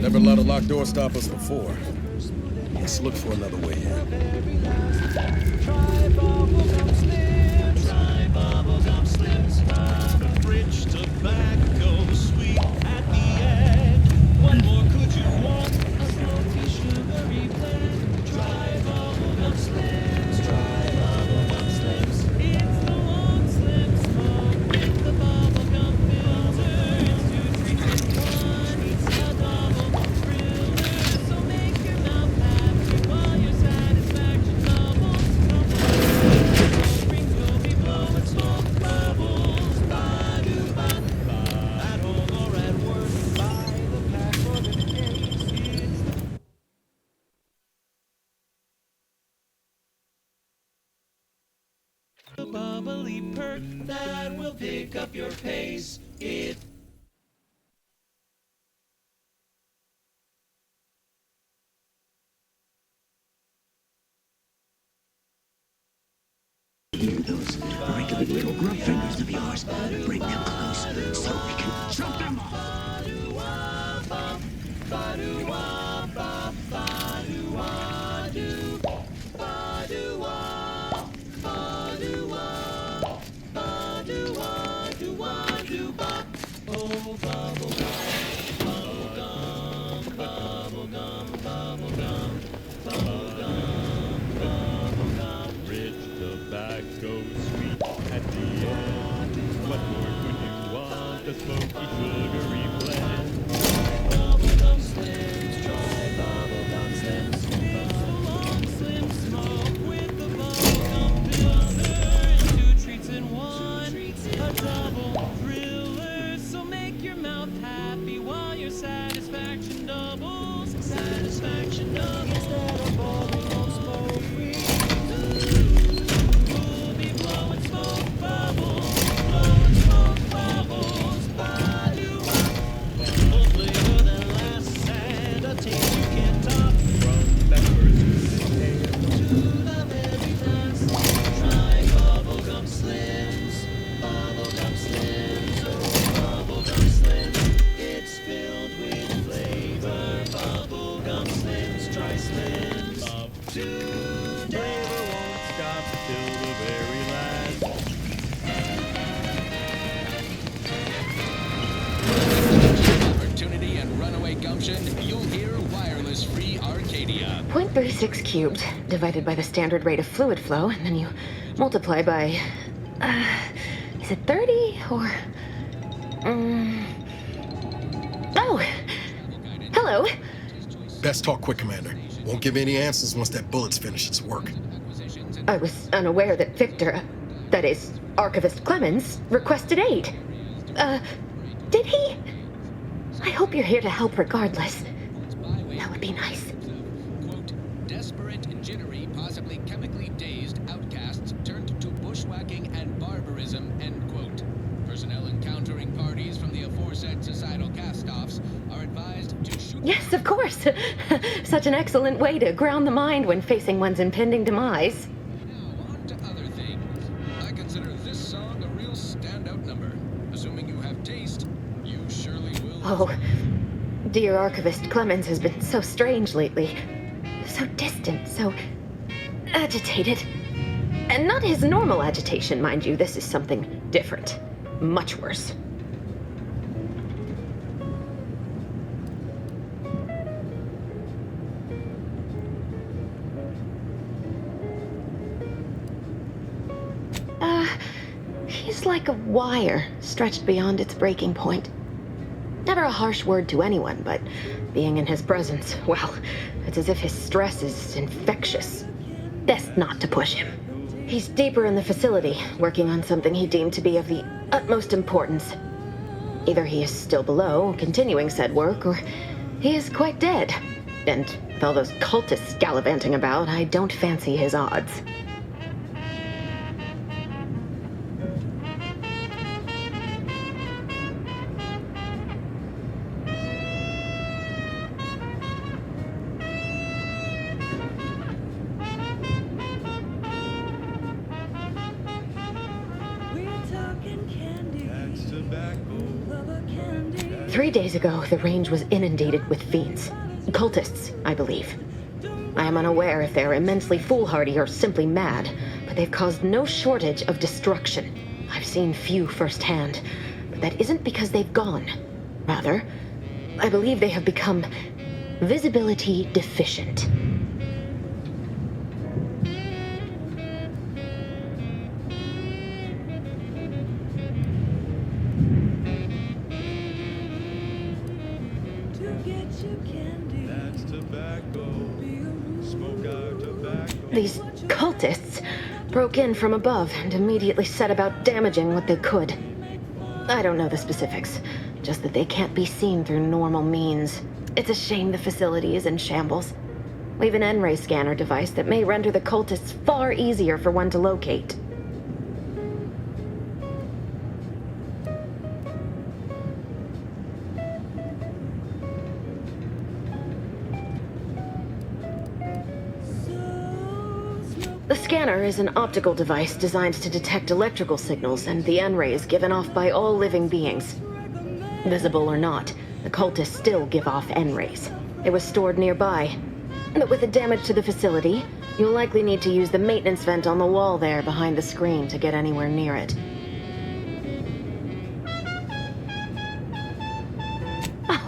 Never let a locked door stop us before. Let's look for another way in. Try bubblegum slims. Try bubblegum slims. The rich tobacco sweet at the end. What more could you want? A smoky, sugary blend. Try bubblegum slims. Try bubblegum slims. It's the long slim smoke with the bubblegum filter. It's 2 treats in one. It's a double thriller. So make your mouth happy while your satisfaction doubles. You'll be blowing smoke bubbles. Ba-do-ba-ba. At home or at work, buy the pack for the case. It's the bubbly perk that will pick up your pace. It Those wrinkly little grub fingers of yours. Bring them close so we can choke them off. Oh, bubblegum, bubblegum, bubblegum, bubblegum, bubblegum, bubblegum. Rich tobacco sweet at the end. What more could you want? A smoky, sugary blend. Bubblegum slims, try bubblegum slims. It's a long slim smoke with the bubblegum filter. 2 treats in one, a double thriller. So make your mouth happy while your satisfaction doubles. Satisfaction doubles. Instead of bubblegum smoke free. We'll be blowing smoke bubbles. Blowing smoke bubbles. Ba-do-wah. Flavor that lasts and a taste you can't top. From peppers to the tail to the very last. Try bubblegum slims. Bubblegum slims. Oh, bubblegum slims. It's filled with flavor. Bubblegum slims. Try slims. Today. Flavor won't stop till the very last. Opportunity and runaway gumption, you'll hear wireless free Arcadia. 0.36 cubed divided by the standard rate of fluid flow, and then you multiply by, is it 30 or, oh, hello. Best talk quick, Commander. Won't give any answers once that bullet's finished its work. I was unaware that Victor, that is, Archivist Clemens, requested aid. Did he? I hope you're here to help regardless. That would be nice. Quote, desperate, jittery, possibly chemically dazed outcasts turned to bushwhacking and barbarism, end quote. Personnel encountering parties from the aforesaid societal cast-offs are advised to shoot... Yes, of course. Such an excellent way to ground the mind when facing one's impending demise. Now, on to other things. I consider this song a real standout number. Assuming you have taste, you surely will... Oh, dear Archivist Clemens has been so strange lately. So distant, so agitated. And not his normal agitation, mind you. This is something different. Much worse. He's like a wire stretched beyond its breaking point. Never a harsh word to anyone, but being in his presence, well, it's as if his stress is infectious. Best not to push him. He's deeper in the facility, working on something he deemed to be of the utmost importance. Either he is still below, continuing said work, or he is quite dead. And with all those cultists gallivanting about, I don't fancy his odds. 3 days ago, the range was inundated with fiends. Cultists, I believe. I am unaware if they're immensely foolhardy or simply mad, but they've caused no shortage of destruction. I've seen few firsthand, but that isn't because they've gone. Rather, I believe they have become visibility deficient. These cultists broke in from above and immediately set about damaging what they could. I don't know the specifics, just that they can't be seen through normal means. It's a shame the facility is in shambles. We've an N-ray scanner device that may render the cultists far easier for one to locate. The scanner is an optical device designed to detect electrical signals and the N-rays given off by all living beings. Visible or not, the cultists still give off N-rays. It was stored nearby. But with the damage to the facility, you'll likely need to use the maintenance vent on the wall there behind the screen to get anywhere near it. Oh,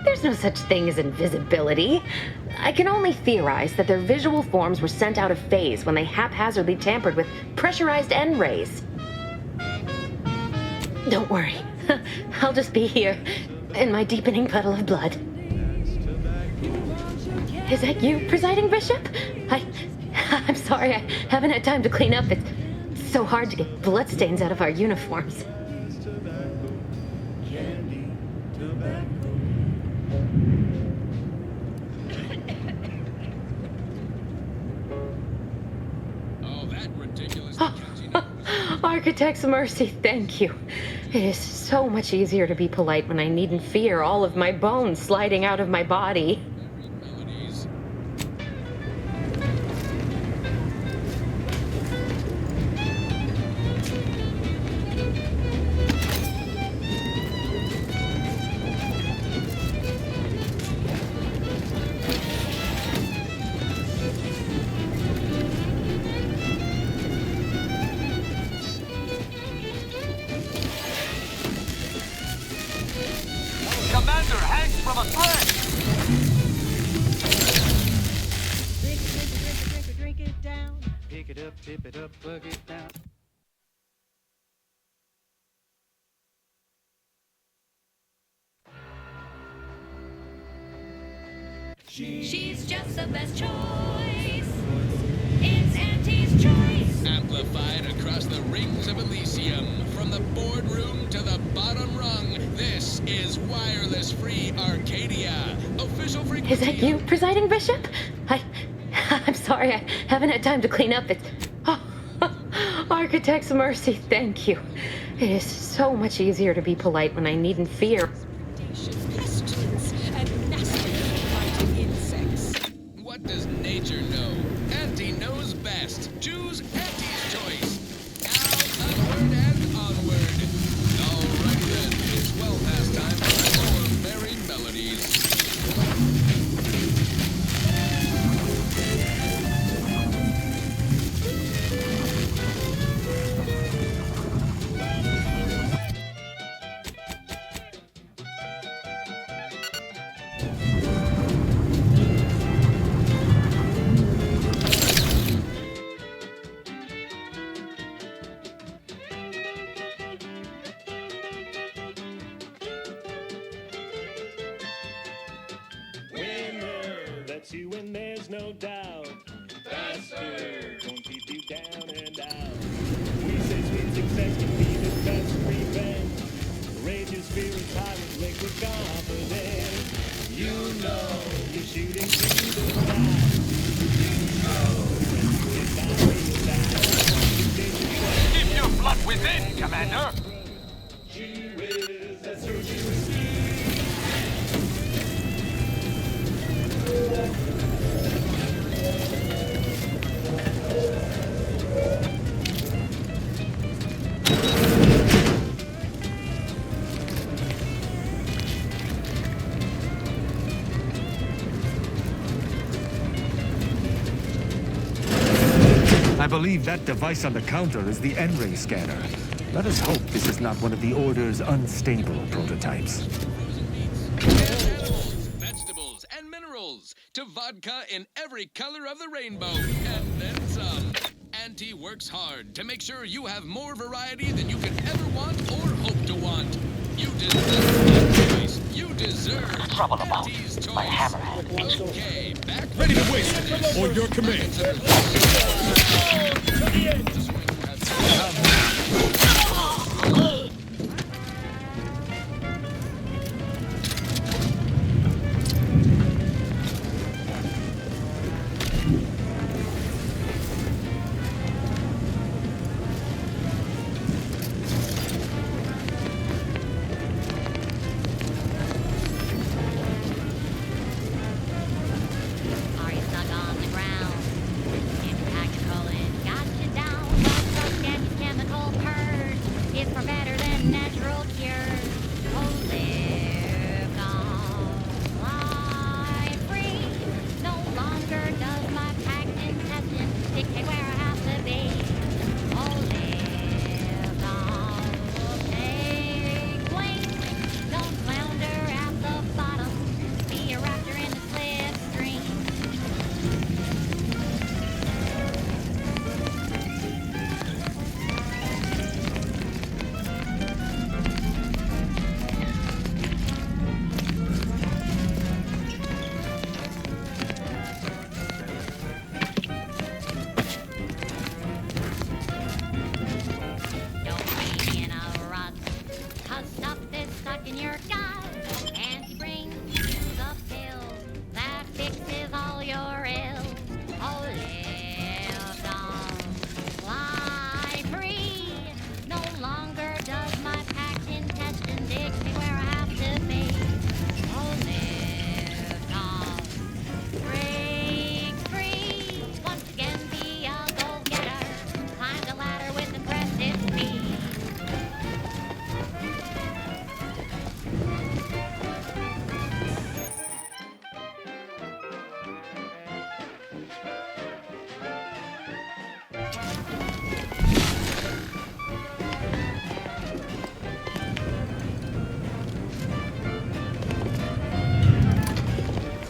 there's no such thing as invisibility. I can only theorize that their visual forms were sent out of phase when they haphazardly tampered with pressurized N-rays. Don't worry. I'll just be here, in my deepening puddle of blood. Is that you, Presiding Bishop? I'm sorry, I haven't had time to clean up. It's so hard to get bloodstains out of our uniforms. Architect's mercy, thank you. It is so much easier to be polite when I needn't fear all of my bones sliding out of my body. Commander hangs from a thread! Drink it down. Pick it up, tip it up, plug it down. She's just the best choice. It's Auntie's choice. Amplified across the rings of Elysium, from the boardroom to the bottom rung, this is Wireless Free Arcadia. Official frequency. Is that you, Presiding Bishop? I'm sorry, I haven't had time to clean up. It's... Oh, Architect's mercy, thank you. It is so much easier to be polite when I needn't fear. Pestilence and nasty biting insects. What does nature know? Auntie knows best. Choose Auntie's choice. Now onward and onward. All right then, it's well past time for more merry melodies. That's you and there's no doubt. Faster! Gonna keep you down and out. We say sweet success can be the best revenge. Rage's fear is high with liquid confidence. You know you're shooting through the sky. You know it's not real. Keep your blood within, Commander! Gee whiz, that's her juicy. believe that device on the counter is the N-ray scanner. Let us hope this is not one of the Order's unstable prototypes. Vegetables and minerals to vodka in every color of the rainbow, and then some. Auntie works hard to make sure you have more variety than you could ever want or hope to want. You deserve choice. You deserve Auntie's choice. My hammer. Okay, back. Ready to waste on your command. Are you stuck on the ground? Impractical and got you down. Well, trust anti-chemical purge is for better than natural cures. Oh, live long, fly free. No longer does my packed intestine dictate where I have to be. Oh, live long, take wing. Don't flounder at the bottom. Be a raptor in the slipstream. Don't be in a rut, 'cause stuff is stuck in your gut. Auntie brings you the pill that fixes all your ills. Oh, live long, fly free. No longer does my packed intestine dictate where I have to be. Oh, live long, break free. Once again, be a go-getter. Climb the ladder with impressive speed.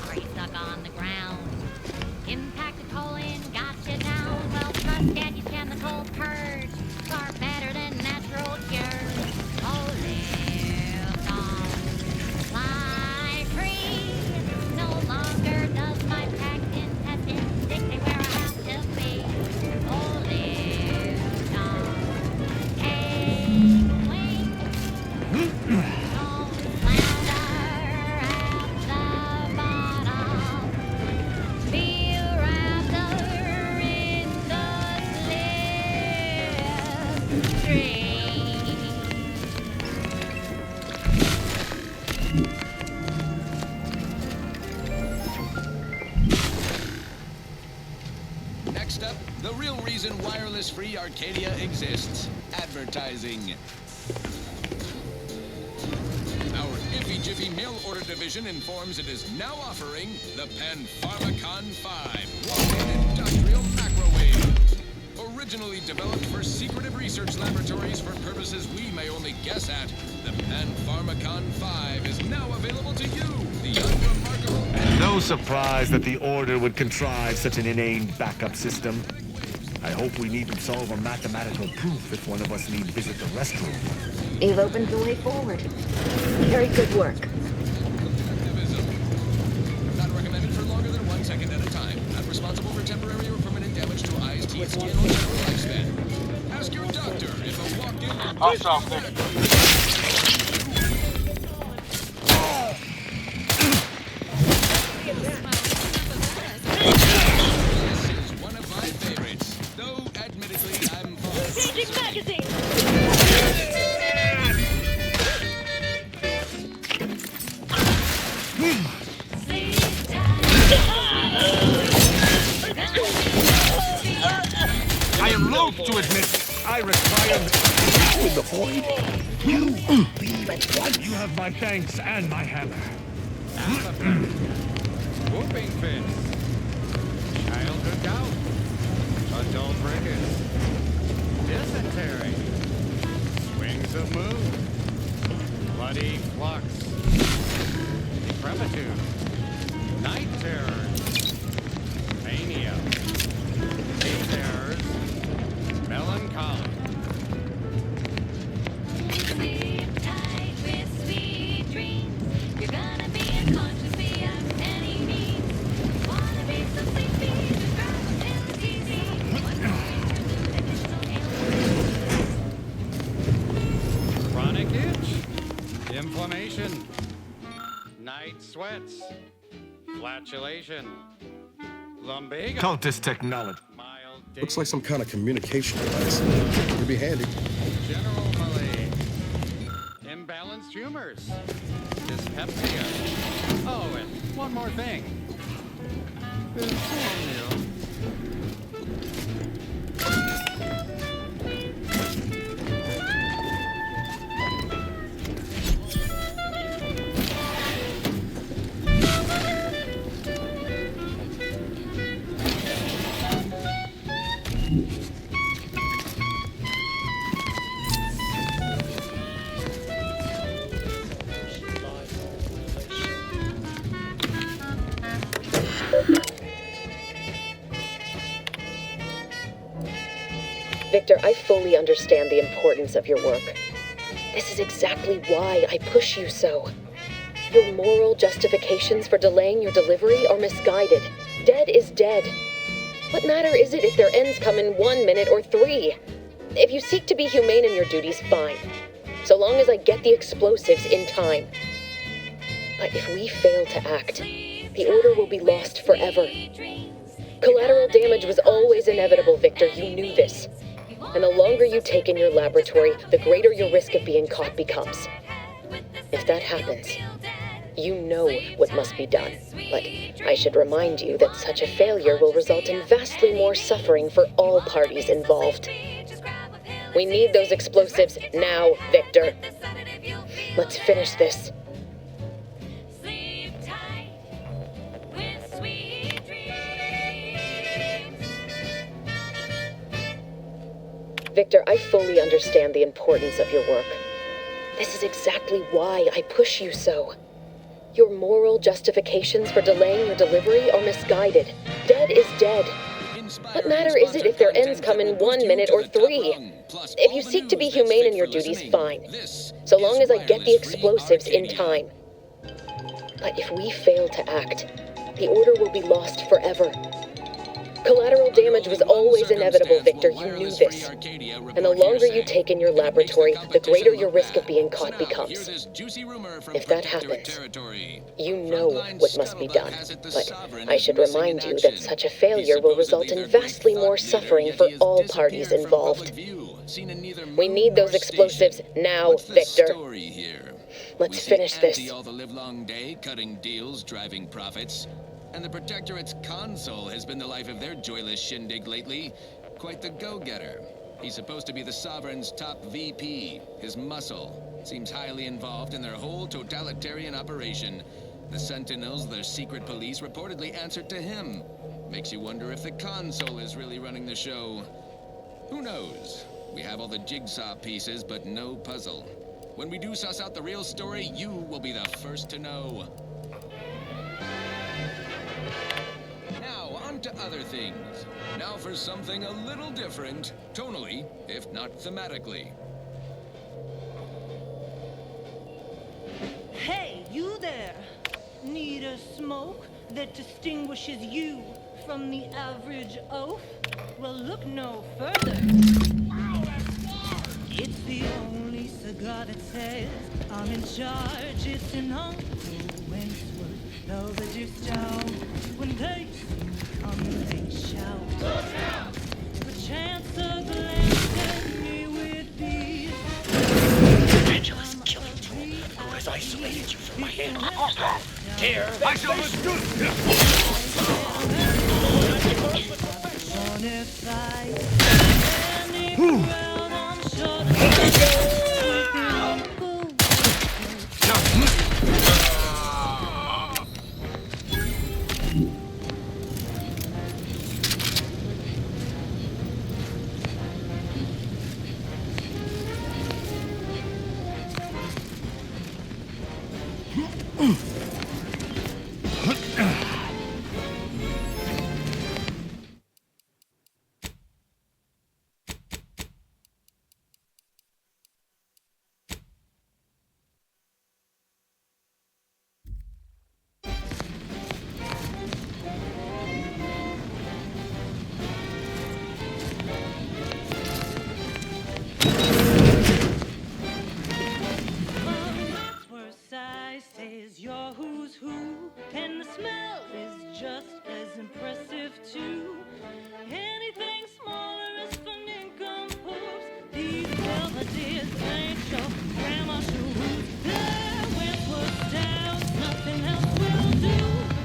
Are you stuck on the ground? Impacted colon got you down. Well, trust anti-chemical purge far better than natural cures. Oh, live long, fly free. No longer does my packed intestine dictate where I have to be. Oh, live long, take wing. Don't flounder at the bottom. Be a raptor in the slipstream. Next up, the real reason wireless-free Arcadia exists: advertising. Our Iffy Jiffy mail order division informs it is now offering the Pan-Pharmacon 5 walk-in industrial microwave. Originally developed for secretive research laboratories for purposes we may only guess at, the Pan-Pharmacon 5 is now available to you, the unremarkable... No surprise that the Order would contrive such an inane backup system. I hope we needn't solve a mathematical proof if one of us need visit the restroom. You've opened the way forward. Very good work. Not recommended for longer than 1 second at a time. Not responsible for temporary or permanent damage to eyes, teeth, skin, or general lifespan. Ask your doctor if a walk-in... This is one of my favorites, though admittedly I'm Changing magazine! I am loath to admit I require With the void, you leave at once. You have my thanks and my hammer. Whooping Fist. Childhood doubt. A Adult rickets. Dysentery. Wings of moon. Bloody flux. Decrepitude. Night terrors. Mania. Day terrors. Melancholy. Sleep tight with sweet dreams. You're gonna be unconscious beyond any means. Wanna be so sleepy, just drive until it's easy. Chronic itch. Inflammation. Night sweats. Flatulation. Lumbago. Cultist technology. Looks like some kind of communication device. Could be handy. General malaise. Imbalanced humors. Dyspepsia. Oh, and one more thing. Insomnia. Victor, I fully understand the importance of your work. This is exactly why I push you so. Your moral justifications for delaying your delivery are misguided. Dead is dead. What matter is it if their ends come in 1 minute or 3? If you seek to be humane in your duties, fine. So long as I get the explosives in time. But if we fail to act, the order will be lost forever. Collateral damage was always inevitable, Victor. You knew this. And the longer you take in your laboratory, the greater your risk of being caught becomes. If that happens, you know what must be done. But I should remind you that such a failure will result in vastly more suffering for all parties involved. We need those explosives now, Victor. Let's finish this. Victor, I fully understand the importance of your work. This is exactly why I push you so. Your moral justifications for delaying your delivery are misguided. Dead is dead. What matter is it if their ends come in 1 minute or 3? If you seek to be humane in your duties, fine. So long as I get the explosives in time. But if we fail to act, the order will be lost forever. Collateral damage was always inevitable, Victor. You knew this. And the longer you take in your laboratory, the greater your risk of being caught becomes. If that happens, you know what must be done. But I should remind you that such a failure will result in vastly more suffering for all parties involved. We need those explosives now, Victor. Let's finish this. All the livelong day, cutting deals, driving profits. And the Protectorate's console has been the life of their joyless shindig lately. Quite the go-getter. He's supposed to be the Sovereign's top VP. His muscle seems highly involved in their whole totalitarian operation. The Sentinels, their secret police, reportedly answered to him. Makes you wonder if the console is really running the show. Who knows? We have all the jigsaw pieces, but no puzzle. When we do suss out the real story, you will be the first to know. Now, on to other things. Now for something a little different, tonally, if not thematically. Hey, you there! Need a smoke that distinguishes you from the average oaf? Well, look no further. Wow, that's far! It's the only cigar that says I'm in charge. It's an Uncle Wentworth, though the juice down. When they come and they shout, look out! The chance of glancing me with these. Angelus killed you, who has isolated you from my hand. Here, I shall reduce Size says you're who's who, and the smell is just as impressive too. Anything smaller is for nincompoops. These belvederes ain't your grandma's shoes. Their Wentworth styles, nothing else will do.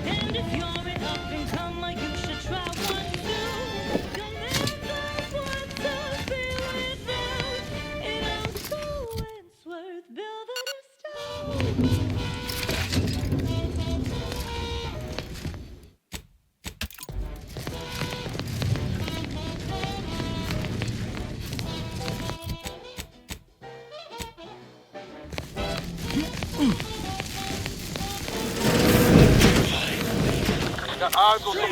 And if you're an up and comer, you should try one too. You'll never want to be without an Uncle Wentworth Belvedere style. The odds will be low.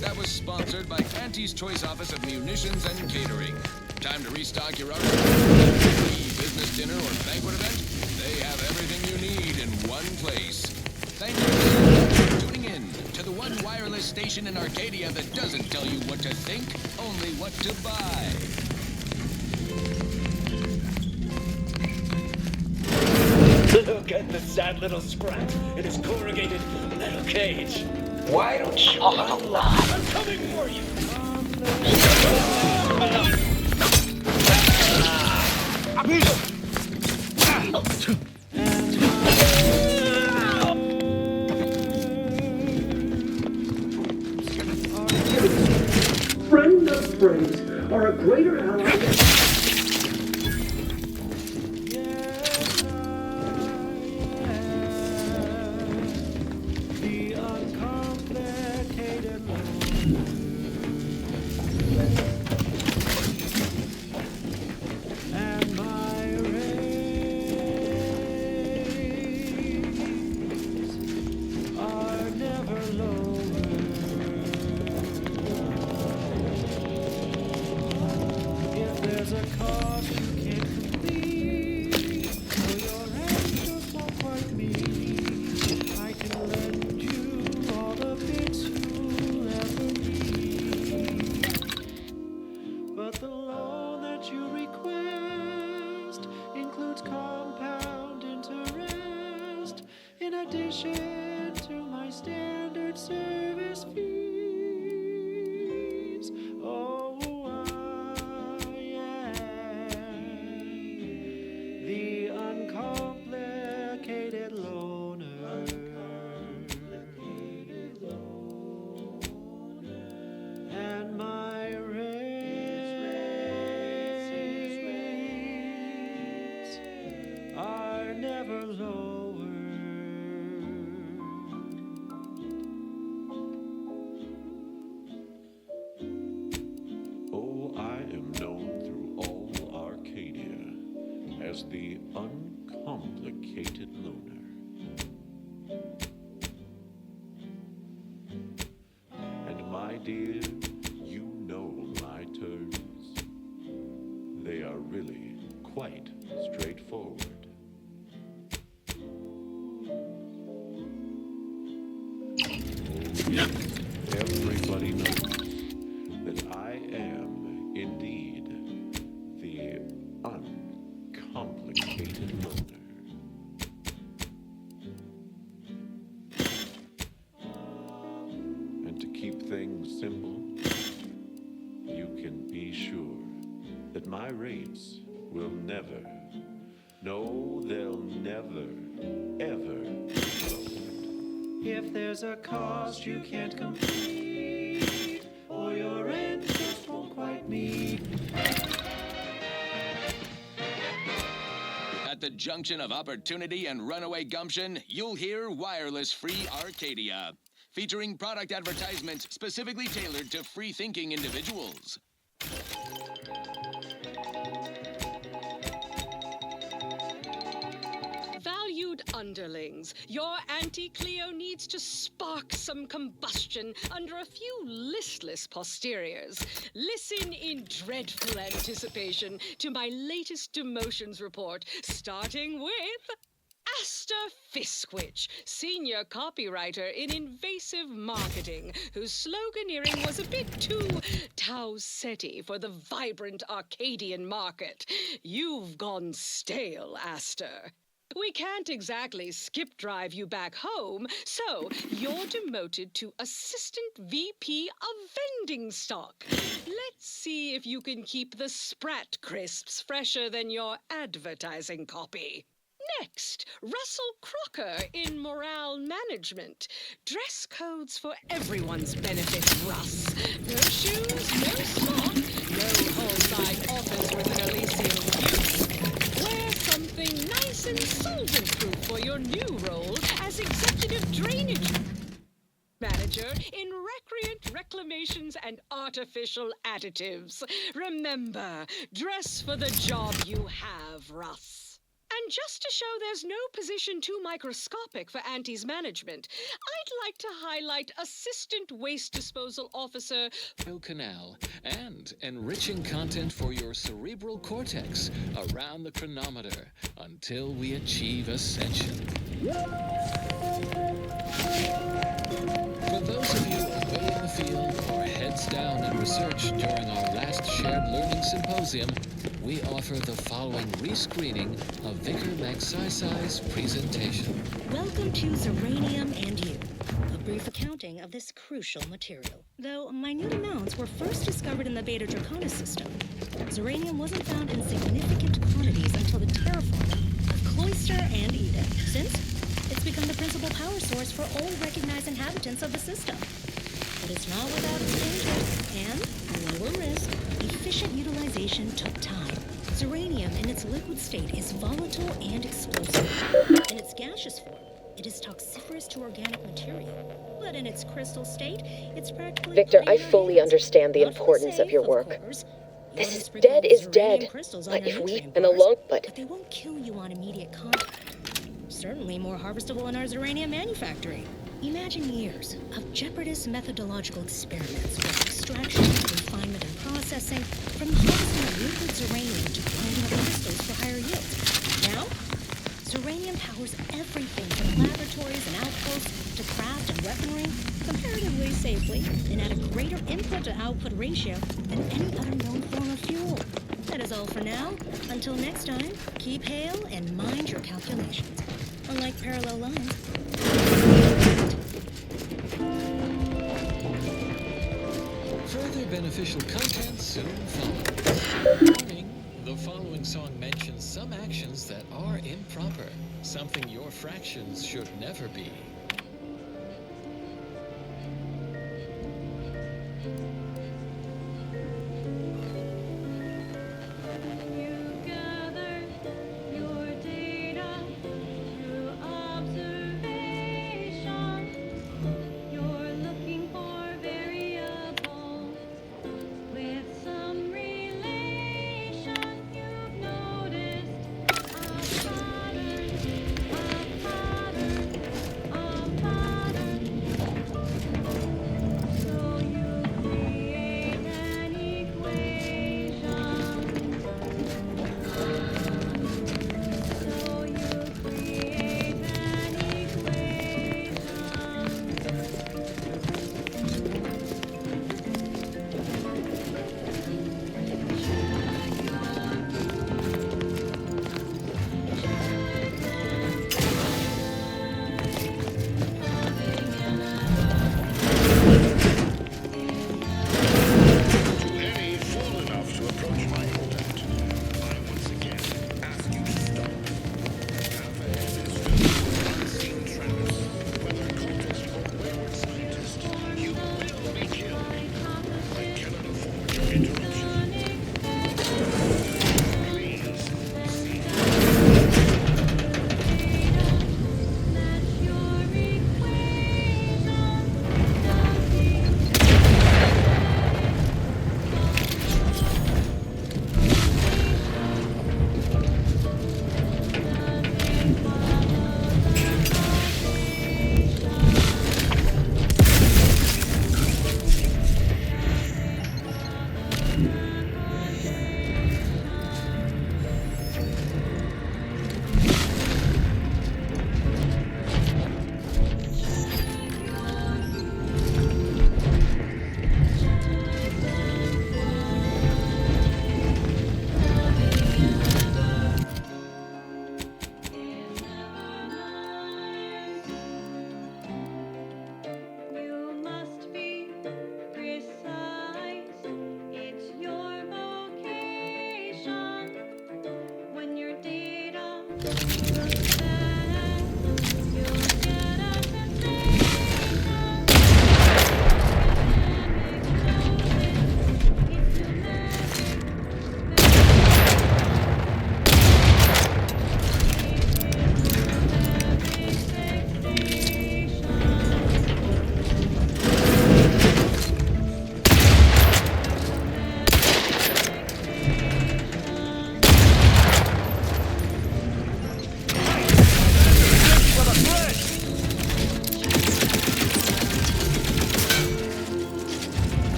That was sponsored by Auntie's Choice Office of Munitions and Catering. Time to restock your arsenal. Business dinner or banquet event? They have everything you need in one place. Thank you so much for tuning in to the one wireless station in Arcadia that doesn't tell you what to think, only what to buy. Look at the sad little scrat in his corrugated metal cage. Why don't you unlock? I'm coming for you. Friend of friends are a greater ally than... The uncomplicated and my rays are never lower. If there's a cause you can't complete, or your angels won't quite meet, I can lend you all the bits you'll ever need. But the loan that you request includes compound interest, in addition to my standard service fees. Oh, I am the uncomplicated loner. And my rates are never lower. Oh, I am known through all Arcadia as the uncomplicated loner. And my dear, you know my terms. They are really quite straightforward. Everybody knows that I am indeed the uncomplicated loner. And to keep things simple, you can be sure that my rates will never, no, they'll never, ever be lowered. If there's a cost you can't complete, or your end just won't quite meet. At the junction of opportunity and runaway gumption, you'll hear Wireless Free Arcadia, featuring product advertisements specifically tailored to free-thinking individuals. Valued underlings, your Auntie Cleo needs to spark some combustion under a few listless posteriors. Listen in dreadful anticipation to my latest demotions report, starting with Aster Fiskwich, senior copywriter in invasive marketing, whose sloganeering was a bit too Tau-Ceti for the vibrant Arcadian market. You've gone stale, Aster. We can't exactly skip drive you back home, so you're demoted to Assistant VP of Vending Stock. Let's see if you can keep the Sprat crisps fresher than your advertising copy. Next, Russell Crocker in Morale Management. Dress codes for everyone's benefit, Russ. No shoes, no smock, no whole-side offers with an Elysium use. Wear something nice and solvent-proof for your new role as Executive Drainage Manager in Recreant Reclamations and Artificial Additives. Remember, dress for the job you have, Russ. And just to show there's no position too microscopic for Auntie's management, I'd like to highlight Assistant Waste Disposal Officer Canal, and enriching content for your cerebral cortex around the chronometer until we achieve ascension. For those of you away in the field or heads down in research during our last shared learning symposium, we offer the following rescreening of Vicar Magsaysay's presentation. Welcome to Zeranium and You, a brief accounting of this crucial material. Though minute amounts were first discovered in the Beta Draconis system, Zeranium wasn't found in significant quantities until the terraforming of Cloister and Eden, since it's become the principal power source for all recognized inhabitants of the system. But it's not without its dangers, and lower risk, efficient utilization took time. Zeranium in its liquid state is volatile and explosive. In its gaseous form, it is toxiferous to organic material. But in its crystal state, it's practically... Victor, I fully understand the importance of your work. This is dead is dead. But if we and alone, but they won't kill you on immediate contact. Certainly more harvestable in our Zeranium manufactory. Imagine years of jeopardous methodological experiments with extraction, refinement, and processing, from harvesting of liquid Zeranium to grinding of crystals for higher yields. Now, Zeranium powers everything from laboratories and outposts to craft and weaponry comparatively safely and at a greater input-to-output ratio than any other known form of fuel. That is all for now. Until next time, keep hail and mind your calculations. Unlike parallel lines. Further beneficial content soon follows. Warning, the following song mentions some actions that are improper, something your fractions should never be.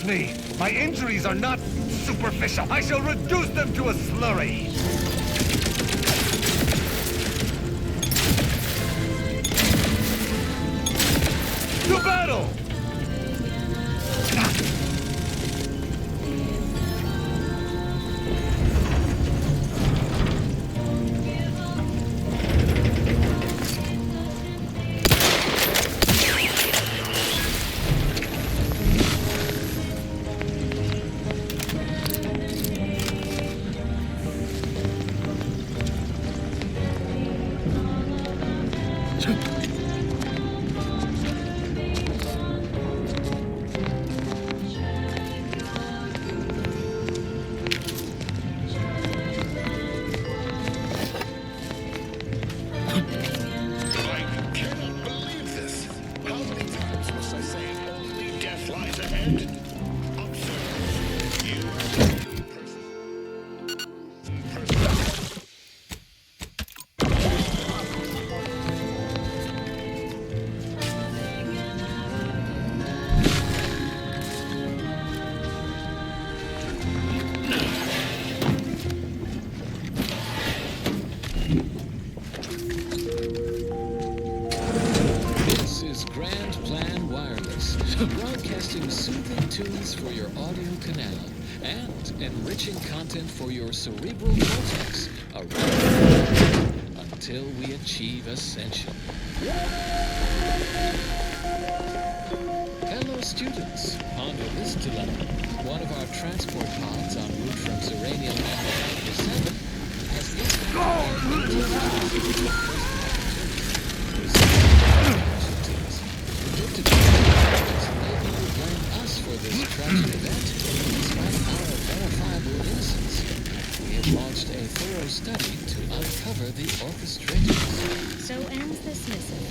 Trust me, my injuries are not superficial. I shall reduce them to a slurry. To battle! This is Grand Plan Wireless, broadcasting soothing tunes for your audio canal and enriching content for your cerebral cortex around the world until we achieve ascension. Hello, students. Ponder this dilemma. One of our transport pods en route from Zeranium Alpha 7 has Maybe you blame us for this tragic event, despite our verifiable innocence. We have launched a thorough study to uncover the orchestrators. So ends this missive.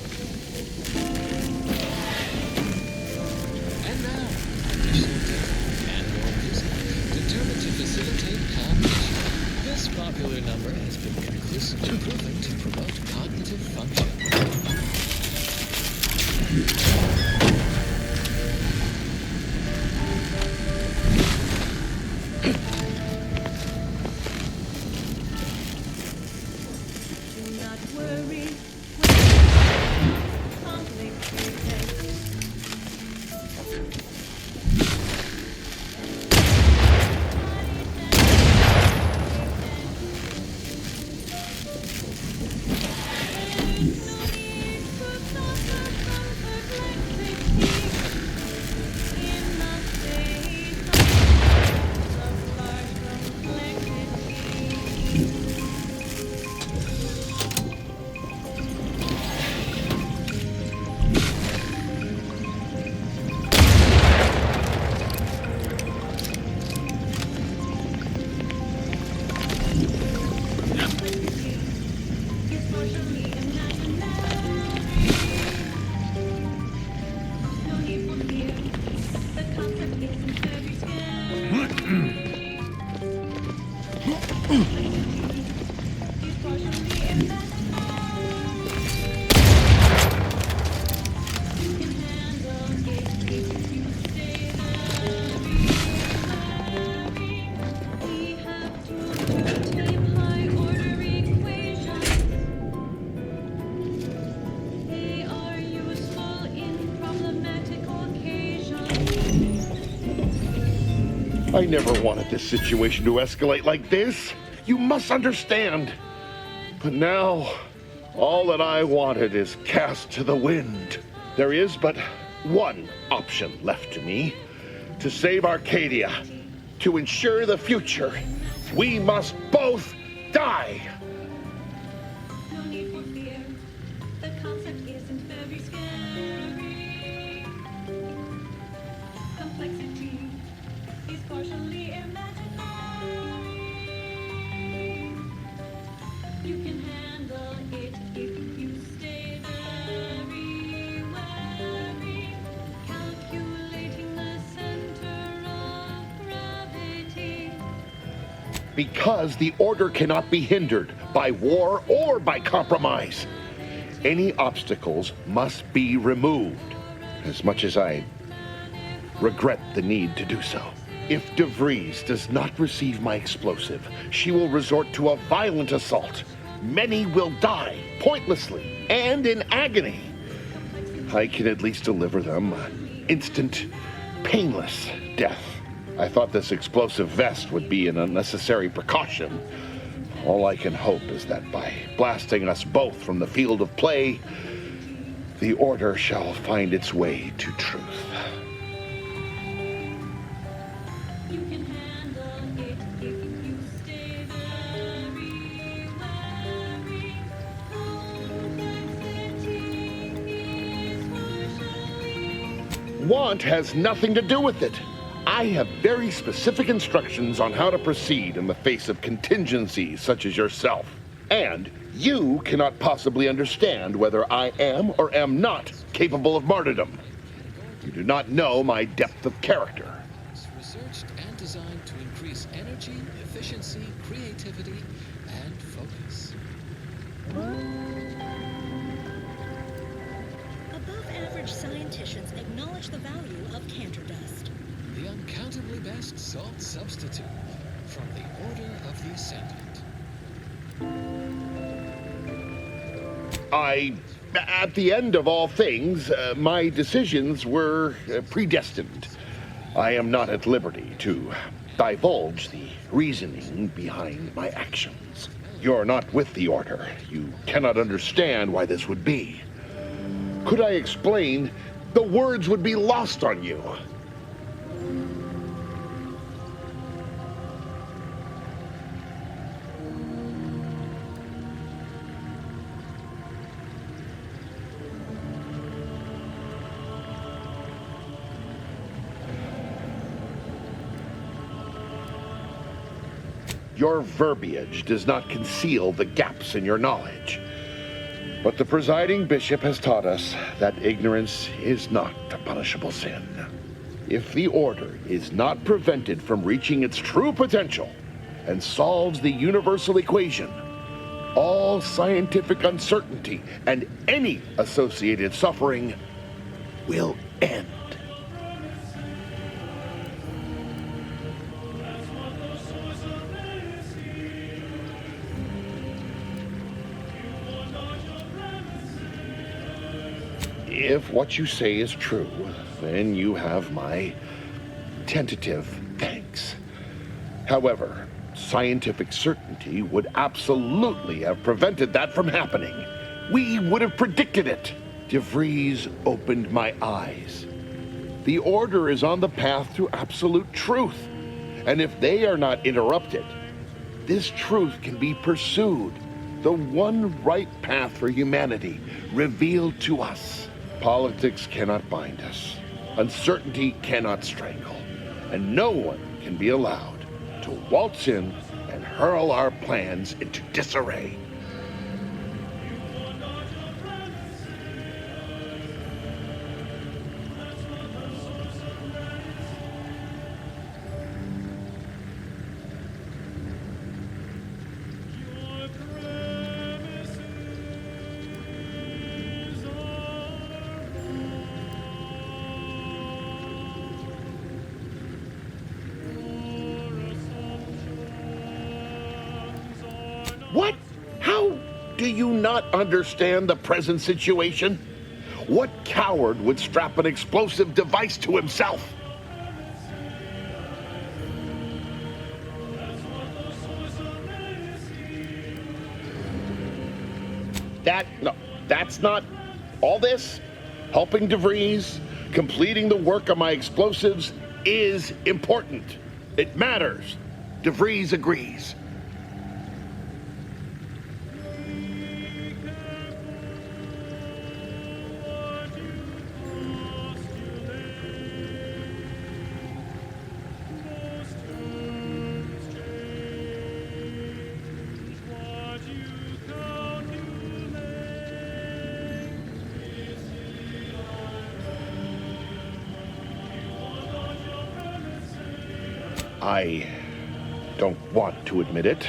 And now, additional data and more music, determined to facilitate cognition. This popular number has been conclusively proven to promote cognitive function. Do not worry. I never wanted this situation to escalate like this. You must understand. But now, all that I wanted is cast to the wind. There is but one option left to me. To save Arcadia, to ensure the future, we must both die. No need for fear. The concept isn't very scary. Complexity is partially imaginary. You can handle it if you stay very wary, calculating the center of gravity. Because the order cannot be hindered by war or by compromise. Any obstacles must be removed. As much as I regret the need to do so. If DeVries does not receive my explosive, she will resort to a violent assault. Many will die, pointlessly, and in agony. I can at least deliver them instant, painless death. I thought this explosive vest would be an unnecessary precaution. All I can hope is that by blasting us both from the field of play, the Order shall find its way to truth. Want has nothing to do with it. I have very specific instructions on how to proceed in the face of contingencies such as yourself. And you cannot possibly understand whether I am or am not capable of martyrdom. You do not know my depth of character. It's researched and designed to increase energy, efficiency, creativity, and focus. Above-average scienticians acknowledge the value of Cantor dust. The uncountably best salt substitute from the Order of the Ascendant. At the end of all things, my decisions were predestined. I am not at liberty to divulge the reasoning behind my actions. You're not with the Order. You cannot understand why this would be. Could I explain, the words would be lost on you. Your verbiage does not conceal the gaps in your knowledge. But the presiding bishop has taught us that ignorance is not a punishable sin. If the Order is not prevented from reaching its true potential and solves the universal equation, all scientific uncertainty and any associated suffering will end. If what you say is true, then you have my tentative thanks. However, scientific certainty would absolutely have prevented that from happening. We would have predicted it. DeVries opened my eyes. The Order is on the path to absolute truth. And if they are not interrupted, this truth can be pursued. The one right path for humanity revealed to us. Politics cannot bind us. Uncertainty cannot strangle. And no one can be allowed to waltz in and hurl our plans into disarray. What? How do you not understand the present situation? What coward would strap an explosive device to himself? That's not all this. Helping DeVries, completing the work on my explosives is important. It matters. DeVries agrees. I don't want to admit it.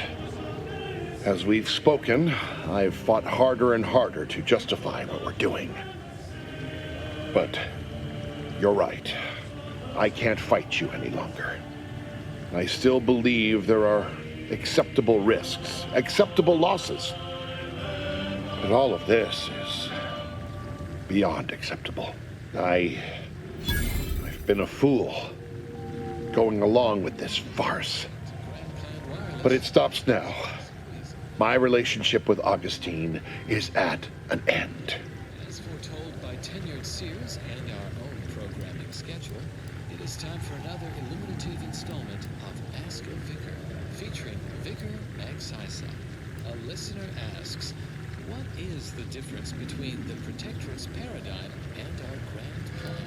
As we've spoken, I've fought harder and harder to justify what we're doing. But you're right. I can't fight you any longer. I still believe there are acceptable risks, acceptable losses. But all of this is beyond acceptable. I've been a fool going along with this farce. But it stops now. My relationship with Augustine is at an end. As foretold by tenured seers and our own programming schedule, it is time for another illuminative installment of Ask a Vicar, featuring Vicar Max Isaac. A listener asks, what is the difference between the Protectorate's paradigm and our grand plan?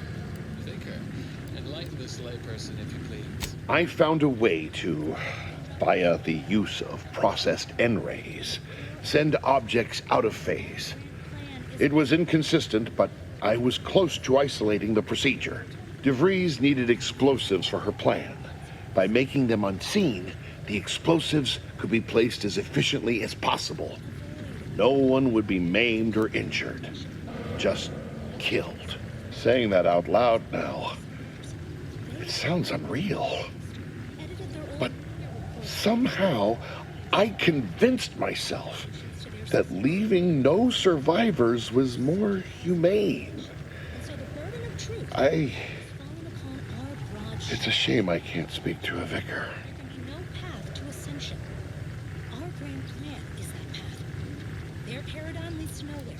Vicar, enlighten this layperson if you please. I found a way to, via the use of processed N-rays, send objects out of phase. It was inconsistent, but I was close to isolating the procedure. DeVries needed explosives for her plan. By making them unseen, the explosives could be placed as efficiently as possible. No one would be maimed or injured, just killed. Saying that out loud now, it sounds unreal. But somehow, I convinced myself that leaving no survivors was more humane. It's a shame I can't speak to a vicar. Our grand plan is that path. Their paradigm leads to nowhere.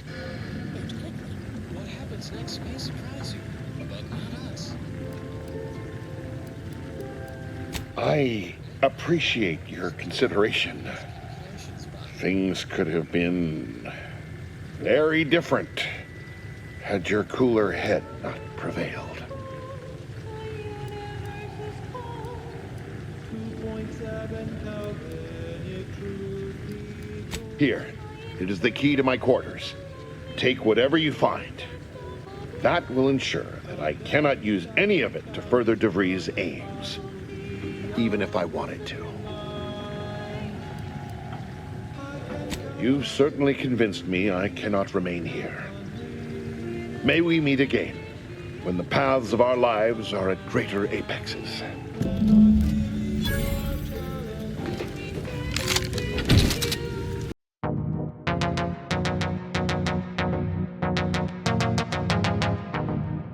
And quickly. What happens next may surprise you, but not us. I appreciate your consideration. Things could have been very different had your cooler head not prevailed. Here, it is the key to my quarters. Take whatever you find. That will ensure that I cannot use any of it to further DeVries' aims, even if I wanted to. You've certainly convinced me I cannot remain here. May we meet again, when the paths of our lives are at greater apexes.